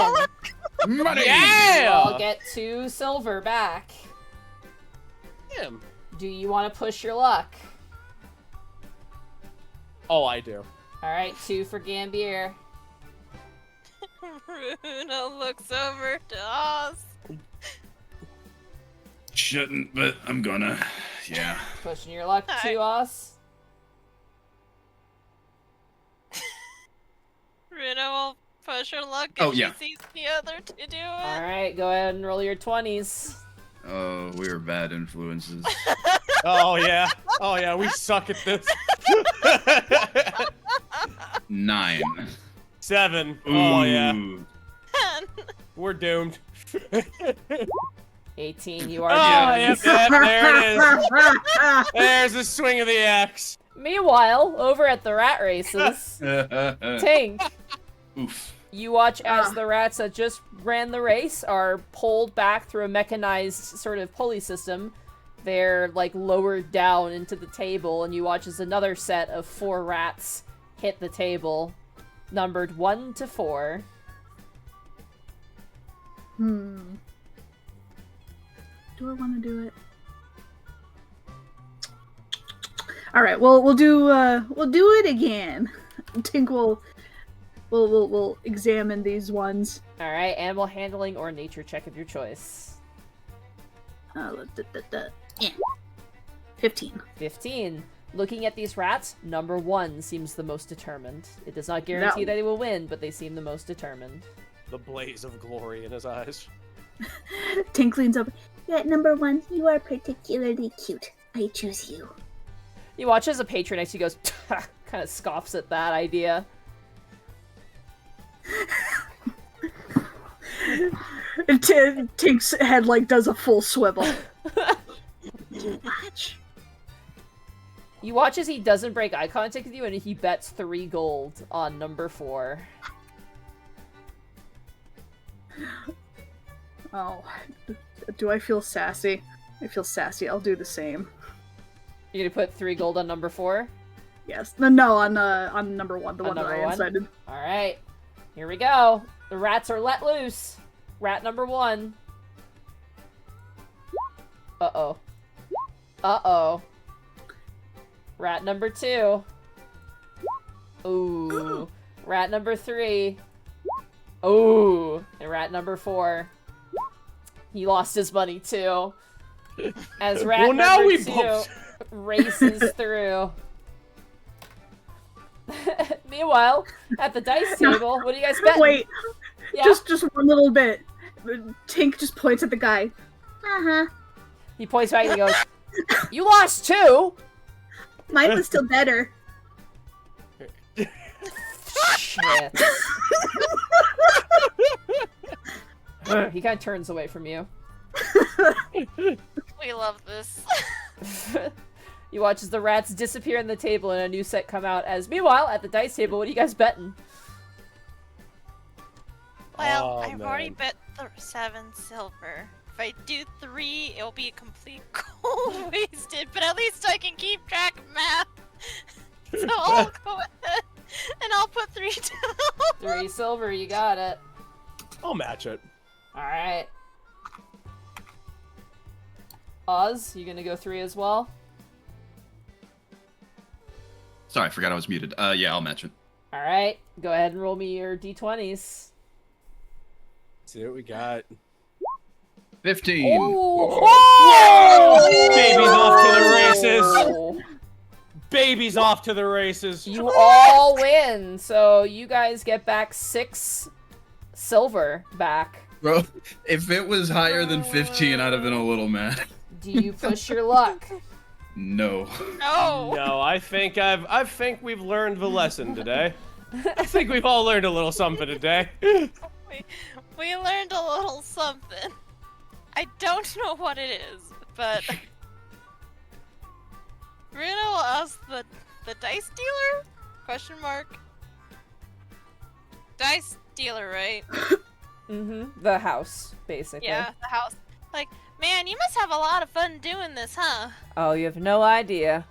[SPEAKER 4] Money!
[SPEAKER 1] You
[SPEAKER 2] Yeah!
[SPEAKER 1] all get 2 silver back.
[SPEAKER 2] Damn.
[SPEAKER 1] Do you want to push your luck?
[SPEAKER 2] Oh, I do.
[SPEAKER 1] All right, 2 for Gambier.
[SPEAKER 6] Runa looks over to us.
[SPEAKER 4] Shouldn't, but I'm gonna. Yeah.
[SPEAKER 1] Pushing your luck
[SPEAKER 6] Hi.
[SPEAKER 1] to us.
[SPEAKER 6] Runa will push her luck
[SPEAKER 4] Oh,
[SPEAKER 6] if
[SPEAKER 4] yeah.
[SPEAKER 6] she sees the other to do it.
[SPEAKER 1] All right, go ahead and roll your 20s.
[SPEAKER 4] Oh, we are bad influences.
[SPEAKER 2] Oh yeah. Oh yeah. We suck at this.
[SPEAKER 4] 9.
[SPEAKER 2] 7. Oh yeah.
[SPEAKER 4] Ooh.
[SPEAKER 2] We're doomed.
[SPEAKER 1] 18, you are
[SPEAKER 2] Oh,
[SPEAKER 1] doomed.
[SPEAKER 2] yep, there it is. There's the swing of the axe.
[SPEAKER 1] Meanwhile, over at the rat races, Tink,
[SPEAKER 4] Oof.
[SPEAKER 1] you watch as the rats that just ran the race are pulled back through a mechanized sort of pulley system. They're like lowered down into the table, and you watch as another set of 4 rats hit the table, numbered 1 to 4.
[SPEAKER 5] Do I want to do it? All right. Well, we'll do it again. Tink will examine these ones.
[SPEAKER 1] All right, animal handling or nature check of your choice.
[SPEAKER 5] 15.
[SPEAKER 1] 15. Looking at these rats, number 1 seems the most determined. It does not guarantee
[SPEAKER 5] No.
[SPEAKER 1] that they will win, but they seem the most determined.
[SPEAKER 2] The blaze of glory in his eyes.
[SPEAKER 5] Tink leans up.
[SPEAKER 7] Yeah, number 1, you are particularly cute. I choose you.
[SPEAKER 1] You watch as a patron next to you goes, kind of scoffs at that idea.
[SPEAKER 5] Tink's head like does a full swivel.
[SPEAKER 7] Watch.
[SPEAKER 1] You watch as he doesn't break eye contact with you, and he bets 3 gold on number 4.
[SPEAKER 5] Oh, do I feel sassy? I feel sassy. I'll do the same.
[SPEAKER 1] You're gonna put 3 gold on number 4?
[SPEAKER 5] Yes. No, on number 1, the
[SPEAKER 1] On
[SPEAKER 5] one that
[SPEAKER 1] number
[SPEAKER 5] I
[SPEAKER 1] 1?
[SPEAKER 5] decided.
[SPEAKER 1] Alright. Here we go. The rats are let loose. Rat number 1. Uh-oh. Uh-oh. Rat number 2. Ooh. Rat number 3. Ooh. And rat number 4. He lost his money too. As rat
[SPEAKER 2] Well, now
[SPEAKER 1] number
[SPEAKER 2] we
[SPEAKER 1] 2
[SPEAKER 2] both-
[SPEAKER 1] races through. Meanwhile, at the dice table, what do you guys bet?
[SPEAKER 5] Wait,
[SPEAKER 1] Yeah.
[SPEAKER 5] just one little bit. Tink just points at the guy.
[SPEAKER 7] Uh-huh.
[SPEAKER 1] He points back and he goes, "You lost too."
[SPEAKER 7] Mine was still better.
[SPEAKER 1] Shit. He kind of turns away from you.
[SPEAKER 6] We love this.
[SPEAKER 1] You watch as the rats disappear on the table and a new set come out. As meanwhile, at the dice table, what are you guys betting?
[SPEAKER 6] Well,
[SPEAKER 2] Oh,
[SPEAKER 6] I've already
[SPEAKER 2] man.
[SPEAKER 6] bet 7 silver. If I do 3, it'll be a complete gold wasted, but at least I can keep track of math. So I'll go ahead and I'll put 3 down.
[SPEAKER 1] 3 silver, you got it.
[SPEAKER 2] I'll match it.
[SPEAKER 1] Alright. Oz, you gonna go 3 as well?
[SPEAKER 4] Sorry, I forgot I was muted. Yeah, I'll match it.
[SPEAKER 1] Alright, go ahead and roll me your d20s.
[SPEAKER 8] Let's see what we got.
[SPEAKER 4] 15.
[SPEAKER 1] Oh!
[SPEAKER 8] Baby's off to the races.
[SPEAKER 1] Oh!
[SPEAKER 8] Baby's off to the races.
[SPEAKER 1] You all win, so you guys get back 6 silver back.
[SPEAKER 4] Bro, if it was higher than 15, I'd have been a little mad.
[SPEAKER 1] Do you push your luck?
[SPEAKER 4] No.
[SPEAKER 6] No.
[SPEAKER 8] No, I think we've learned the lesson today. I think we've all learned a little something today.
[SPEAKER 6] We learned a little something. I don't know what it is, but Bruno asked the dice dealer? Question mark. Dice dealer, right?
[SPEAKER 1] Mm-hmm. The house, basically.
[SPEAKER 6] Yeah, the house. Like, man, you must have a lot of fun doing this, huh?
[SPEAKER 1] Oh, you have no idea.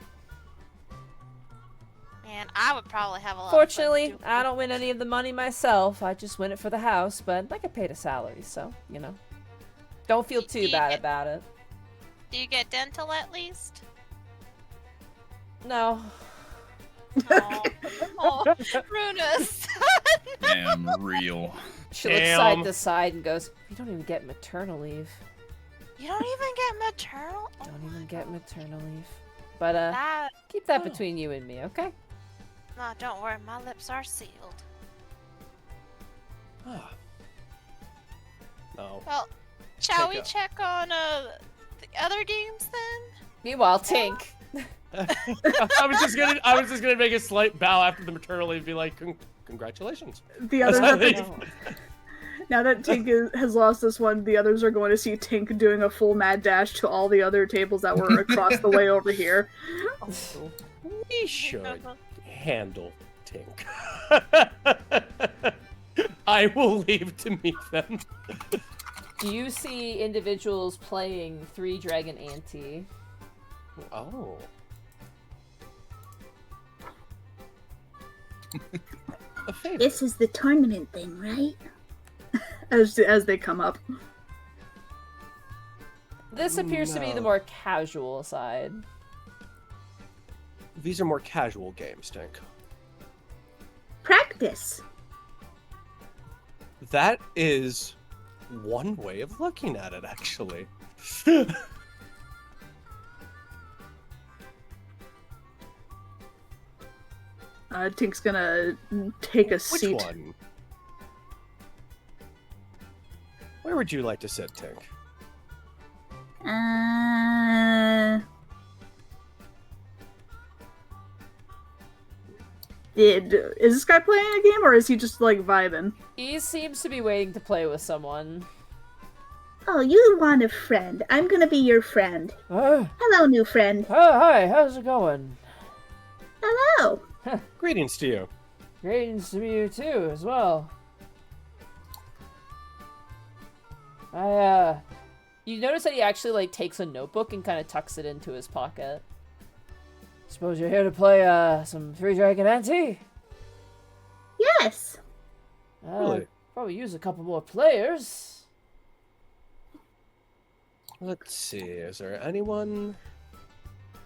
[SPEAKER 6] Man, I would probably have a lot
[SPEAKER 1] Fortunately,
[SPEAKER 6] of fun doing
[SPEAKER 1] I don't win any of the money myself. I just win it for the house, but I get paid a salary, so, you know. Don't feel too bad about it.
[SPEAKER 6] Do you get dental at least?
[SPEAKER 1] No.
[SPEAKER 6] Oh, Bruno's
[SPEAKER 4] Damn, real.
[SPEAKER 1] She looks side to side and goes, "You don't even get maternal leave.
[SPEAKER 6] You don't even get maternal? Oh
[SPEAKER 1] Don't even
[SPEAKER 6] my
[SPEAKER 1] get
[SPEAKER 6] God.
[SPEAKER 1] maternal leave." But,
[SPEAKER 6] That...
[SPEAKER 1] keep that between you and me, okay?
[SPEAKER 6] No, don't worry, my lips are sealed.
[SPEAKER 8] No.
[SPEAKER 6] Well, shall we
[SPEAKER 8] Take a-
[SPEAKER 6] check on the other games then?
[SPEAKER 1] Meanwhile, Tink.
[SPEAKER 8] I was just gonna make a slight bow after the maternal leave and be like, congratulations.
[SPEAKER 5] The others
[SPEAKER 8] That's
[SPEAKER 5] are
[SPEAKER 8] how they-
[SPEAKER 5] now that Tink has lost this one, the others are going to see Tink doing a full mad dash to all the other tables that were across the way over here.
[SPEAKER 8] We should handle Tink. I will leave to meet them.
[SPEAKER 1] You see individuals playing 3 Dragon Ante.
[SPEAKER 8] Oh. A favor.
[SPEAKER 7] This is the tournament thing, right?
[SPEAKER 5] As they come up.
[SPEAKER 1] This appears to be the
[SPEAKER 8] No.
[SPEAKER 1] more casual side.
[SPEAKER 8] These are more casual games, Tink.
[SPEAKER 7] Practice.
[SPEAKER 8] That is one way of looking at it, actually.
[SPEAKER 5] Tink's gonna take a
[SPEAKER 8] Which
[SPEAKER 5] seat.
[SPEAKER 8] one? Where would you like to sit, Tink?
[SPEAKER 5] Is this guy playing a game, or is he just, like, vibing?
[SPEAKER 1] He seems to be waiting to play with someone.
[SPEAKER 7] Oh, you want a friend. I'm gonna be your friend. Hello, new friend.
[SPEAKER 1] Hi, how's it going?
[SPEAKER 7] Hello.
[SPEAKER 8] Greetings to you.
[SPEAKER 1] Greetings to you too, as well. You notice that he actually, like, takes a notebook and kind of tucks it into his pocket. Suppose you're here to play, some 3 Dragon Ante?
[SPEAKER 7] Yes.
[SPEAKER 8] Really?
[SPEAKER 1] Probably use a couple more players.
[SPEAKER 8] Let's see, is there anyone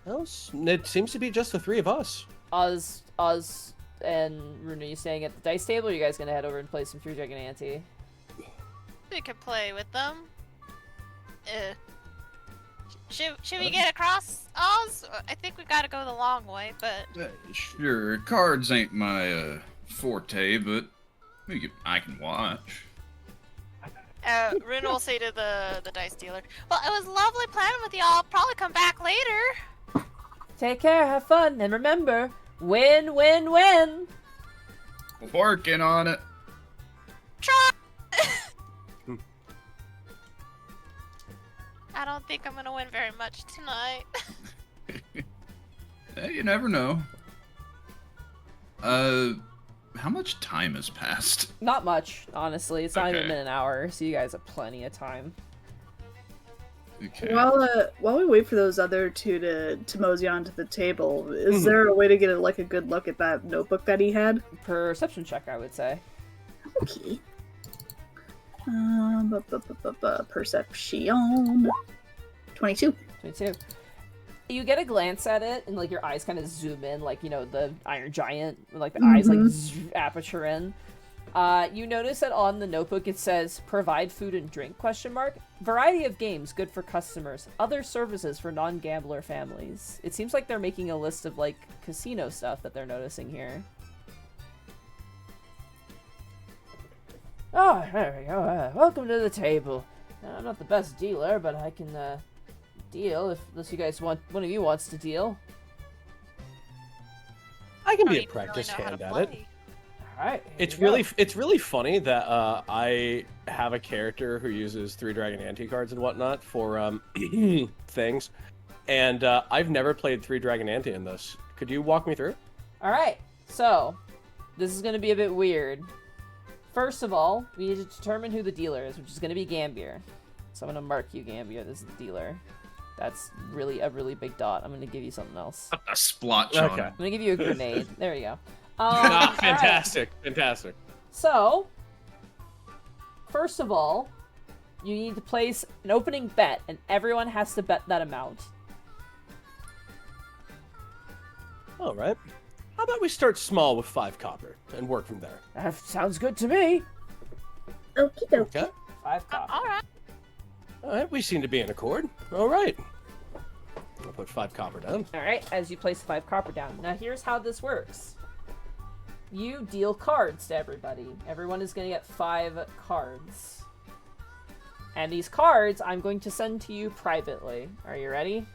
[SPEAKER 8] else? It seems to be just the 3 of us.
[SPEAKER 1] Oz, and Runa, you staying at the dice table, or are you guys gonna head over and play some 3 Dragon Ante?
[SPEAKER 6] We could play with them. Should we get across Oz? I think we gotta go the long way, but...
[SPEAKER 4] Sure, cards ain't my forte, but I can watch.
[SPEAKER 6] Runa will say to the dice dealer, "Well, it was lovely playing with y'all. I'll probably come back later."
[SPEAKER 1] Take care, have fun, and remember, win, win, win!
[SPEAKER 4] Working on it.
[SPEAKER 6] Try! I don't think I'm gonna win very much tonight.
[SPEAKER 4] Hey, you never know. How much time has passed?
[SPEAKER 1] Not much, honestly. It's not even
[SPEAKER 4] Okay.
[SPEAKER 1] been an hour, so you guys have plenty of time.
[SPEAKER 4] Okay.
[SPEAKER 5] While we wait for those other two to mosey onto the table, is there a way to get a good look at that notebook that he had?
[SPEAKER 1] Perception check, I would say.
[SPEAKER 7] Okay.
[SPEAKER 5] Perception. 22.
[SPEAKER 1] Me too. You get a glance at it, and like your eyes kind of zoom in, like the Iron Giant, like the eyes like aperture in. You notice that on the notebook it says "Provide food and drink?" ? Variety of games good for customers. Other services for non-gambler families. It seems like they're making a list of like casino stuff that they're noticing here. Oh, there we go. Welcome to the table. I'm not the best dealer, but I can deal unless you guys want. One of you wants to deal.
[SPEAKER 8] I can
[SPEAKER 3] Don't
[SPEAKER 8] be a
[SPEAKER 3] even
[SPEAKER 8] practice
[SPEAKER 3] really know how
[SPEAKER 8] hand
[SPEAKER 3] to
[SPEAKER 8] at it.
[SPEAKER 3] play.
[SPEAKER 1] All right.
[SPEAKER 8] It's really funny that I have a character who uses 3 Dragon Ante cards and whatnot for things, and I've never played 3 Dragon Ante in this. Could you walk me through?
[SPEAKER 1] All right. So, this is going to be a bit weird. First of all, we need to determine who the dealer is, which is going to be Gambier. So I'm going to mark you, Gambier. This is the dealer. That's really a really big dot. I'm going to give you something else.
[SPEAKER 4] A splotch on
[SPEAKER 8] Okay.
[SPEAKER 4] it.
[SPEAKER 1] I'm going to give you a grenade. There you go.
[SPEAKER 8] Fantastic, fantastic.
[SPEAKER 1] So, first of all, you need to place an opening bet, and everyone has to bet that amount.
[SPEAKER 8] All right. How about we start small with 5 copper and work from there?
[SPEAKER 1] That sounds good to me.
[SPEAKER 7] Okie dokie.
[SPEAKER 8] Okay.
[SPEAKER 1] 5 copper.
[SPEAKER 3] All right.
[SPEAKER 8] All right, we seem to be in accord. All right. I'll put 5 copper down.
[SPEAKER 1] All right, as you place 5 copper down. Now, here's how this works. You deal cards to everybody. Everyone is going to get 5 cards. And these cards, I'm going to send to you privately. Are you ready?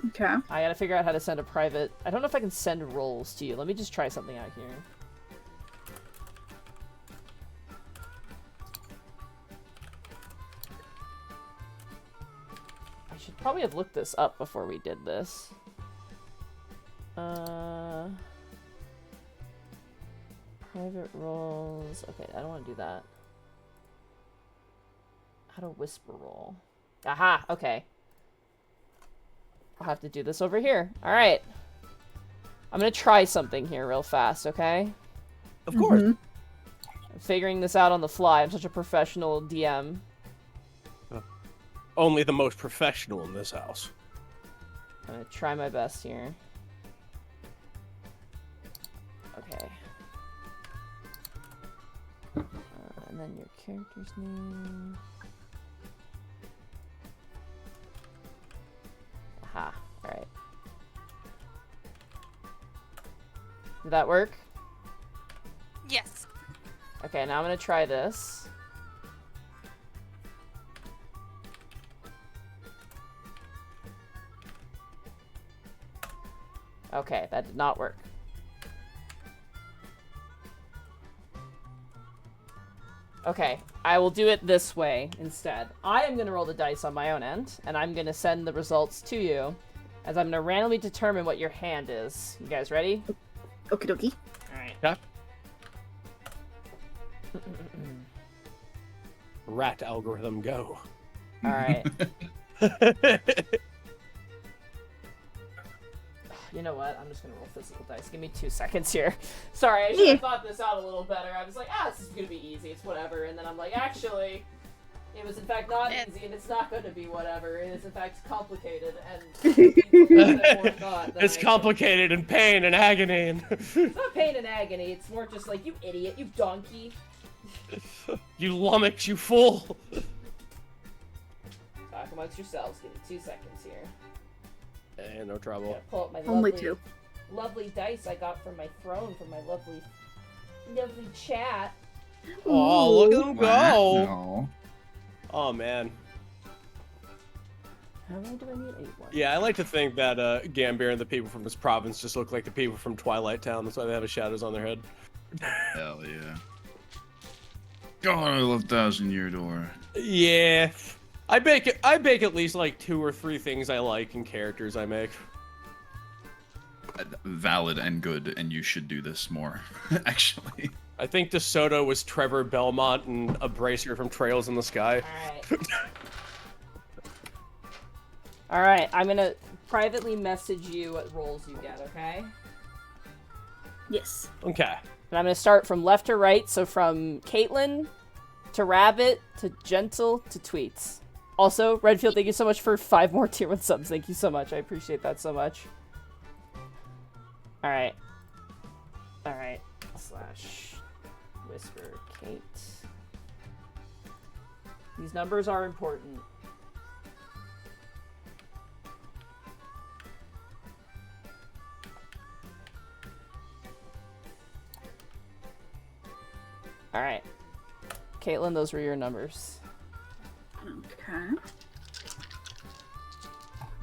[SPEAKER 5] Okay.
[SPEAKER 1] I gotta figure out how to send a private... I don't know if I can send rolls to you. Let me just try something out here. I should probably have looked this up before we did this. Private rolls... Okay, I don't want to do that. How to whisper roll. Aha! Okay. I'll have to do this over here. Alright. I'm gonna try something here real fast, okay?
[SPEAKER 8] Of course.
[SPEAKER 5] Mhm.
[SPEAKER 1] I'm figuring this out on the fly. I'm such a professional DM.
[SPEAKER 8] Only the most professional in this house.
[SPEAKER 1] I'm gonna try my best here. Okay. And then your character's name. Aha. Alright. Did that work?
[SPEAKER 3] Yes.
[SPEAKER 1] Okay, now I'm gonna try this. Okay, that did not work. Okay, I will do it this way instead. I am going to roll the dice on my own end, and I'm going to send the results to you, as I'm going to randomly determine what your hand is. You guys ready?
[SPEAKER 5] Okie dokie.
[SPEAKER 1] Alright.
[SPEAKER 8] Yeah. Rat algorithm, go.
[SPEAKER 1] Alright. You know what? I'm just gonna roll physical dice. Give me 2 seconds here. Sorry, I should have thought this out a little better. I was like, this is gonna be easy. It's whatever. And then I'm like, actually, it was in fact not easy, and it's not gonna be whatever. It is in fact complicated, and
[SPEAKER 8] It's complicated and pain and agony. And
[SPEAKER 1] It's not pain and agony. It's more just like, you idiot, you donkey.
[SPEAKER 8] you lummox, you fool.
[SPEAKER 1] Talk amongst yourselves. Give me 2 seconds here.
[SPEAKER 8] Hey, no trouble.
[SPEAKER 1] Gotta pull up my
[SPEAKER 5] Only
[SPEAKER 1] lovely,
[SPEAKER 5] 2.
[SPEAKER 1] lovely dice I got from my throne from my lovely chat.
[SPEAKER 8] Oh, look at them go.
[SPEAKER 9] Wow.
[SPEAKER 8] Oh, man.
[SPEAKER 1] How many do I need? 8 more.
[SPEAKER 8] Yeah, I like to think that Gambier and the people from this province just look like the people from Twilight Town. That's why they have shadows on their head.
[SPEAKER 4] Hell yeah. God, I love Thousand Year Door.
[SPEAKER 8] Yeah. I bake at least like 2 or 3 things I like in characters I make.
[SPEAKER 4] Valid and good, and you should do this more, actually.
[SPEAKER 8] I think DeSoto was Trevor Belmont and a bracer from Trails in the Sky.
[SPEAKER 1] Alright. Alright, I'm gonna privately message you what rolls you get, okay?
[SPEAKER 5] Yes.
[SPEAKER 8] Okay.
[SPEAKER 1] And I'm gonna start from left to right, so from Caitlin to Rabbit to Gentle to Tweets. Also, Redfield, thank you so much for 5 more tier 1 subs. Thank you so much. I appreciate that so much. Alright. Alright. / Whisper Kate. These numbers are important. Alright. Caitlin, those were your numbers.
[SPEAKER 5] Okay.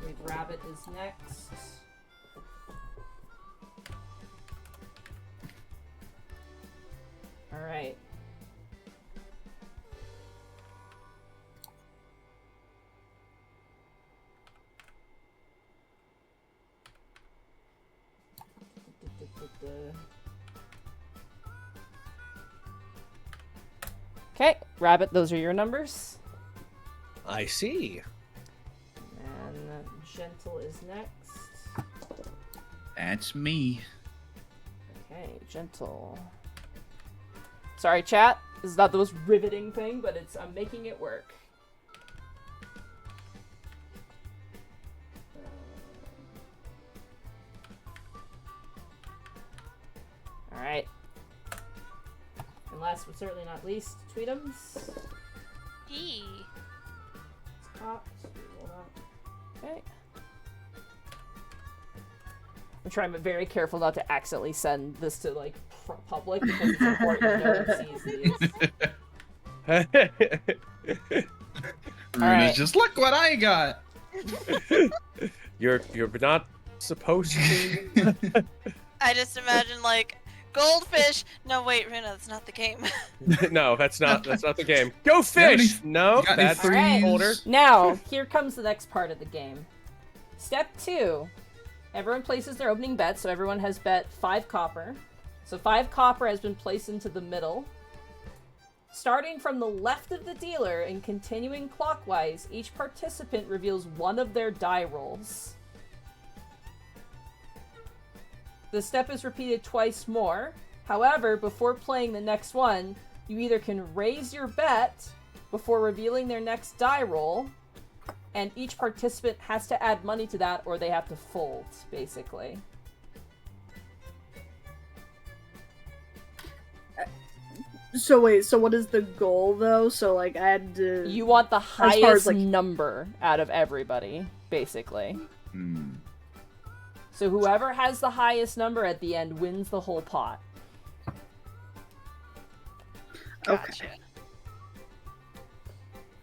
[SPEAKER 1] Wait, Rabbit is next. Alright. Okay, Rabbit, those are your numbers.
[SPEAKER 8] I see.
[SPEAKER 1] And Gentle is next.
[SPEAKER 4] That's me.
[SPEAKER 1] Okay, Gentle. Sorry, chat. This is not the most riveting thing, but I'm making it work. Alright. And last but certainly not least, Tweetums.
[SPEAKER 6] E.
[SPEAKER 1] It's popped. Hold on. Okay. I'm trying to be very careful not to accidentally send this to, like, public, because it's important no one sees these.
[SPEAKER 4] Runa's just, look what I got!
[SPEAKER 8] You're not supposed to.
[SPEAKER 6] I just imagine like goldfish. No, wait, Runa, that's not the game.
[SPEAKER 8] No, that's not the game. Go fish. No, that's
[SPEAKER 1] Alright.
[SPEAKER 8] older.
[SPEAKER 1] Now, here comes the next part of the game. Step 2. Everyone places their opening bet, so everyone has bet 5 copper. So 5 copper has been placed into the middle. Starting from the left of the dealer and continuing clockwise, each participant reveals one of their die rolls. The step is repeated twice more. However, before playing the next one, you either can raise your bet before revealing their next die roll, and each participant has to add money to that, or they have to fold, basically.
[SPEAKER 5] So wait, so what is the goal though? So like I had to...
[SPEAKER 1] You want the
[SPEAKER 5] far as,
[SPEAKER 1] highest
[SPEAKER 5] like-
[SPEAKER 1] number out of everybody, basically.
[SPEAKER 4] Hmm.
[SPEAKER 1] So whoever has the highest number at the end wins the whole pot.
[SPEAKER 5] Okay.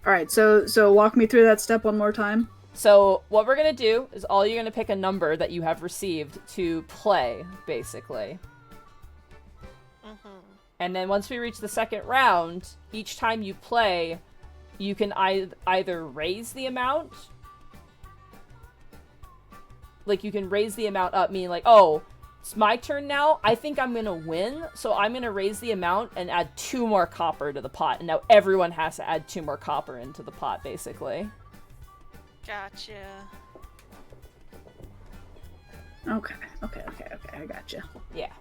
[SPEAKER 5] Alright, so walk me through that step one more time.
[SPEAKER 1] So what we're going to do is all you're going to pick a number that you have received to play, basically. And then once we reach the second round, each time you play, you can either raise the amount. Like, you can raise the amount up, meaning like, oh, it's my turn now. I think I'm going to win, so I'm going to raise the amount and add 2 more copper to the pot. And now everyone has to add 2 more copper into the pot, basically.
[SPEAKER 6] Gotcha.
[SPEAKER 5] Okay, I gotcha.
[SPEAKER 1] Yeah.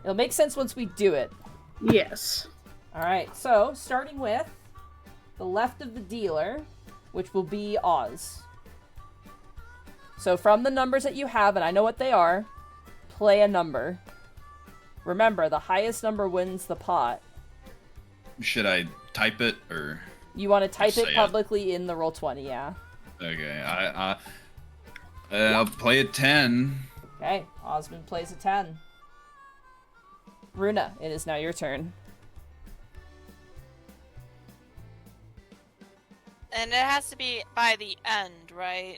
[SPEAKER 1] It'll make sense once we do it.
[SPEAKER 5] Yes.
[SPEAKER 1] Alright, so starting with the left of the dealer, which will be Oz. So from the numbers that you have, and I know what they are, play a number. Remember, the highest number wins the pot.
[SPEAKER 4] Should I type it, or...?
[SPEAKER 1] You want to type
[SPEAKER 4] Say
[SPEAKER 1] it
[SPEAKER 4] it.
[SPEAKER 1] publicly in the Roll20, yeah.
[SPEAKER 4] Okay, I'll play a 10.
[SPEAKER 1] Okay, Osmond plays a 10. Runa, it is now your turn.
[SPEAKER 6] And it has to be by the end, right?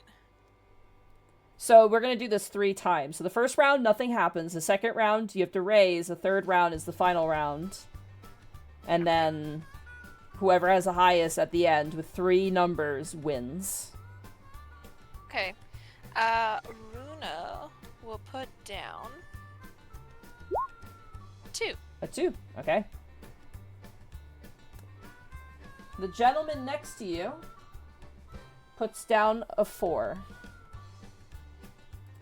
[SPEAKER 1] So we're going to do this 3 times. So the first round, nothing happens. The second round, you have to raise. The third round is the final round. And then whoever has the highest at the end with 3 numbers wins.
[SPEAKER 6] Okay. Runa will put down 2.
[SPEAKER 1] A 2, okay. The gentleman next to you puts down a 4.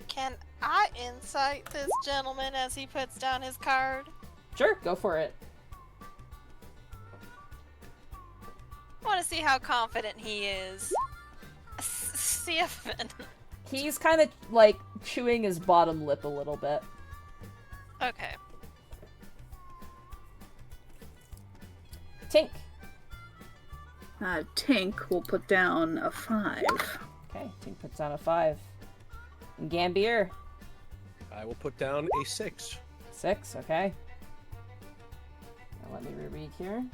[SPEAKER 6] Can I insight this gentleman as he puts down his card?
[SPEAKER 1] Sure, go for it.
[SPEAKER 6] want to see how confident he is. See if.
[SPEAKER 1] He's kind of like chewing his bottom lip a little bit.
[SPEAKER 6] Okay.
[SPEAKER 1] Tink.
[SPEAKER 5] Tink will put down a 5.
[SPEAKER 1] Okay, Tink puts down a 5. And Gambier.
[SPEAKER 8] I will put down a 6.
[SPEAKER 1] 6, okay. Now let me reread here.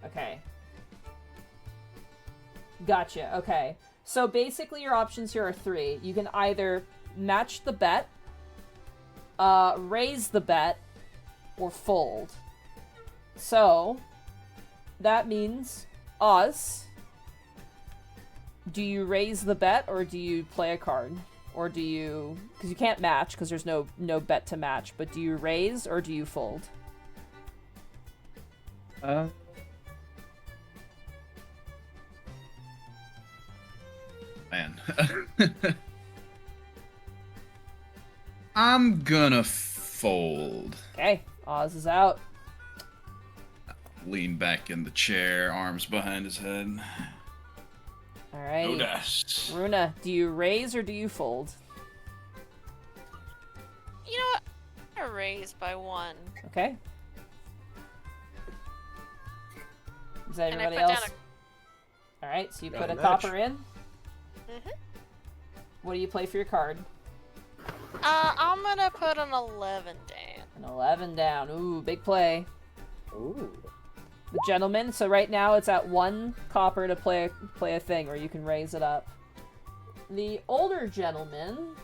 [SPEAKER 1] Okay. Gotcha, okay. So basically your options here are 3. You can either match the bet, raise the bet, or fold. So, that means, Oz, do you raise the bet, or do you play a card? Or do you... Because you can't match, because there's no bet to match, but do you raise, or do you fold?
[SPEAKER 4] Man. I'm gonna fold.
[SPEAKER 1] Okay, Oz is out.
[SPEAKER 4] Lean back in the chair, arms behind his head.
[SPEAKER 1] Alright.
[SPEAKER 4] No dice.
[SPEAKER 1] Runa, do you raise or do you fold?
[SPEAKER 6] You know what? I'm gonna raise by 1.
[SPEAKER 1] Okay. Is that
[SPEAKER 6] And I
[SPEAKER 1] everybody
[SPEAKER 6] put
[SPEAKER 1] else?
[SPEAKER 6] down
[SPEAKER 1] Alright, so you
[SPEAKER 8] Got
[SPEAKER 1] put
[SPEAKER 8] a
[SPEAKER 1] a
[SPEAKER 8] match.
[SPEAKER 1] copper in.
[SPEAKER 6] Mhm.
[SPEAKER 1] What do you play for your card?
[SPEAKER 6] I'm gonna put an 11 down.
[SPEAKER 1] An 11 down. Ooh, big play.
[SPEAKER 8] Ooh.
[SPEAKER 1] The gentleman, so right now it's at 1 copper to play a thing, or you can raise it up. The older gentleman,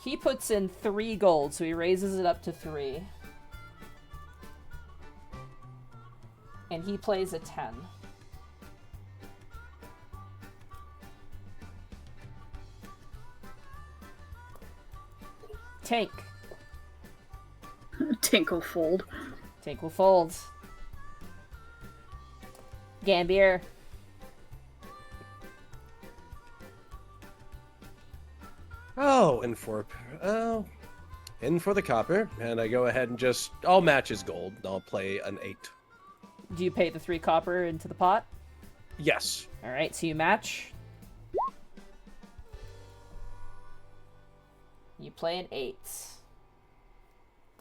[SPEAKER 1] he puts in 3 gold, so he raises it up to 3. And he plays a 10. Tank.
[SPEAKER 5] Tink will fold.
[SPEAKER 1] Tank will fold. Gambier.
[SPEAKER 8] Oh, in for the copper, and I go ahead and just I'll match his gold. I'll play an 8.
[SPEAKER 1] Do you pay the 3 copper into the pot?
[SPEAKER 8] Yes.
[SPEAKER 1] Alright, so you match. You play an 8.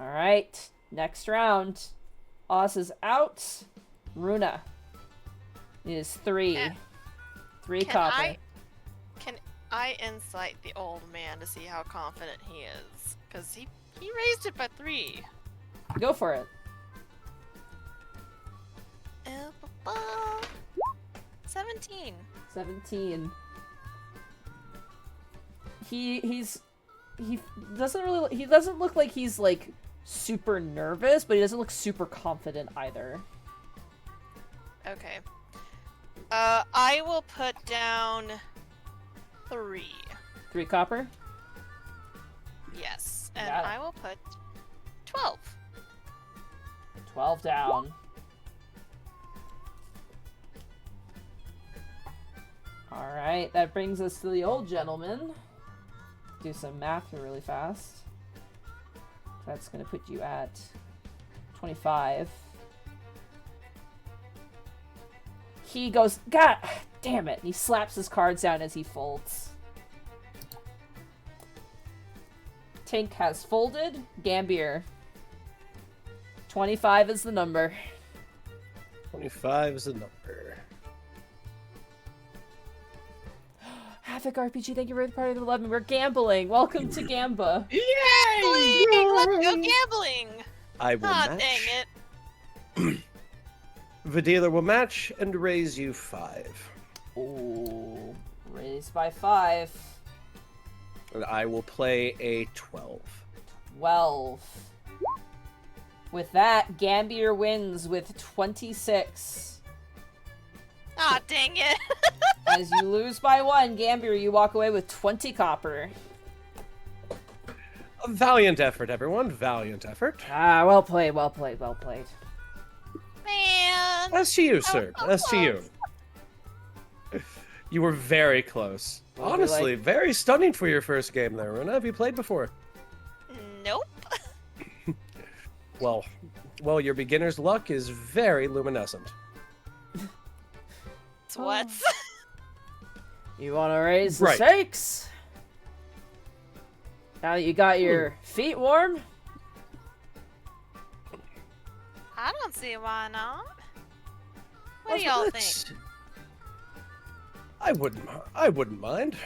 [SPEAKER 1] Alright, next round. Oz is out. Runa. It is 3.
[SPEAKER 6] Eh,
[SPEAKER 1] 3
[SPEAKER 6] Can
[SPEAKER 1] copper.
[SPEAKER 6] Can I insight the old man to see how confident he is? Because he raised it by 3.
[SPEAKER 1] Go for it.
[SPEAKER 6] 17.
[SPEAKER 1] 17. He doesn't look like he's like super nervous, but he doesn't look super confident either.
[SPEAKER 6] Okay. I will put down 3.
[SPEAKER 1] 3 copper.
[SPEAKER 6] Yes, and
[SPEAKER 1] Got it.
[SPEAKER 6] I will put 12.
[SPEAKER 1] 12 down. Alright, that brings us to the old gentleman. Do some math here really fast. That's gonna put you at 25. He goes, God damn it! And he slaps his cards down as he folds. Tink has folded. Gambier. 25 is the number.
[SPEAKER 8] 25 is the number.
[SPEAKER 1] Havoc RPG, thank you for the part of the 11. We're gambling. Welcome to Gamba.
[SPEAKER 6] Gambling! Let's go gambling!
[SPEAKER 8] I will
[SPEAKER 6] Ah,
[SPEAKER 8] match.
[SPEAKER 6] dang it.
[SPEAKER 8] The dealer will match and raise you 5.
[SPEAKER 1] Ooh, raised by 5.
[SPEAKER 8] And I will play a 12.
[SPEAKER 1] 12. With that, Gambier wins with 26.
[SPEAKER 6] Ah, dang it.
[SPEAKER 1] As you lose by 1, Gambier, you walk away with 20 copper.
[SPEAKER 8] A valiant effort, everyone. Valiant effort.
[SPEAKER 1] Ah, well played, well played, well played.
[SPEAKER 6] Man.
[SPEAKER 8] As to you, sir.
[SPEAKER 6] so
[SPEAKER 8] As to you. You were very close.
[SPEAKER 1] Well,
[SPEAKER 8] Honestly, very stunning for your first game there, Runa. Have you played before?
[SPEAKER 6] Nope.
[SPEAKER 8] Well, your beginner's luck is very luminescent.
[SPEAKER 6] Sweats.
[SPEAKER 1] You want to raise the
[SPEAKER 8] Right.
[SPEAKER 1] stakes? Now that you got your feet warm?
[SPEAKER 6] I don't see why not. What do y'all think?
[SPEAKER 8] I wouldn't mind.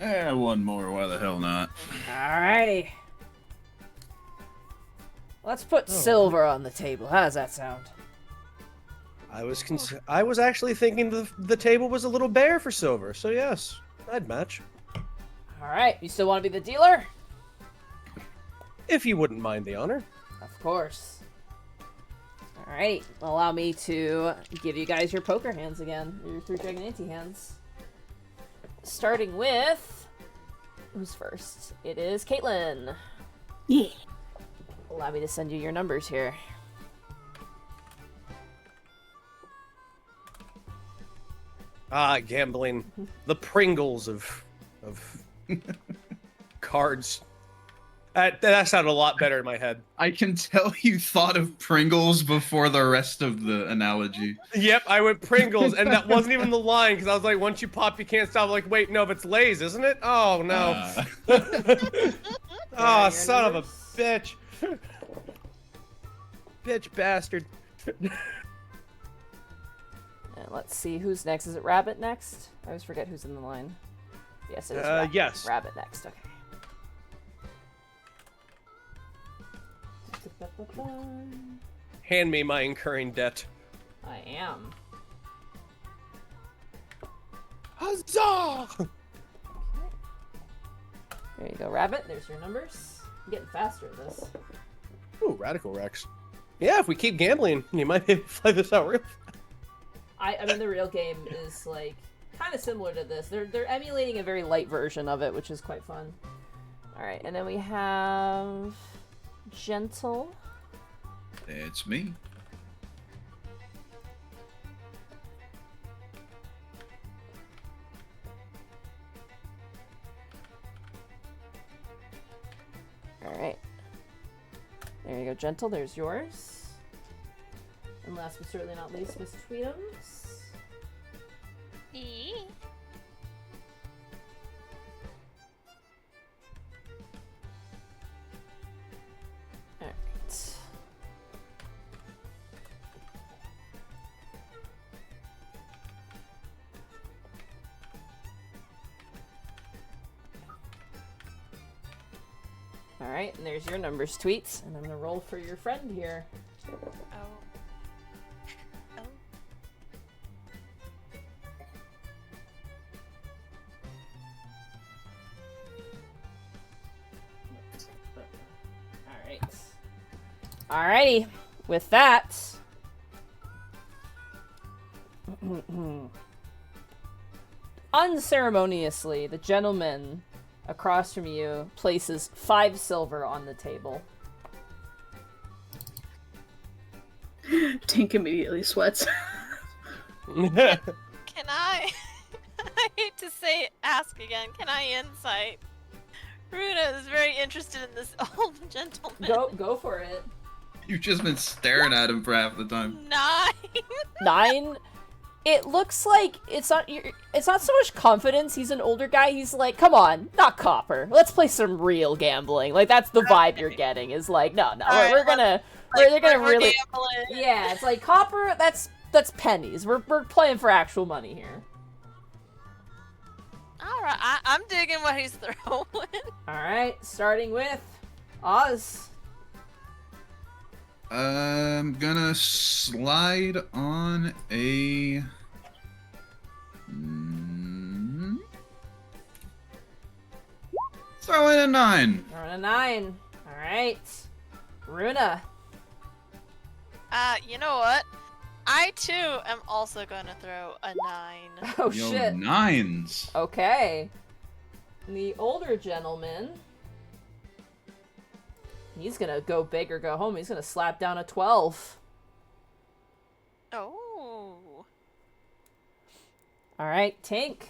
[SPEAKER 4] One more. Why the hell not?
[SPEAKER 1] Alrighty. Let's put silver on the table. How does that sound?
[SPEAKER 8] I was actually thinking the table was a little bare for silver, so yes, I'd match.
[SPEAKER 1] Alright, you still want to be the dealer?
[SPEAKER 8] If you wouldn't mind the honor.
[SPEAKER 1] Of course. Alright, allow me to give you guys your poker hands again. Your 3 Dragon Ante hands. Starting with... Who's first? It is Caitlin.
[SPEAKER 7] Yeah.
[SPEAKER 1] Allow me to send you your numbers here.
[SPEAKER 8] Ah, gambling. The Pringles of cards. That sounded a lot better in my head.
[SPEAKER 4] I can tell you thought of Pringles before the rest of the analogy.
[SPEAKER 8] Yep, I went Pringles, and that wasn't even the line, because I was like, once you pop, you can't stop. Like, wait, no, but it's Lay's, isn't it? Oh, no. Oh, son of a bitch. Bitch bastard.
[SPEAKER 1] And let's see, who's next? Is it Rabbit next? I always forget who's in the line. Yes, it is Rabbit.
[SPEAKER 8] Yes.
[SPEAKER 1] Rabbit next, okay.
[SPEAKER 8] Hand me my incurring debt.
[SPEAKER 1] I am.
[SPEAKER 8] Huzzah!
[SPEAKER 1] There you go, Rabbit. There's your numbers. I'm getting faster at this.
[SPEAKER 8] Ooh, Radical Rex. Yeah, if we keep gambling, you might be able to play this out real fast.
[SPEAKER 1] I mean, the real game is, like, kind of similar to this. They're emulating a very light version of it, which is quite fun. Alright, and then we have... Gentle.
[SPEAKER 4] It's me.
[SPEAKER 1] Alright. There you go, Gentle. There's yours. And last but certainly not least, Miss Tweetums.
[SPEAKER 6] Eee.
[SPEAKER 1] Alright. Alright, and there's your numbers, Tweets. And I'm gonna roll for your friend here.
[SPEAKER 6] Oh. Oh.
[SPEAKER 1] Alright. Alrighty. With that... unceremoniously, the gentleman across from you places 5 silver on the table.
[SPEAKER 5] Tink immediately sweats.
[SPEAKER 6] Can I? I hate to say ask again. Can I insight? Runa is very interested in this old gentleman.
[SPEAKER 1] Go for it.
[SPEAKER 4] You've just been staring at him for half the time.
[SPEAKER 6] 9.
[SPEAKER 1] 9. It looks like it's not so much confidence. He's an older guy. He's like, come on, not copper. Let's play some real gambling. Like that's the vibe you're getting. Is like, no, we're gonna really,
[SPEAKER 6] gambling.
[SPEAKER 1] yeah. It's like copper. That's pennies. We're playing for actual money here.
[SPEAKER 6] All right, I'm digging what he's throwing.
[SPEAKER 1] All right, starting with Oz.
[SPEAKER 4] I'm gonna slide on a... throw in a 9.
[SPEAKER 1] Throwing a 9. All right, Runa.
[SPEAKER 6] You know what? I too am also gonna throw a 9.
[SPEAKER 1] Oh
[SPEAKER 4] Yo,
[SPEAKER 1] shit.
[SPEAKER 4] 9s.
[SPEAKER 1] Okay. The older gentleman. He's gonna go big or go home. He's gonna slap down a 12.
[SPEAKER 6] Oh.
[SPEAKER 1] All right, Tink.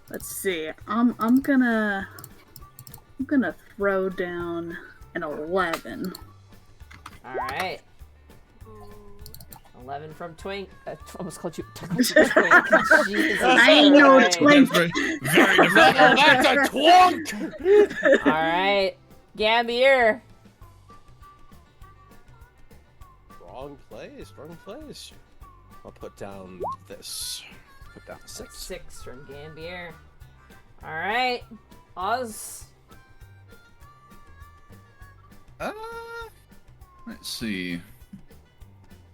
[SPEAKER 5] Let's see. I'm gonna throw down an 11.
[SPEAKER 1] All right.
[SPEAKER 3] Ooh.
[SPEAKER 1] 11 from Twink. I almost called you Twink. Jesus
[SPEAKER 5] I ain't no
[SPEAKER 1] Christ.
[SPEAKER 5] twink.
[SPEAKER 4] Very different.
[SPEAKER 8] That's a twonk!
[SPEAKER 1] All right, Gambier.
[SPEAKER 8] Wrong place. I'll put down this. Put down a 6.
[SPEAKER 1] 6 from Gambier. All right, Oz.
[SPEAKER 4] Let's see.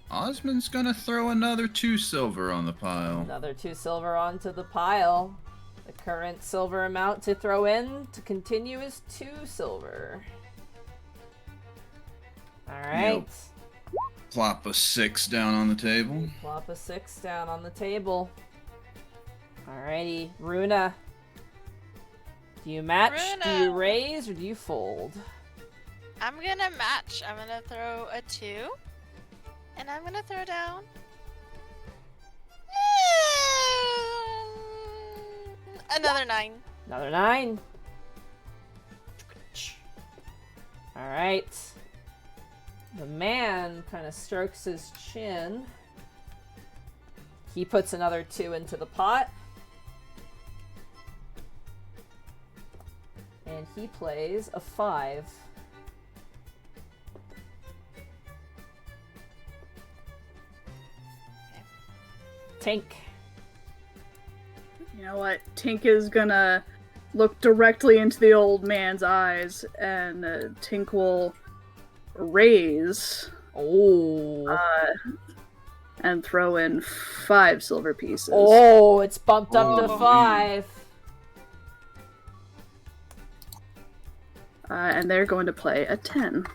[SPEAKER 4] Osmond's gonna throw another 2 silver on the pile.
[SPEAKER 1] Another 2 silver onto the pile. The current silver amount to throw in to continue is 2 silver. All right.
[SPEAKER 4] Yep. Plop a 6 down on the table.
[SPEAKER 1] Plop a 6 down on the table. Alrighty, Runa. Do you match? Do you
[SPEAKER 6] Runa.
[SPEAKER 1] raise? Or do you fold?
[SPEAKER 6] I'm gonna match. I'm gonna throw a 2. And I'm gonna throw down... another 9.
[SPEAKER 1] Another 9. Alright. The man kind of strokes his chin. He puts another 2 into the pot. And he plays a 5. Tink.
[SPEAKER 5] You know what? Tink is gonna look directly into the old man's eyes, and Tink will raise
[SPEAKER 1] Oh.
[SPEAKER 5] and throw in 5 silver pieces.
[SPEAKER 1] Oh, it's bumped up to
[SPEAKER 4] Oh.
[SPEAKER 1] 5.
[SPEAKER 5] And they're going to play a 10.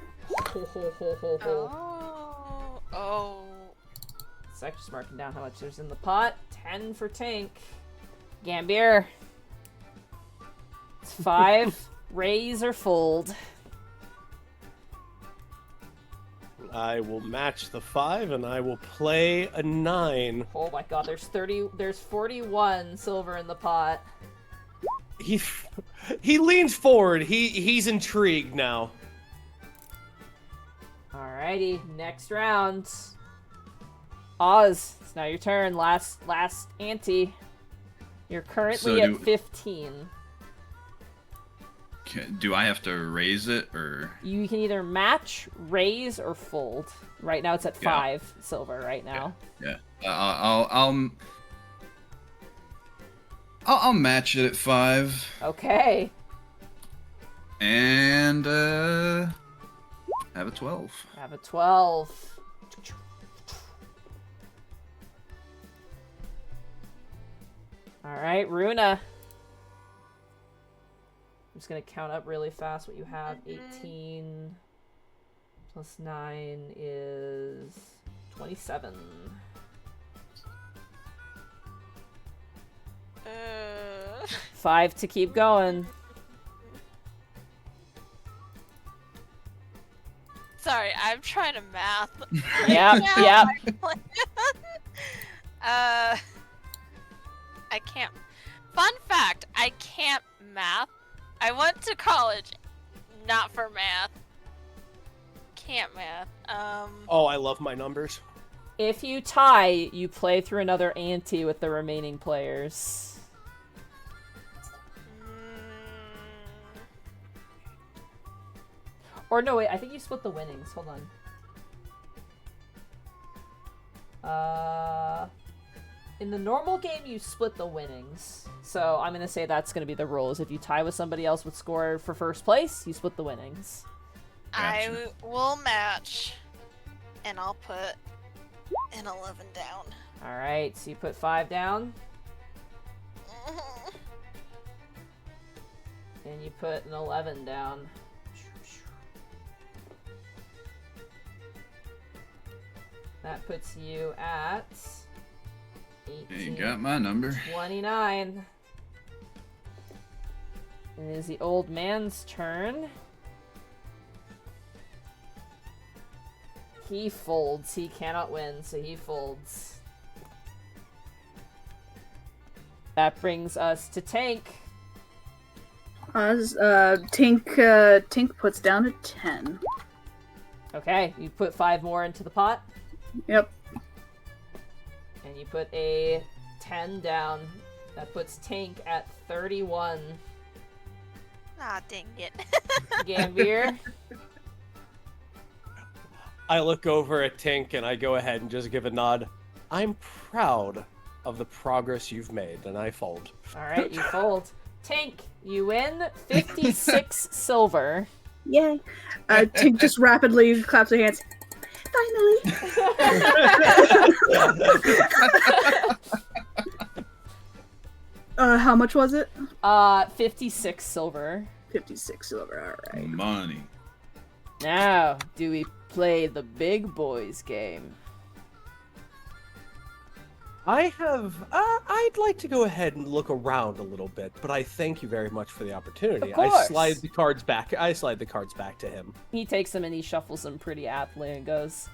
[SPEAKER 6] Oh.
[SPEAKER 1] So just marking down how much there's in the pot. 10 for Tink. Gambier. It's 5. Raise or fold.
[SPEAKER 8] I will match the 5 and I will play a 9.
[SPEAKER 1] Oh my god, there's 41 silver in the pot.
[SPEAKER 8] He leans forward. He's intrigued now.
[SPEAKER 1] Alrighty, next round. Oz, it's now your turn. Last ante. You're currently
[SPEAKER 4] So
[SPEAKER 1] at 15.
[SPEAKER 4] Do I have to raise it or?
[SPEAKER 1] You can either match, raise, or fold. Right now it's at
[SPEAKER 4] Yeah.
[SPEAKER 1] 5 silver right now.
[SPEAKER 4] Yeah. I'll match it at 5
[SPEAKER 1] Okay.
[SPEAKER 4] and have a 12.
[SPEAKER 1] Have a 12. Alright, Runa. I'm just gonna count up really fast what you have. 18 plus 9 is 27. 5 to keep going.
[SPEAKER 6] Sorry, I'm trying to math.
[SPEAKER 1] Yep,
[SPEAKER 6] Yeah,
[SPEAKER 1] yep.
[SPEAKER 6] I can't. Fun fact, I can't math. I went to college, not for math. Can't math.
[SPEAKER 8] Oh, I love my numbers.
[SPEAKER 1] If you tie, you play through another ante with the remaining players. Or no, wait, I think you split the winnings. Hold on. In the normal game, you split the winnings. So I'm gonna say that's gonna be the rules. If you tie with somebody else with score for first place, you split the winnings.
[SPEAKER 6] I
[SPEAKER 4] Gotcha.
[SPEAKER 6] will match, and I'll put an 11 down.
[SPEAKER 1] Alright, so you put 5 down, and you put an 11 down. That puts you at 18,
[SPEAKER 4] You got my number.
[SPEAKER 1] 29. It is the old man's turn. He folds. He cannot win, so he folds. That brings us to Tink.
[SPEAKER 5] Tink puts down a 10.
[SPEAKER 1] Okay, you put 5 more into the pot.
[SPEAKER 5] Yep.
[SPEAKER 1] And you put a 10 down. That puts Tink at 31.
[SPEAKER 6] Ah, dang it.
[SPEAKER 1] Gambier.
[SPEAKER 8] I look over at Tink and I go ahead and just give a nod. I'm proud of the progress you've made, and I fold.
[SPEAKER 1] Alright, you fold. Tink, you win 56 silver.
[SPEAKER 7] Yay.
[SPEAKER 5] Tink just rapidly claps her hands. Finally. How much was it?
[SPEAKER 1] 56 silver.
[SPEAKER 5] 56 silver, alright.
[SPEAKER 4] Money.
[SPEAKER 1] Now, do we play the big boys game?
[SPEAKER 8] I'd like to go ahead and look around a little bit, but I thank you very much for the opportunity.
[SPEAKER 1] Of course.
[SPEAKER 8] I slide the cards back to him.
[SPEAKER 1] He takes them and he shuffles them pretty aptly and goes,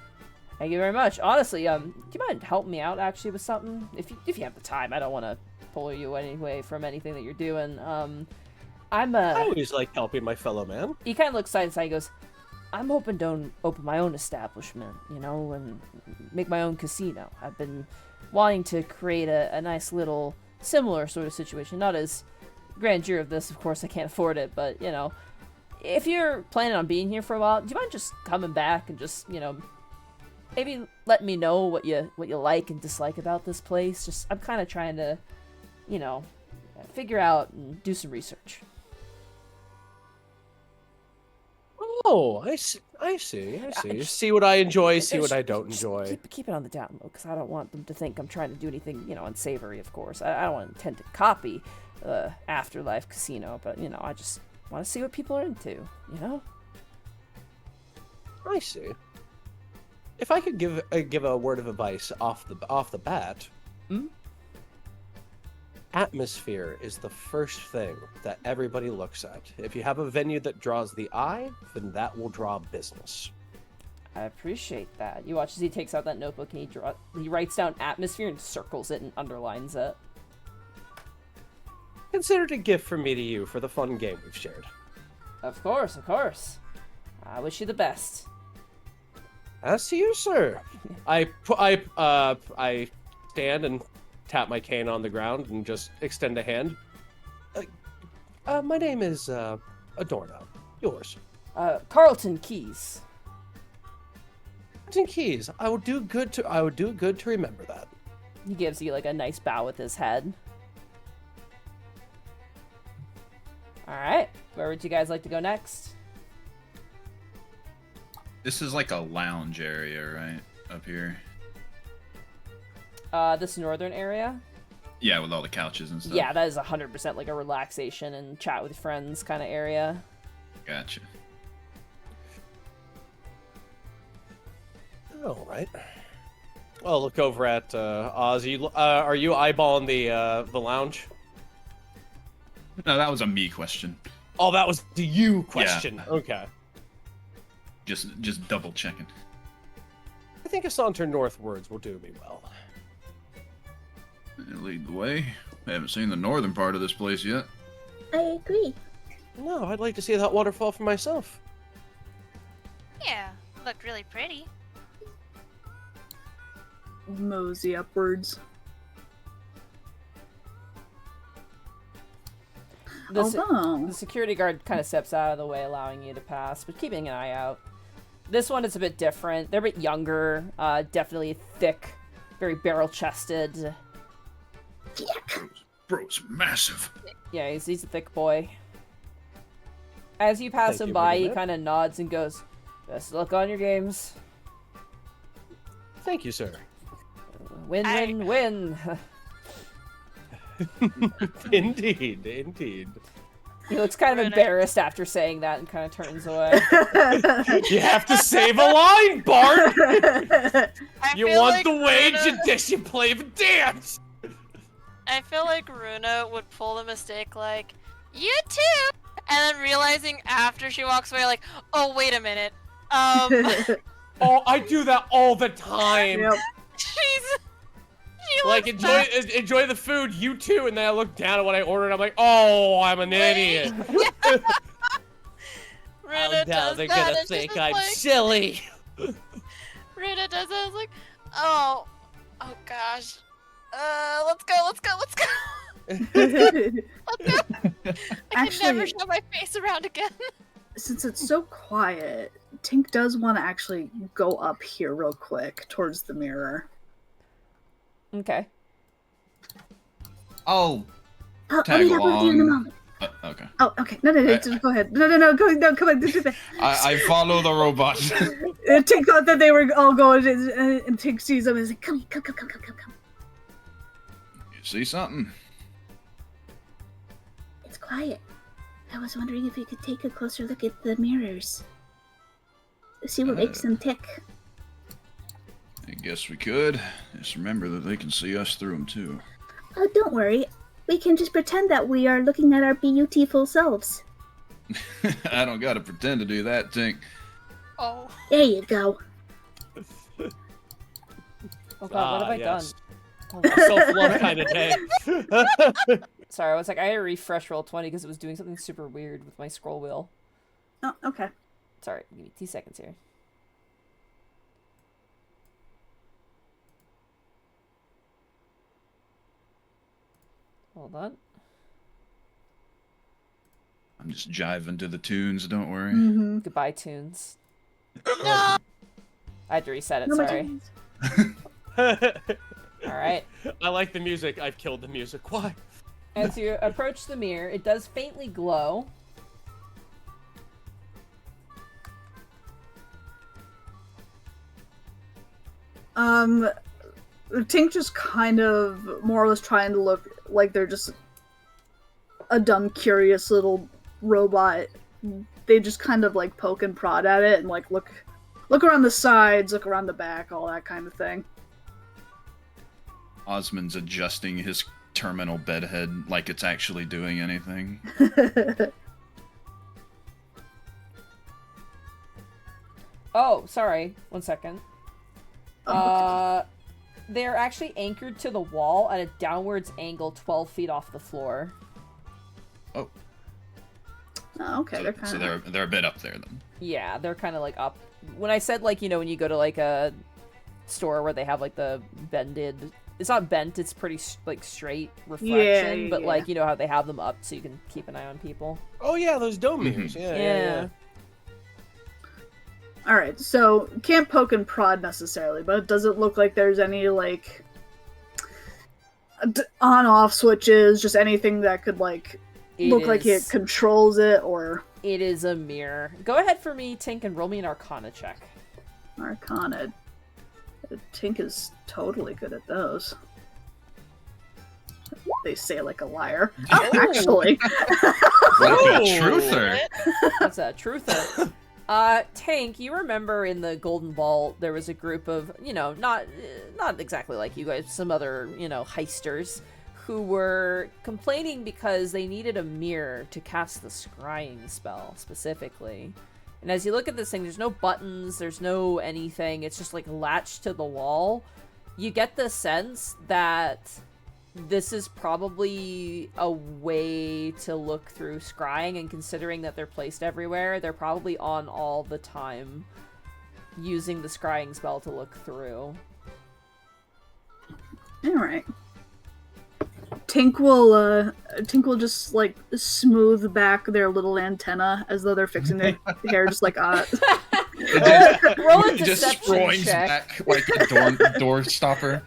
[SPEAKER 1] "Thank you very much. Honestly, do you mind helping me out actually with something? If you have the time, I don't want to pull you away from anything that you're doing. I
[SPEAKER 8] always like helping my fellow man."
[SPEAKER 1] He kind of looks side to side and goes, "I'm hoping to open my own establishment, and make my own casino. I've been wanting to create a nice little similar sort of situation. Not as grandeur of this, of course, I can't afford it, but, if you're planning on being here for a while, do you mind just coming back and just, maybe let me know what you like and dislike about this place? Just, I'm kind of trying to, figure out and do some research."
[SPEAKER 8] Oh, I see. See what I enjoy, see what I don't enjoy.
[SPEAKER 1] Keep it on the down low, because I don't want them to think I'm trying to do anything, unsavory, of course. I don't intend to copy Afterlife Casino, but, I just want to see what people are into,
[SPEAKER 8] I see. If I could give a word of advice off the bat, atmosphere is the first thing that everybody looks at. If you have a venue that draws the eye, then that will draw business.
[SPEAKER 1] I appreciate that. You watch as he takes out that notebook and he writes down atmosphere and circles it and underlines it.
[SPEAKER 8] Consider it a gift from me to you for the fun game we've shared.
[SPEAKER 1] Of course. I wish you the best.
[SPEAKER 8] As to you, sir. I stand and tap my cane on the ground and just extend a hand. My name is Adorno. Yours.
[SPEAKER 1] Carlton Keys.
[SPEAKER 8] Carlton Keys. I would do good to remember that.
[SPEAKER 1] He gives you like a nice bow with his head. All right, where would you guys like to go next?
[SPEAKER 4] This is like a lounge area, right? Up here.
[SPEAKER 1] This northern area?
[SPEAKER 4] Yeah, with all the couches and stuff.
[SPEAKER 1] Yeah, that is 100% like a relaxation and chat with friends kind of area.
[SPEAKER 4] Gotcha.
[SPEAKER 8] All right. I'll look over at Oz. Are you eyeballing the lounge?
[SPEAKER 4] No, that was a me question.
[SPEAKER 8] Oh, that was the you question.
[SPEAKER 4] Yeah.
[SPEAKER 8] Okay.
[SPEAKER 4] Just double checking.
[SPEAKER 8] I think a saunter northwards will do me well.
[SPEAKER 4] Lead the way. I haven't seen the northern part of this place yet.
[SPEAKER 7] I agree.
[SPEAKER 8] No, I'd like to see that waterfall for myself.
[SPEAKER 6] Yeah, looked really pretty.
[SPEAKER 5] Mosey upwards.
[SPEAKER 1] The security guard kind of steps out of the way, allowing you to pass, but keeping an eye out. This one is a bit different. They're a bit younger, definitely thick, very barrel-chested.
[SPEAKER 4] Bro's massive.
[SPEAKER 1] Yeah, he's a thick boy. As you pass him by, he kind of nods and goes, "Best of luck on your games."
[SPEAKER 8] Thank you, sir.
[SPEAKER 1] Win.
[SPEAKER 8] Indeed.
[SPEAKER 1] He looks kind of embarrassed after saying that and kind of turns away.
[SPEAKER 8] You have to save a line, Bart! You want
[SPEAKER 3] like
[SPEAKER 8] the wage and this, you play the dance!
[SPEAKER 3] I feel like Runa would pull the mistake like, "You too!" And then realizing after she walks away like, "Oh, wait a minute.
[SPEAKER 8] Oh, I do that all the time.
[SPEAKER 5] Yep.
[SPEAKER 6] She
[SPEAKER 8] Like,
[SPEAKER 6] looks back.
[SPEAKER 8] enjoy the food, you too, and then I look down at what I ordered, and I'm like, oh, I'm an idiot.
[SPEAKER 6] Rita does
[SPEAKER 8] they're
[SPEAKER 6] that,
[SPEAKER 8] gonna
[SPEAKER 6] and she's
[SPEAKER 8] think
[SPEAKER 6] just
[SPEAKER 8] I'm
[SPEAKER 6] like,
[SPEAKER 8] silly.
[SPEAKER 6] Rita does that. I was like, oh gosh. Let's go. I can never
[SPEAKER 5] Actually-
[SPEAKER 6] show my face around again.
[SPEAKER 5] Since it's so quiet, Tink does want to actually go up here real quick towards the mirror.
[SPEAKER 1] Okay.
[SPEAKER 4] I'll
[SPEAKER 7] I'll
[SPEAKER 4] tag
[SPEAKER 7] meet up with you in a
[SPEAKER 4] along.
[SPEAKER 7] moment.
[SPEAKER 4] Okay.
[SPEAKER 5] Oh, okay. No, just go ahead. No, come on.
[SPEAKER 4] I follow the robot.
[SPEAKER 5] Tink thought that they were all going, and Tink sees them and is like, come.
[SPEAKER 4] You see something?
[SPEAKER 7] It's quiet. I was wondering if we could take a closer look at the mirrors. See what makes them tick.
[SPEAKER 4] I guess we could. Just remember that they can see us through them too.
[SPEAKER 7] Oh, don't worry. We can just pretend that we are looking at our beautiful selves.
[SPEAKER 4] I don't gotta pretend to do that, Tink.
[SPEAKER 6] Oh.
[SPEAKER 7] There you go.
[SPEAKER 1] Oh god, what have I
[SPEAKER 8] yes.
[SPEAKER 1] done?
[SPEAKER 8] Self-love kind of day.
[SPEAKER 1] Sorry, I was like, I had to refresh roll 20 because it was doing something super weird with my scroll wheel.
[SPEAKER 5] Oh, okay.
[SPEAKER 1] Sorry, give me 2 seconds here. Hold on.
[SPEAKER 4] I'm just jiving to the tunes, don't worry.
[SPEAKER 5] Mm-hmm.
[SPEAKER 1] Goodbye, tunes.
[SPEAKER 6] No!
[SPEAKER 1] I had to reset it,
[SPEAKER 7] No more
[SPEAKER 1] sorry.
[SPEAKER 7] times.
[SPEAKER 1] Alright.
[SPEAKER 8] I like the music. I've killed the music. Why?
[SPEAKER 1] As you approach the mirror, it does faintly glow.
[SPEAKER 5] Tink just kind of more or less trying to look like they're just a dumb, curious little robot. They just kind of like poke and prod at it and like look around the sides, look around the back, all that kind of thing.
[SPEAKER 4] Osmond's adjusting his terminal bedhead like it's actually doing anything.
[SPEAKER 1] Oh, sorry. 1 second.
[SPEAKER 5] Oh,
[SPEAKER 1] They're actually anchored to the wall at a downwards angle 12 feet off the floor.
[SPEAKER 4] Oh.
[SPEAKER 5] Oh, okay, they're kind
[SPEAKER 4] So
[SPEAKER 5] of.
[SPEAKER 4] they're a bit up there then.
[SPEAKER 1] Yeah, they're kind of like up. When I said like, you know, when you go to like a store where they have like the bended, it's not bent, it's pretty like straight reflection, but
[SPEAKER 5] yeah.
[SPEAKER 1] like, you know how they have them up so you can keep an eye on people.
[SPEAKER 8] Oh yeah, those dome mirrors. Yeah.
[SPEAKER 5] All right, so can't poke and prod necessarily, but it doesn't look like there's any like on-off switches, just anything that could like look like it controls it or.
[SPEAKER 1] It is a mirror. Go ahead for me, Tink, and roll me an Arcana check.
[SPEAKER 5] Arcana. Tink is totally good at those. They say like a liar. Oh, actually.
[SPEAKER 4] Like a
[SPEAKER 8] Oh.
[SPEAKER 4] truther.
[SPEAKER 1] That's a truther. Tank, you remember in the Golden Vault there was a group of, you know, not exactly like you guys, some other, you know, heisters who were complaining because they needed a mirror to cast the scrying spell specifically. And as you look at this thing, there's no buttons, there's no anything, it's just like latched to the wall. You get the sense that this is probably a way to look through scrying, and considering that they're placed everywhere, they're probably on all the time using the scrying spell to look through.
[SPEAKER 5] Alright. Tink will just like smooth back their little antenna as though they're fixing their hair, just like
[SPEAKER 1] Roll a
[SPEAKER 4] It just
[SPEAKER 1] deception
[SPEAKER 4] springs
[SPEAKER 1] check.
[SPEAKER 4] back like a door stopper.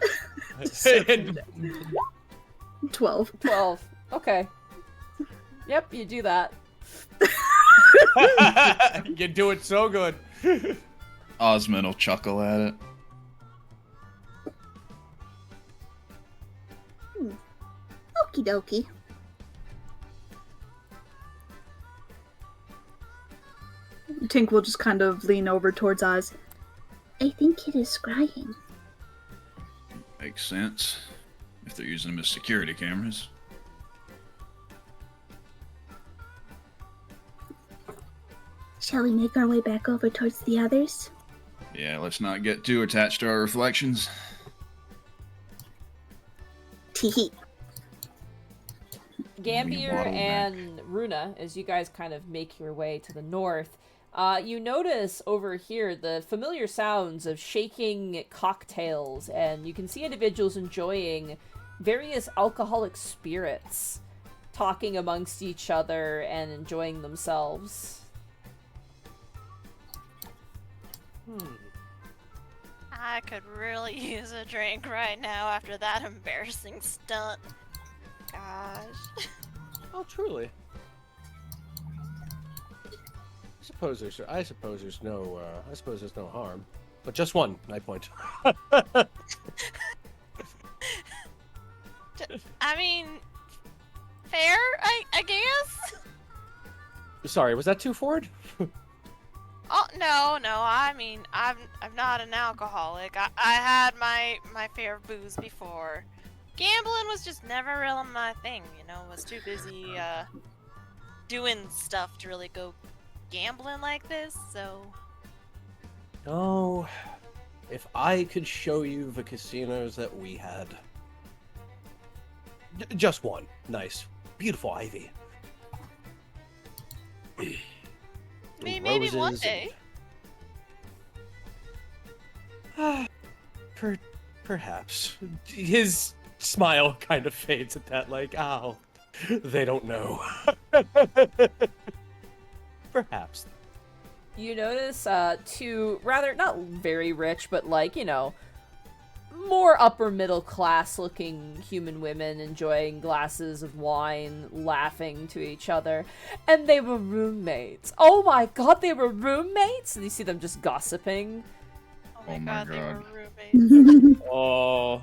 [SPEAKER 5] 12.
[SPEAKER 1] 12. Okay. Yep, you do that.
[SPEAKER 8] You do it so good.
[SPEAKER 4] Osmond will chuckle at it.
[SPEAKER 7] Okie dokie.
[SPEAKER 5] Tink will just kind of lean over towards Oz.
[SPEAKER 7] I think it is scrying.
[SPEAKER 4] Makes sense. If they're using them as security cameras.
[SPEAKER 7] Shall we make our way back over towards the others?
[SPEAKER 4] Yeah, let's not get too attached to our reflections.
[SPEAKER 7] Teehee.
[SPEAKER 1] Gambier
[SPEAKER 4] waddle
[SPEAKER 1] and Runa, as you guys kind of make your way to the north, you notice over here the familiar sounds of shaking cocktails, and you can see individuals enjoying various alcoholic spirits, talking amongst each other and enjoying themselves.
[SPEAKER 6] I could really use a drink right now after that embarrassing stunt. Gosh.
[SPEAKER 8] Oh, truly. I suppose there's no harm, but just one. I point.
[SPEAKER 6] I mean, fair, I guess.
[SPEAKER 8] Sorry, was that too forward?
[SPEAKER 6] Oh no, I mean, I'm not an alcoholic. I had my fair of booze before. Gambling was just never really my thing, you know. I was too busy doing stuff to really go gambling like this. So.
[SPEAKER 8] Oh, if I could show you the casinos that we had. Just one. Nice. Beautiful ivy.
[SPEAKER 6] Maybe one day.
[SPEAKER 8] Perhaps. His smile kind of fades at that, like, oh, they don't know. Perhaps.
[SPEAKER 1] You notice two rather, not very rich, but like, you know, more upper middle class looking human women enjoying glasses of wine, laughing to each other. And they were roommates. Oh my god, they were roommates? And you see them just gossiping.
[SPEAKER 6] Oh my god, they were
[SPEAKER 4] God.
[SPEAKER 6] roommates.
[SPEAKER 8] Oh,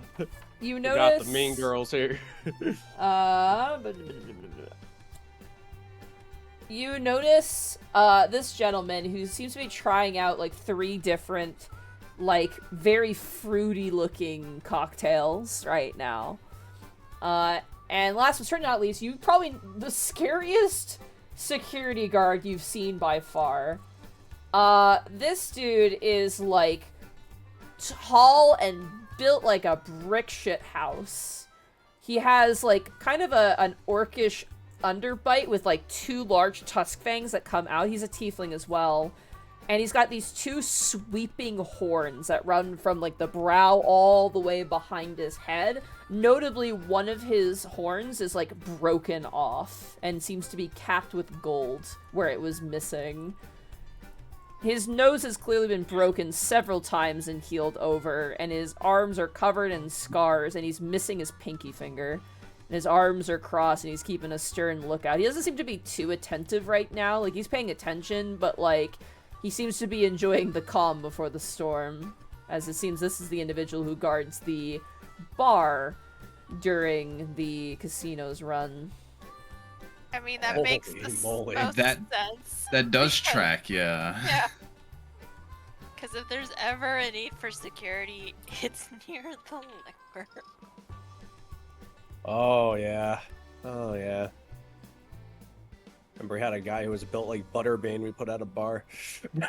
[SPEAKER 1] You
[SPEAKER 8] we
[SPEAKER 1] notice...
[SPEAKER 8] got the mean girls here.
[SPEAKER 1] You notice this gentleman who seems to be trying out like 3 different, like, very fruity looking cocktails right now. And last but certainly not least, you probably the scariest security guard you've seen by far. This dude is like tall and built like a brick shit house. He has like kind of an orcish underbite with like 2 large tusk fangs that come out. He's a tiefling as well. And he's got these 2 sweeping horns that run from like the brow all the way behind his head. Notably, one of his horns is like broken off and seems to be capped with gold where it was missing. His nose has clearly been broken several times and healed over, and his arms are covered in scars, and he's missing his pinky finger. And his arms are crossed, and he's keeping a stern lookout. He doesn't seem to be too attentive right now. Like, he's paying attention, but, like, he seems to be enjoying the calm before the storm. As it seems this is the individual who guards the bar during the casino's run.
[SPEAKER 6] I mean, that makes the most sense.
[SPEAKER 4] That does
[SPEAKER 6] because-
[SPEAKER 4] track, yeah.
[SPEAKER 6] Yeah. Because if there's ever a need for security, it's near the liquor.
[SPEAKER 8] Oh, yeah. Oh, yeah. Remember, we had a guy who was built like Butterbean we put at a bar.
[SPEAKER 1] 1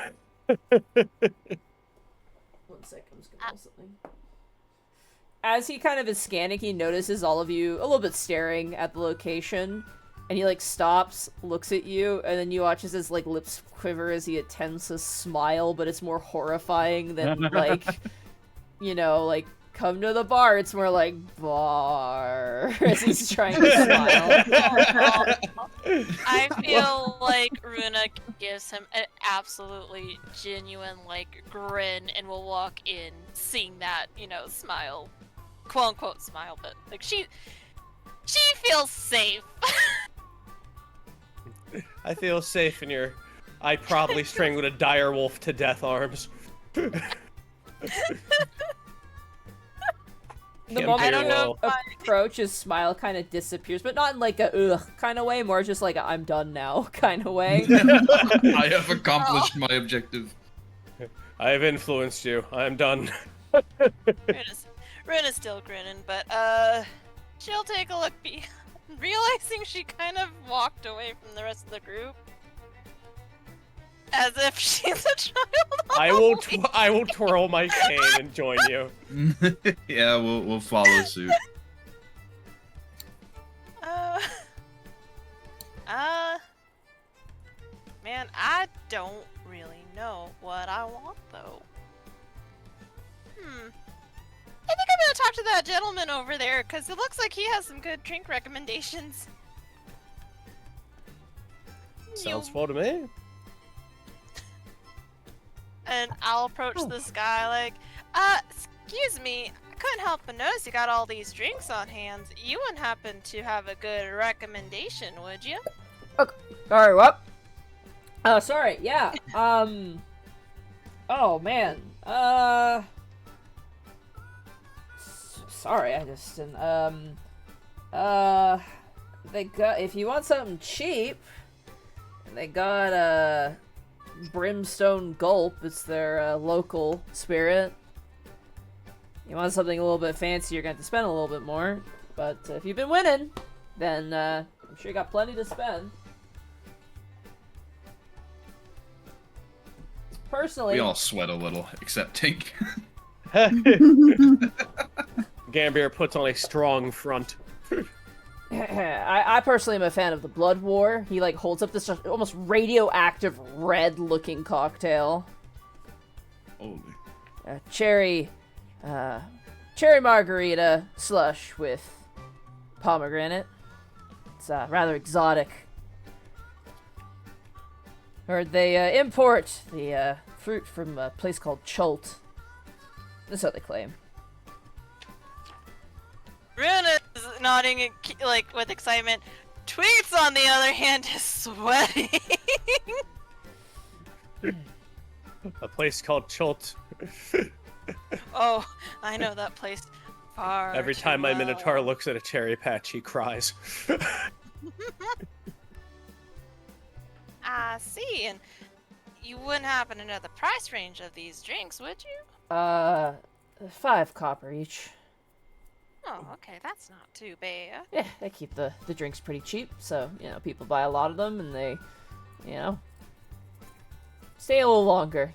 [SPEAKER 1] sec, I'm just gonna roll something. As he kind of is scanning, he notices all of you a little bit staring at the location. And he, like, stops, looks at you, and then you watch as his, like, lips quiver as he attempts a smile, but it's more horrifying than, like, you know, like, come to the bar. It's more like, bar, as he's trying to smile.
[SPEAKER 6] I feel like Runa gives him an absolutely genuine, like, grin and will walk in seeing that, you know, smile. Quote-unquote smile, but, like, she feels safe.
[SPEAKER 8] I feel safe in your I probably strangled a dire wolf to death arms.
[SPEAKER 1] The moment you approach, his smile kind of disappears, but not in like a ugh kind of way, more just like a, I'm done now kind of way.
[SPEAKER 4] I have accomplished my objective.
[SPEAKER 8] I have influenced you. I am done.
[SPEAKER 6] Runa's still grinning, but she'll take a look realizing she kind of walked away from the rest of the group. As if she's a child.
[SPEAKER 2] I will twirl my cane and join you.
[SPEAKER 4] Yeah, we'll follow suit.
[SPEAKER 6] Man, I don't really know what I want though. I think I'm gonna talk to that gentleman over there, because it looks like he has some good drink recommendations.
[SPEAKER 2] Sounds full to me.
[SPEAKER 6] And I'll approach this guy like, excuse me, I couldn't help but notice you got all these drinks on hand. You wouldn't happen to have a good recommendation, would you?
[SPEAKER 1] Sorry, what? Sorry, yeah. Oh man. Sorry, I just didn't. They got. If you want something cheap, they got Brimstone Gulp. It's their local spirit. You want something a little bit fancy, you're going to have to spend a little bit more. But if you've been winning, then I'm sure you got plenty to spend. Personally,
[SPEAKER 4] We all sweat a little, except Tink.
[SPEAKER 2] Gambier puts on a strong front.
[SPEAKER 1] I personally am a fan of the Blood War. He like holds up this almost radioactive red-looking cocktail.
[SPEAKER 4] Holy.
[SPEAKER 1] Cherry margarita slush with pomegranate. It's rather exotic. Heard they import the fruit from a place called Chult. That's what they claim.
[SPEAKER 6] Runa is nodding like with excitement. Tweets, on the other hand, is sweating.
[SPEAKER 2] A place called Chult.
[SPEAKER 6] Oh, I know that place far.
[SPEAKER 2] Every
[SPEAKER 6] too
[SPEAKER 2] time my
[SPEAKER 6] well.
[SPEAKER 2] Minotaur looks at a cherry patch, he cries.
[SPEAKER 6] I see, and you wouldn't happen to know the price range of these drinks, would you?
[SPEAKER 1] 5 copper each.
[SPEAKER 6] Oh, okay, that's not too bad.
[SPEAKER 1] Yeah, they keep the drinks pretty cheap, so, you know, people buy a lot of them, and they, you know, stay a little longer.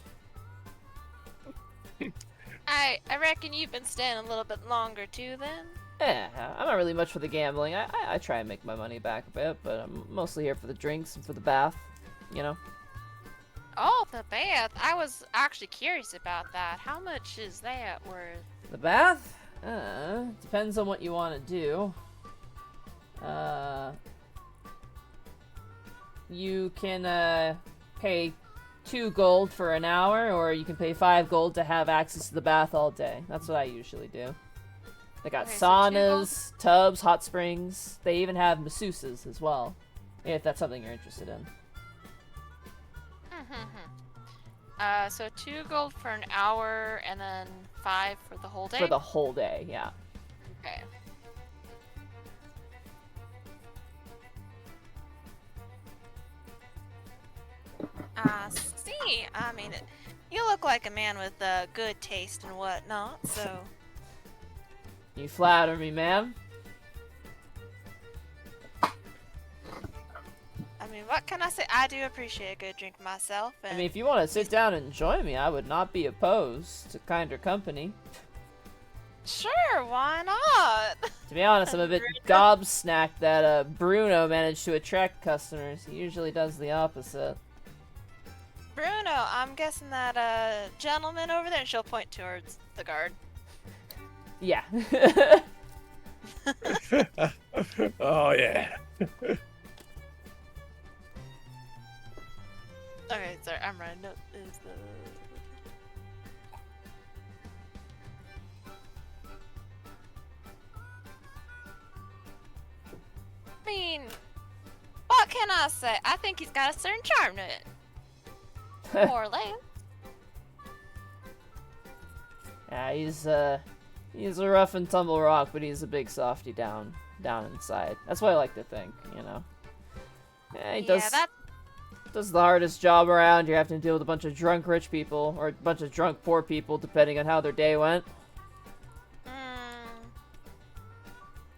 [SPEAKER 6] I reckon you've been staying a little bit longer too, then?
[SPEAKER 1] Yeah, I'm not really much for the gambling. I try and make my money back a bit, but I'm mostly here for the drinks and for the bath, you know?
[SPEAKER 6] Oh, the bath. I was actually curious about that. How much is that worth?
[SPEAKER 1] The bath? Depends on what you want to do. You can, pay 2 gold for an hour, or you can pay 5 gold to have access to the bath all day. That's what I usually do. They got
[SPEAKER 6] Okay, so 2 gold.
[SPEAKER 1] saunas, tubs, hot springs. They even have masseuses as well, if that's something you're interested in.
[SPEAKER 6] So 2 gold for an hour, and then 5 for the whole day?
[SPEAKER 1] For the whole day, yeah.
[SPEAKER 6] Okay. I see. I mean, you look like a man with good taste and whatnot, so...
[SPEAKER 1] You flatter me, ma'am.
[SPEAKER 6] I mean, what can I say? I do appreciate a good drink myself, and...
[SPEAKER 1] I mean, if you want to sit down and join me, I would not be opposed to kinder company.
[SPEAKER 6] Sure, why not?
[SPEAKER 1] To be honest, I'm a bit gobsmacked that Bruno managed to attract customers. He usually does the opposite.
[SPEAKER 6] Bruno, I'm guessing that gentleman over there, and she'll point towards the guard.
[SPEAKER 1] Yeah.
[SPEAKER 2] Oh, yeah.
[SPEAKER 6] Okay, sorry, I'm writing up. Is the... I mean, what can I say? I think he's got a certain charm to it. More or less.
[SPEAKER 1] Yeah, he's a rough and tumble rock, but he's a big softy down inside. That's what I like to think, you know. Yeah, he does the hardest job around. You're having to deal with a bunch of drunk rich people, or a bunch of drunk poor people, depending on how their day went.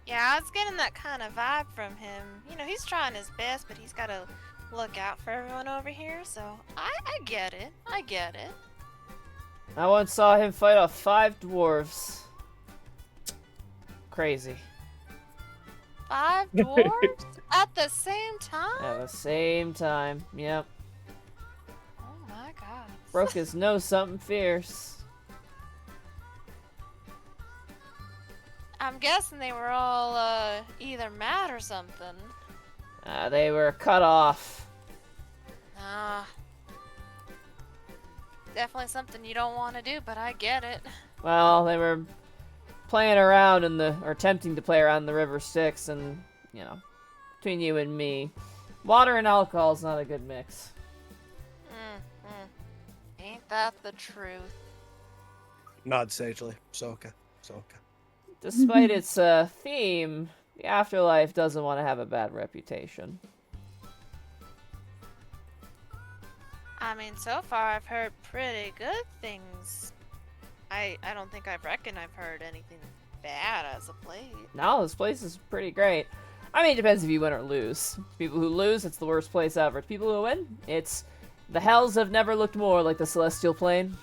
[SPEAKER 6] Yeah, I was getting that kind of vibe from him. You know, he's trying his best, but he's got a look out for everyone over here, so I get it. I get it.
[SPEAKER 1] I once saw him fight off 5 dwarves. Crazy.
[SPEAKER 6] 5 dwarves at the same time?
[SPEAKER 1] At the same time, yep.
[SPEAKER 6] Oh my god.
[SPEAKER 1] Brokus knows something fierce.
[SPEAKER 6] I'm guessing they were all either mad or something.
[SPEAKER 1] They were cut off.
[SPEAKER 6] Ah. Definitely something you don't want to do, but I get it.
[SPEAKER 1] Well, they were playing around or attempting to play around in the River Styx, and, you know, between you and me, water and alcohol is not a good mix.
[SPEAKER 6] Ain't that the truth?
[SPEAKER 2] Nod sagely. Soka.
[SPEAKER 1] Despite its theme, the Afterlife doesn't want to have a bad reputation.
[SPEAKER 6] I mean, so far I've heard pretty good things. I don't think I've heard anything bad as of late.
[SPEAKER 1] No, this place is pretty great. I mean, it depends if you win or lose. People who lose, it's the worst place ever. People who win, it's the hells have never looked more like the Celestial Plane.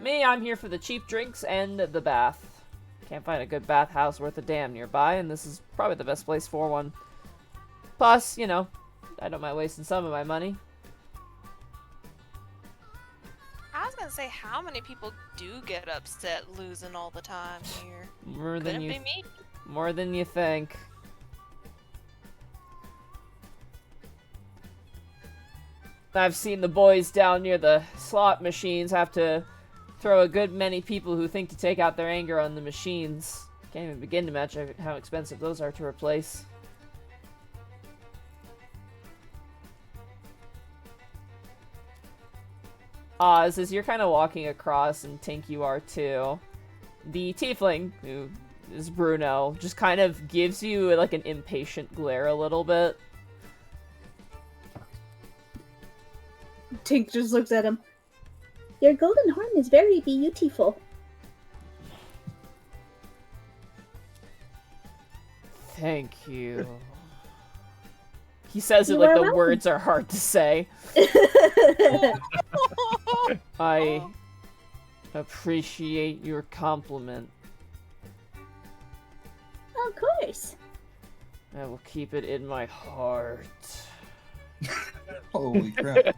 [SPEAKER 1] Me, I'm here for the cheap drinks and the bath. Can't find a good bathhouse worth a damn nearby, and this is probably the best place for one. Plus, you know, I don't mind wasting some of my money.
[SPEAKER 6] I was gonna say, how many people do get upset losing all the time here?
[SPEAKER 1] More
[SPEAKER 6] Couldn't be me.
[SPEAKER 1] More than you think. I've seen the boys down near the slot machines have to throw a good many people who think to take out their anger on the machines. Can't even begin to imagine how expensive those are to replace. Oz, as you're kind of walking across, and Tink, you are too, the tiefling, who is Bruno, just kind of gives you like an impatient glare a little bit.
[SPEAKER 5] Tink just looks at him.
[SPEAKER 7] Your golden horn is very beautiful.
[SPEAKER 1] Thank you. He says it
[SPEAKER 7] You
[SPEAKER 1] like
[SPEAKER 7] are
[SPEAKER 1] the
[SPEAKER 7] welcome.
[SPEAKER 1] words are hard to say. I appreciate your compliment.
[SPEAKER 7] Of course.
[SPEAKER 1] I will keep it in my heart.
[SPEAKER 9] Holy crap.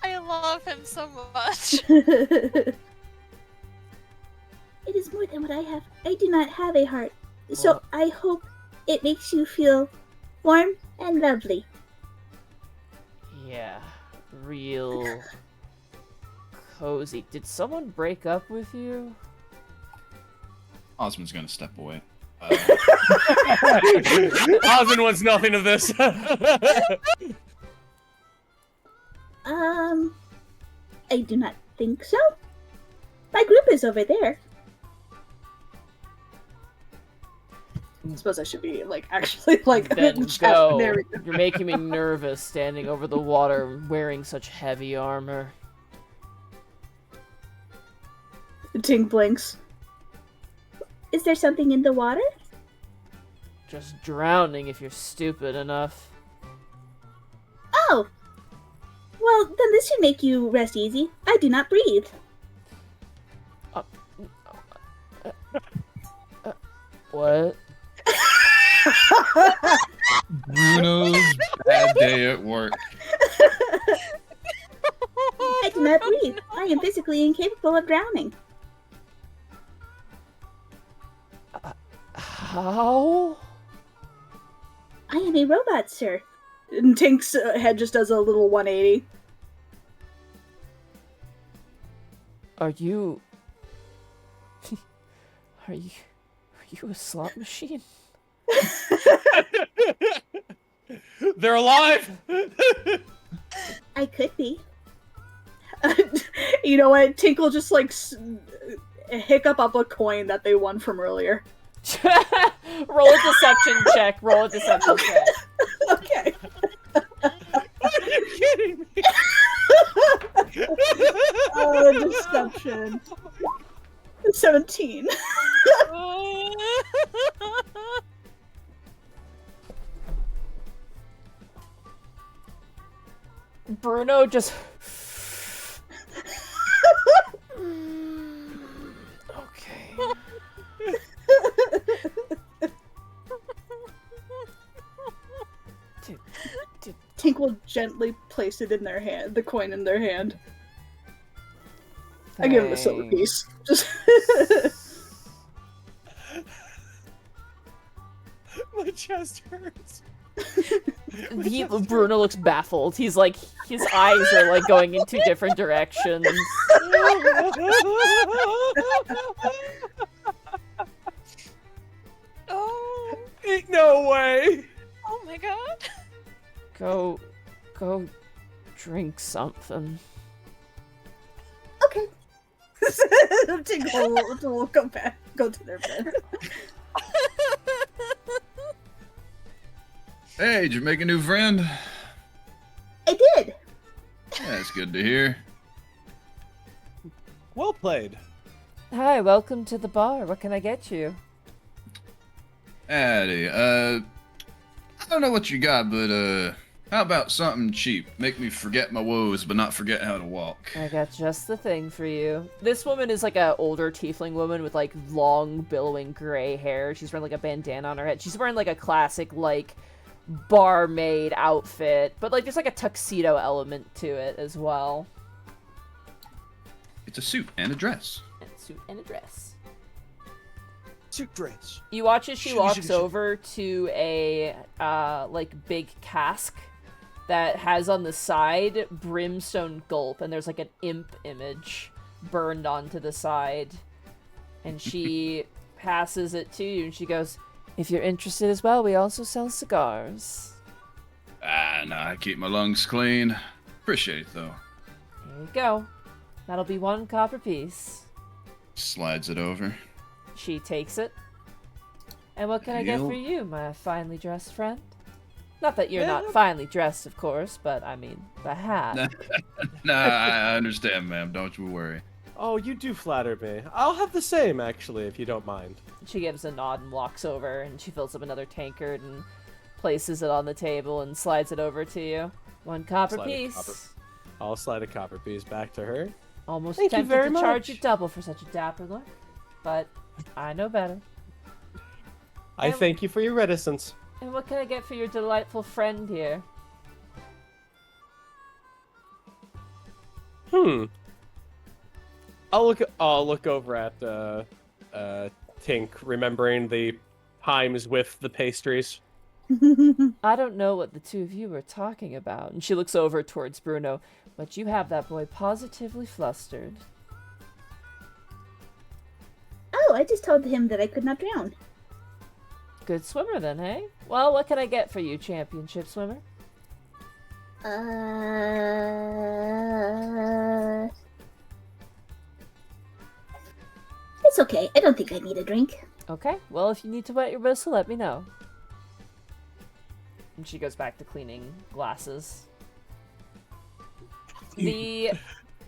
[SPEAKER 6] I love him so much.
[SPEAKER 7] It is more than what I have. I do not have a heart. So
[SPEAKER 1] Well-
[SPEAKER 7] I hope it makes you feel warm and lovely.
[SPEAKER 1] Yeah, real cozy. Did someone break up with you?
[SPEAKER 4] Osmond's gonna step away.
[SPEAKER 2] Osmond wants nothing of this.
[SPEAKER 7] I do not think so. My group is over there.
[SPEAKER 5] I suppose I should be like actually like
[SPEAKER 1] Then
[SPEAKER 5] chat.
[SPEAKER 1] go.
[SPEAKER 5] There we go.
[SPEAKER 1] You're making me nervous standing over the water wearing such heavy armor.
[SPEAKER 5] Tink blinks.
[SPEAKER 7] Is there something in the water?
[SPEAKER 1] Just drowning if you're stupid enough.
[SPEAKER 7] Oh! Well, then this should make you rest easy. I do not breathe.
[SPEAKER 1] What?
[SPEAKER 4] Bruno's bad day at work.
[SPEAKER 7] I do not breathe. I am physically incapable of drowning.
[SPEAKER 1] How?
[SPEAKER 7] I am a robot, sir.
[SPEAKER 5] And Tink's head just does a little 180.
[SPEAKER 1] Are you Are you a slot machine?
[SPEAKER 2] They're alive.
[SPEAKER 7] I could be.
[SPEAKER 5] You know what? Tink will just like hiccup up a coin that they won from earlier.
[SPEAKER 1] Roll a deception check. Roll a deception check.
[SPEAKER 5] Okay.
[SPEAKER 2] Are you kidding me?
[SPEAKER 5] Deception. 17.
[SPEAKER 1] Bruno just... Okay.
[SPEAKER 5] Tink will gently place it in their hand, the coin in their hand. I give him a silver piece. Just
[SPEAKER 2] My chest hurts.
[SPEAKER 1] Bruno looks baffled. He's like, his eyes are like going in two different directions.
[SPEAKER 3] Oh,
[SPEAKER 2] Ain't no way.
[SPEAKER 3] oh my god.
[SPEAKER 1] Go drink something.
[SPEAKER 5] okay. Tink will come back, go to their bed.
[SPEAKER 4] Hey, did you make a new friend?
[SPEAKER 5] I did.
[SPEAKER 4] Yeah, that's good to hear.
[SPEAKER 8] Well played.
[SPEAKER 1] Hi, welcome to the bar. What can I get you?
[SPEAKER 4] Addy, I don't know what you got, but how about something cheap? Make me forget my woes, but not forget how to walk.
[SPEAKER 1] I got just the thing for you. This woman is like a older tiefling woman with like long billowing gray hair. She's wearing like a bandana on her head. She's wearing like a classic like barmaid outfit, but like there's like a tuxedo element to it as well.
[SPEAKER 4] It's a suit and a dress.
[SPEAKER 1] And a suit and a dress.
[SPEAKER 8] Suit dress.
[SPEAKER 1] You watch as she
[SPEAKER 8] Shimmy,
[SPEAKER 1] walks
[SPEAKER 8] shimmy, shimmy.
[SPEAKER 1] over to a like big cask that has on the side brimstone gulp, and there's like an imp image burned onto the side. And she passes it to you, and she goes, "If you're interested as well, we also sell cigars."
[SPEAKER 4] Ah, nah, I keep my lungs clean. Appreciate it, though.
[SPEAKER 1] Here you go. That'll be 1 copper piece.
[SPEAKER 4] Slides it over.
[SPEAKER 1] She takes it. And what can I get
[SPEAKER 4] Deal.
[SPEAKER 1] for you, my finely dressed friend? Not that you're
[SPEAKER 8] Yeah.
[SPEAKER 1] not finely dressed, of course, but I mean, the hat.
[SPEAKER 4] Nah, I understand, ma'am. Don't you worry.
[SPEAKER 8] Oh, you do flatter me. I'll have the same, actually, if you don't mind.
[SPEAKER 1] She gives a nod and walks over, and she fills up another tankard and places it on the table and slides it over to you. 1 copper
[SPEAKER 8] Slide a
[SPEAKER 1] piece.
[SPEAKER 8] copper. I'll slide a copper piece back to her.
[SPEAKER 1] Almost
[SPEAKER 8] Thank you
[SPEAKER 1] tempted
[SPEAKER 8] very
[SPEAKER 1] to charge you
[SPEAKER 8] much.
[SPEAKER 1] double for such a dapper look, but I know better.
[SPEAKER 8] I
[SPEAKER 1] And-
[SPEAKER 8] thank you for your reticence.
[SPEAKER 1] And what can I get for your delightful friend here?
[SPEAKER 8] I'll look over at Tink, remembering the times with the pastries.
[SPEAKER 1] I don't know what the two of you were talking about. And she looks over towards Bruno, but you have that boy positively flustered.
[SPEAKER 7] Oh, I just told him that I could not drown.
[SPEAKER 1] Good swimmer then, hey? Well, what can I get for you, championship swimmer?
[SPEAKER 7] It's okay. I don't think I need a drink.
[SPEAKER 1] Okay, well, if you need to wet your whistle, let me know. And she goes back to cleaning glasses. The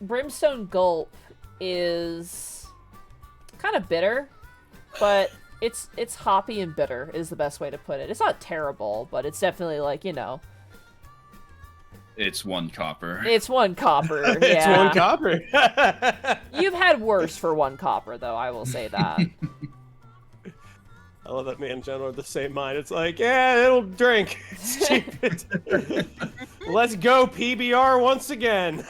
[SPEAKER 1] brimstone gulp is kind of bitter, but it's hoppy and bitter is the best way to put it. It's not terrible, but it's definitely like, you know,
[SPEAKER 4] It's 1 copper.
[SPEAKER 1] it's 1 copper.
[SPEAKER 8] It's
[SPEAKER 1] yeah.
[SPEAKER 8] 1 copper.
[SPEAKER 1] You've had worse for 1 copper, though, I will say that.
[SPEAKER 8] I love that me and Jen are the same mind. It's like, yeah, it'll drink. It's cheap. Let's go PBR once again.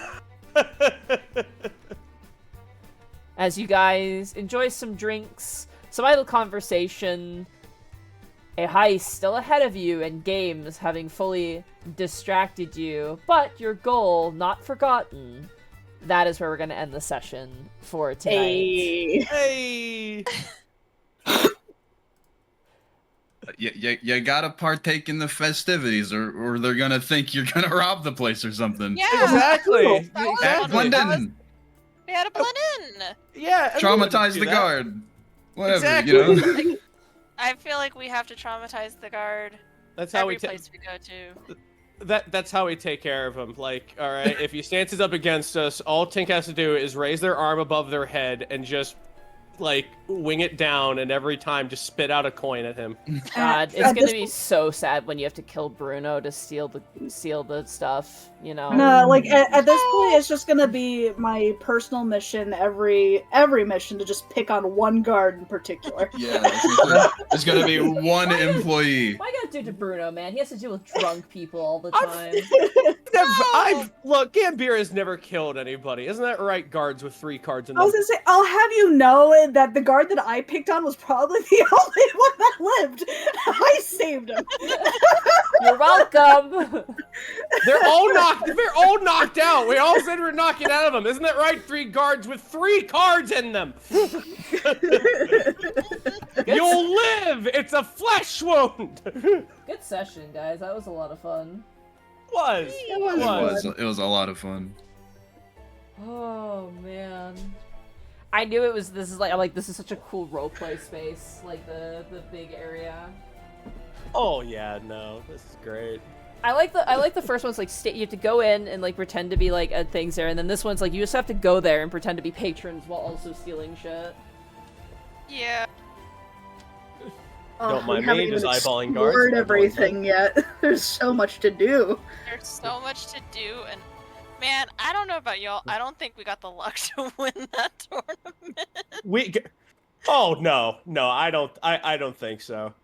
[SPEAKER 1] As you guys enjoy some drinks, some idle conversation, a heist still ahead of you, and games having fully distracted you, but your goal not forgotten. That is where we're going to end the session for tonight.
[SPEAKER 5] Hey.
[SPEAKER 8] Hey.
[SPEAKER 4] You gotta partake in the festivities, or they're gonna think you're gonna rob the place or something.
[SPEAKER 3] Yeah.
[SPEAKER 8] Exactly.
[SPEAKER 3] That was
[SPEAKER 4] Act
[SPEAKER 3] one
[SPEAKER 4] blend
[SPEAKER 3] of-
[SPEAKER 4] in.
[SPEAKER 3] We had to blend in.
[SPEAKER 8] Yeah.
[SPEAKER 4] Traumatize
[SPEAKER 8] do
[SPEAKER 4] the
[SPEAKER 8] that.
[SPEAKER 4] guard. Whatever,
[SPEAKER 8] Exactly.
[SPEAKER 4] you know.
[SPEAKER 3] I feel like we have to traumatize the guard
[SPEAKER 8] That's how
[SPEAKER 3] every
[SPEAKER 8] we take.
[SPEAKER 3] place we go to.
[SPEAKER 8] That's how we take care of him. Like, all right, if he stances up against us, all Tink has to do is raise their arm above their head and just like wing it down, and every time just spit out a coin at him.
[SPEAKER 1] God, it's gonna be so sad when you have to kill Bruno to steal the stuff, you know?
[SPEAKER 5] No, like at this point, it's just gonna be my personal mission every mission to just pick on one guard in particular.
[SPEAKER 4] Yeah, there's gonna be one employee.
[SPEAKER 1] Why gotta do to Bruno, man? He has to deal with drunk people all the time.
[SPEAKER 8] Look, Gambir has never killed anybody. Isn't that right? Guards with 3 cards in
[SPEAKER 5] I
[SPEAKER 8] them.
[SPEAKER 5] was gonna say, I'll have you know that the guard that I picked on was probably the only one that lived. I saved him.
[SPEAKER 1] You're welcome.
[SPEAKER 8] They're all knocked out. We all said we're knocking out of them. Isn't that right? 3 guards with 3 cards in them. You'll live. It's a flesh wound.
[SPEAKER 1] Good session, guys. That was a lot of fun.
[SPEAKER 4] It was a lot of fun.
[SPEAKER 1] Oh man. I knew it was. This is such a cool roleplay space, like the big area.
[SPEAKER 8] Oh yeah, no, this is great.
[SPEAKER 1] I like the first one's like you have to go in and like pretend to be like things there, and then this one's like you just have to go there and pretend to be patrons while also stealing shit.
[SPEAKER 3] Yeah.
[SPEAKER 8] Don't mind
[SPEAKER 5] we
[SPEAKER 8] me, just
[SPEAKER 5] haven't
[SPEAKER 8] eyeballing
[SPEAKER 5] explored
[SPEAKER 8] guards.
[SPEAKER 5] everything yet. There's so much to do.
[SPEAKER 3] There's so much to do, and man, I don't know about y'all. I don't think we got the luck to win that tournament.
[SPEAKER 8] Oh no, I don't think so.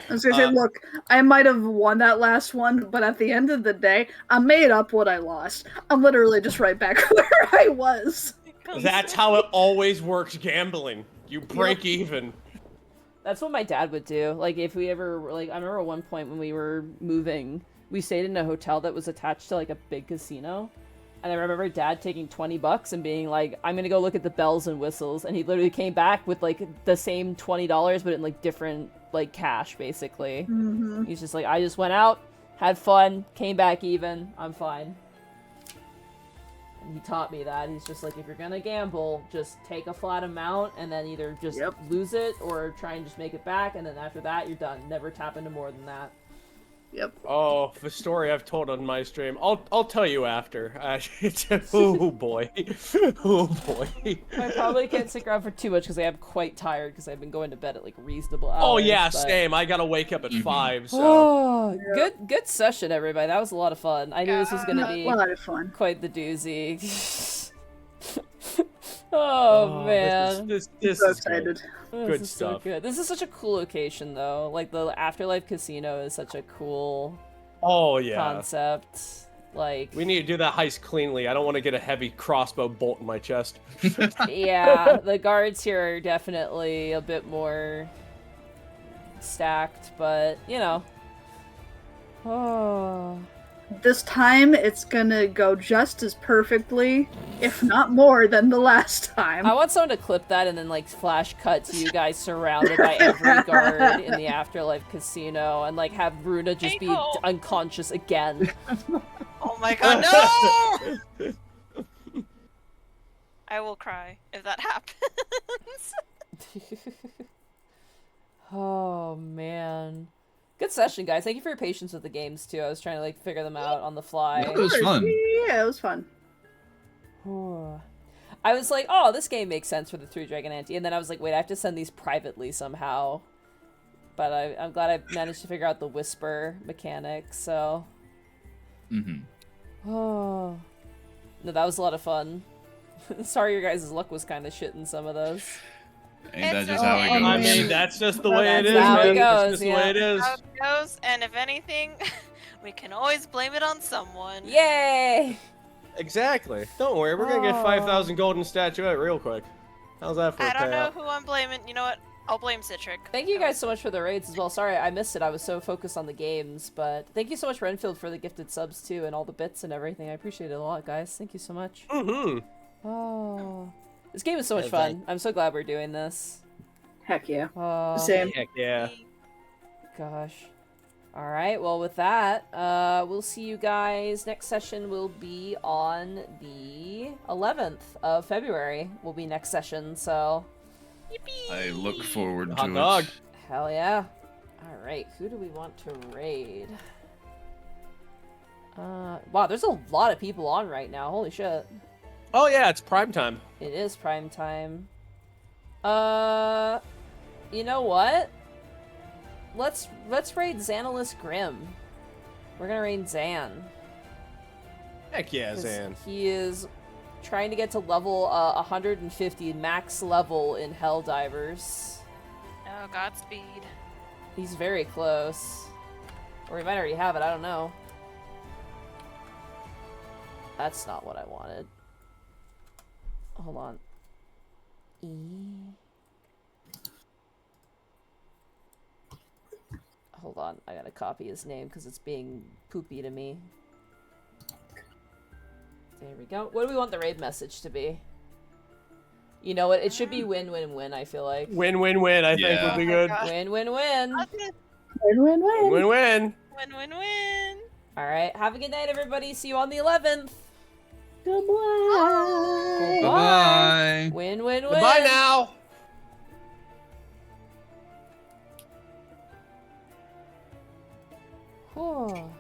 [SPEAKER 5] I was gonna say, look, I might have won that last one, but at the end of the day, I made up what I lost. I'm literally just right back where I was.
[SPEAKER 8] That's how it always works gambling. You break even.
[SPEAKER 1] That's what my dad would do. Like, if we ever, like, I remember at one point when we were moving, we stayed in a hotel that was attached to, like, a big casino. And I remember Dad taking $20 and being like, I'm gonna go look at the bells and whistles. And he literally came back with, like, the same $20, but in, like, different, like, cash, basically.
[SPEAKER 5] Mm-hmm.
[SPEAKER 1] He's just like, I just went out, had fun, came back even, I'm fine. He taught me that. He's just like, if you're gonna gamble, just take a flat amount and then either just lose it or try and just make it back, and then after that you're done. Never tap into more than that.
[SPEAKER 5] Yep.
[SPEAKER 8] Oh, the story I've told on my stream. I'll tell you after. Oh boy. Oh boy.
[SPEAKER 1] I probably can't stick around for too much because I am quite tired because I've been going to bed at like reasonable hours.
[SPEAKER 8] Oh yeah,
[SPEAKER 1] but...
[SPEAKER 8] same. I gotta wake up at 5. So.
[SPEAKER 1] Oh, good session, everybody. That was a lot of fun. I knew this was gonna be
[SPEAKER 5] a lot of fun.
[SPEAKER 1] Quite the doozy. Oh man,
[SPEAKER 8] this
[SPEAKER 5] so
[SPEAKER 8] is
[SPEAKER 5] excited.
[SPEAKER 8] Good stuff.
[SPEAKER 1] So good. This is such a cool location, though. Like the Afterlife Casino is such a cool.
[SPEAKER 8] Oh yeah.
[SPEAKER 1] Concept. Like
[SPEAKER 8] we need to do that heist cleanly. I don't want to get a heavy crossbow bolt in my chest.
[SPEAKER 1] Yeah, the guards here are definitely a bit more stacked, but you know. Oh.
[SPEAKER 5] This time, it's gonna go just as perfectly, if not more, than the last time.
[SPEAKER 1] I want someone to clip that and then, like, flash cut to you guys surrounded by every guard in the Afterlife Casino and, like, have Runa just be unconscious again.
[SPEAKER 3] Oh my god, no! I will cry if that happens.
[SPEAKER 1] Oh, man. Good session, guys. Thank you for your patience with the games, too. I was trying to, like, figure them out on the fly.
[SPEAKER 4] It was fun.
[SPEAKER 5] Yeah, it was fun.
[SPEAKER 1] I was like, oh, this game makes sense for the 3-Dragon Ante. And then I was like, wait, I have to send these privately somehow. But I'm glad I managed to figure out the whisper mechanic, so... Oh. No, that was a lot of fun. Sorry your guys' luck was kind of shit in some of those.
[SPEAKER 4] Ain't that just how it goes?
[SPEAKER 8] I mean, that's just the way it is,
[SPEAKER 1] how
[SPEAKER 8] man.
[SPEAKER 1] it goes,
[SPEAKER 8] That's just the way it is.
[SPEAKER 3] How it goes, and if anything, we can always blame it on someone.
[SPEAKER 1] Yay!
[SPEAKER 8] Exactly. Don't worry, we're gonna get 5,000 golden statuette real quick. How's that for a
[SPEAKER 3] I don't know
[SPEAKER 8] payout?
[SPEAKER 3] who I'm blaming. You know what? I'll blame Citric.
[SPEAKER 1] Thank you guys so much for the raids as well. Sorry, I missed it. I was so focused on the games, but thank you so much, Renfield, for the gifted subs, too, and all the bits and everything. I appreciate it a lot, guys. Thank you so much. Oh. This game is so much fun. I'm so glad we're doing this.
[SPEAKER 5] Heck yeah.
[SPEAKER 1] Same.
[SPEAKER 8] Heck yeah.
[SPEAKER 1] Gosh. Alright, well with that, we'll see you guys. Next session will be on the 11th of February. Will be next session, so...
[SPEAKER 3] Yippee!
[SPEAKER 4] I look forward to
[SPEAKER 8] Hot dog.
[SPEAKER 4] it.
[SPEAKER 1] Hell yeah. Alright, who do we want to raid? Wow, there's a lot of people on right now. Holy shit.
[SPEAKER 8] Oh yeah, it's prime time.
[SPEAKER 1] It is prime time. You know what? Let's raid Xanalis Grim. We're gonna raid Xan.
[SPEAKER 8] Heck yeah,
[SPEAKER 1] 'Cause
[SPEAKER 8] Zan.
[SPEAKER 1] he is trying to get to level 150, max level in Helldivers.
[SPEAKER 6] Oh, Godspeed.
[SPEAKER 1] He's very close. Or he might already have it, I don't know. That's not what I wanted. Hold on. Hold on, I gotta copy his name because it's being poopy to me. There we go. What do we want the raid message to be? You know what? It should be win-win-win, I feel like.
[SPEAKER 8] Win-win-win, I think would be good.
[SPEAKER 1] Win-win-win.
[SPEAKER 5] Win-win-win.
[SPEAKER 8] Win-win.
[SPEAKER 6] Win-win-win.
[SPEAKER 1] Alright, have a good night, everybody. See you on the 11th.
[SPEAKER 5] Goodbye.
[SPEAKER 4] Bye.
[SPEAKER 1] Win-win-win.
[SPEAKER 8] Goodbye now.
[SPEAKER 1] Whew.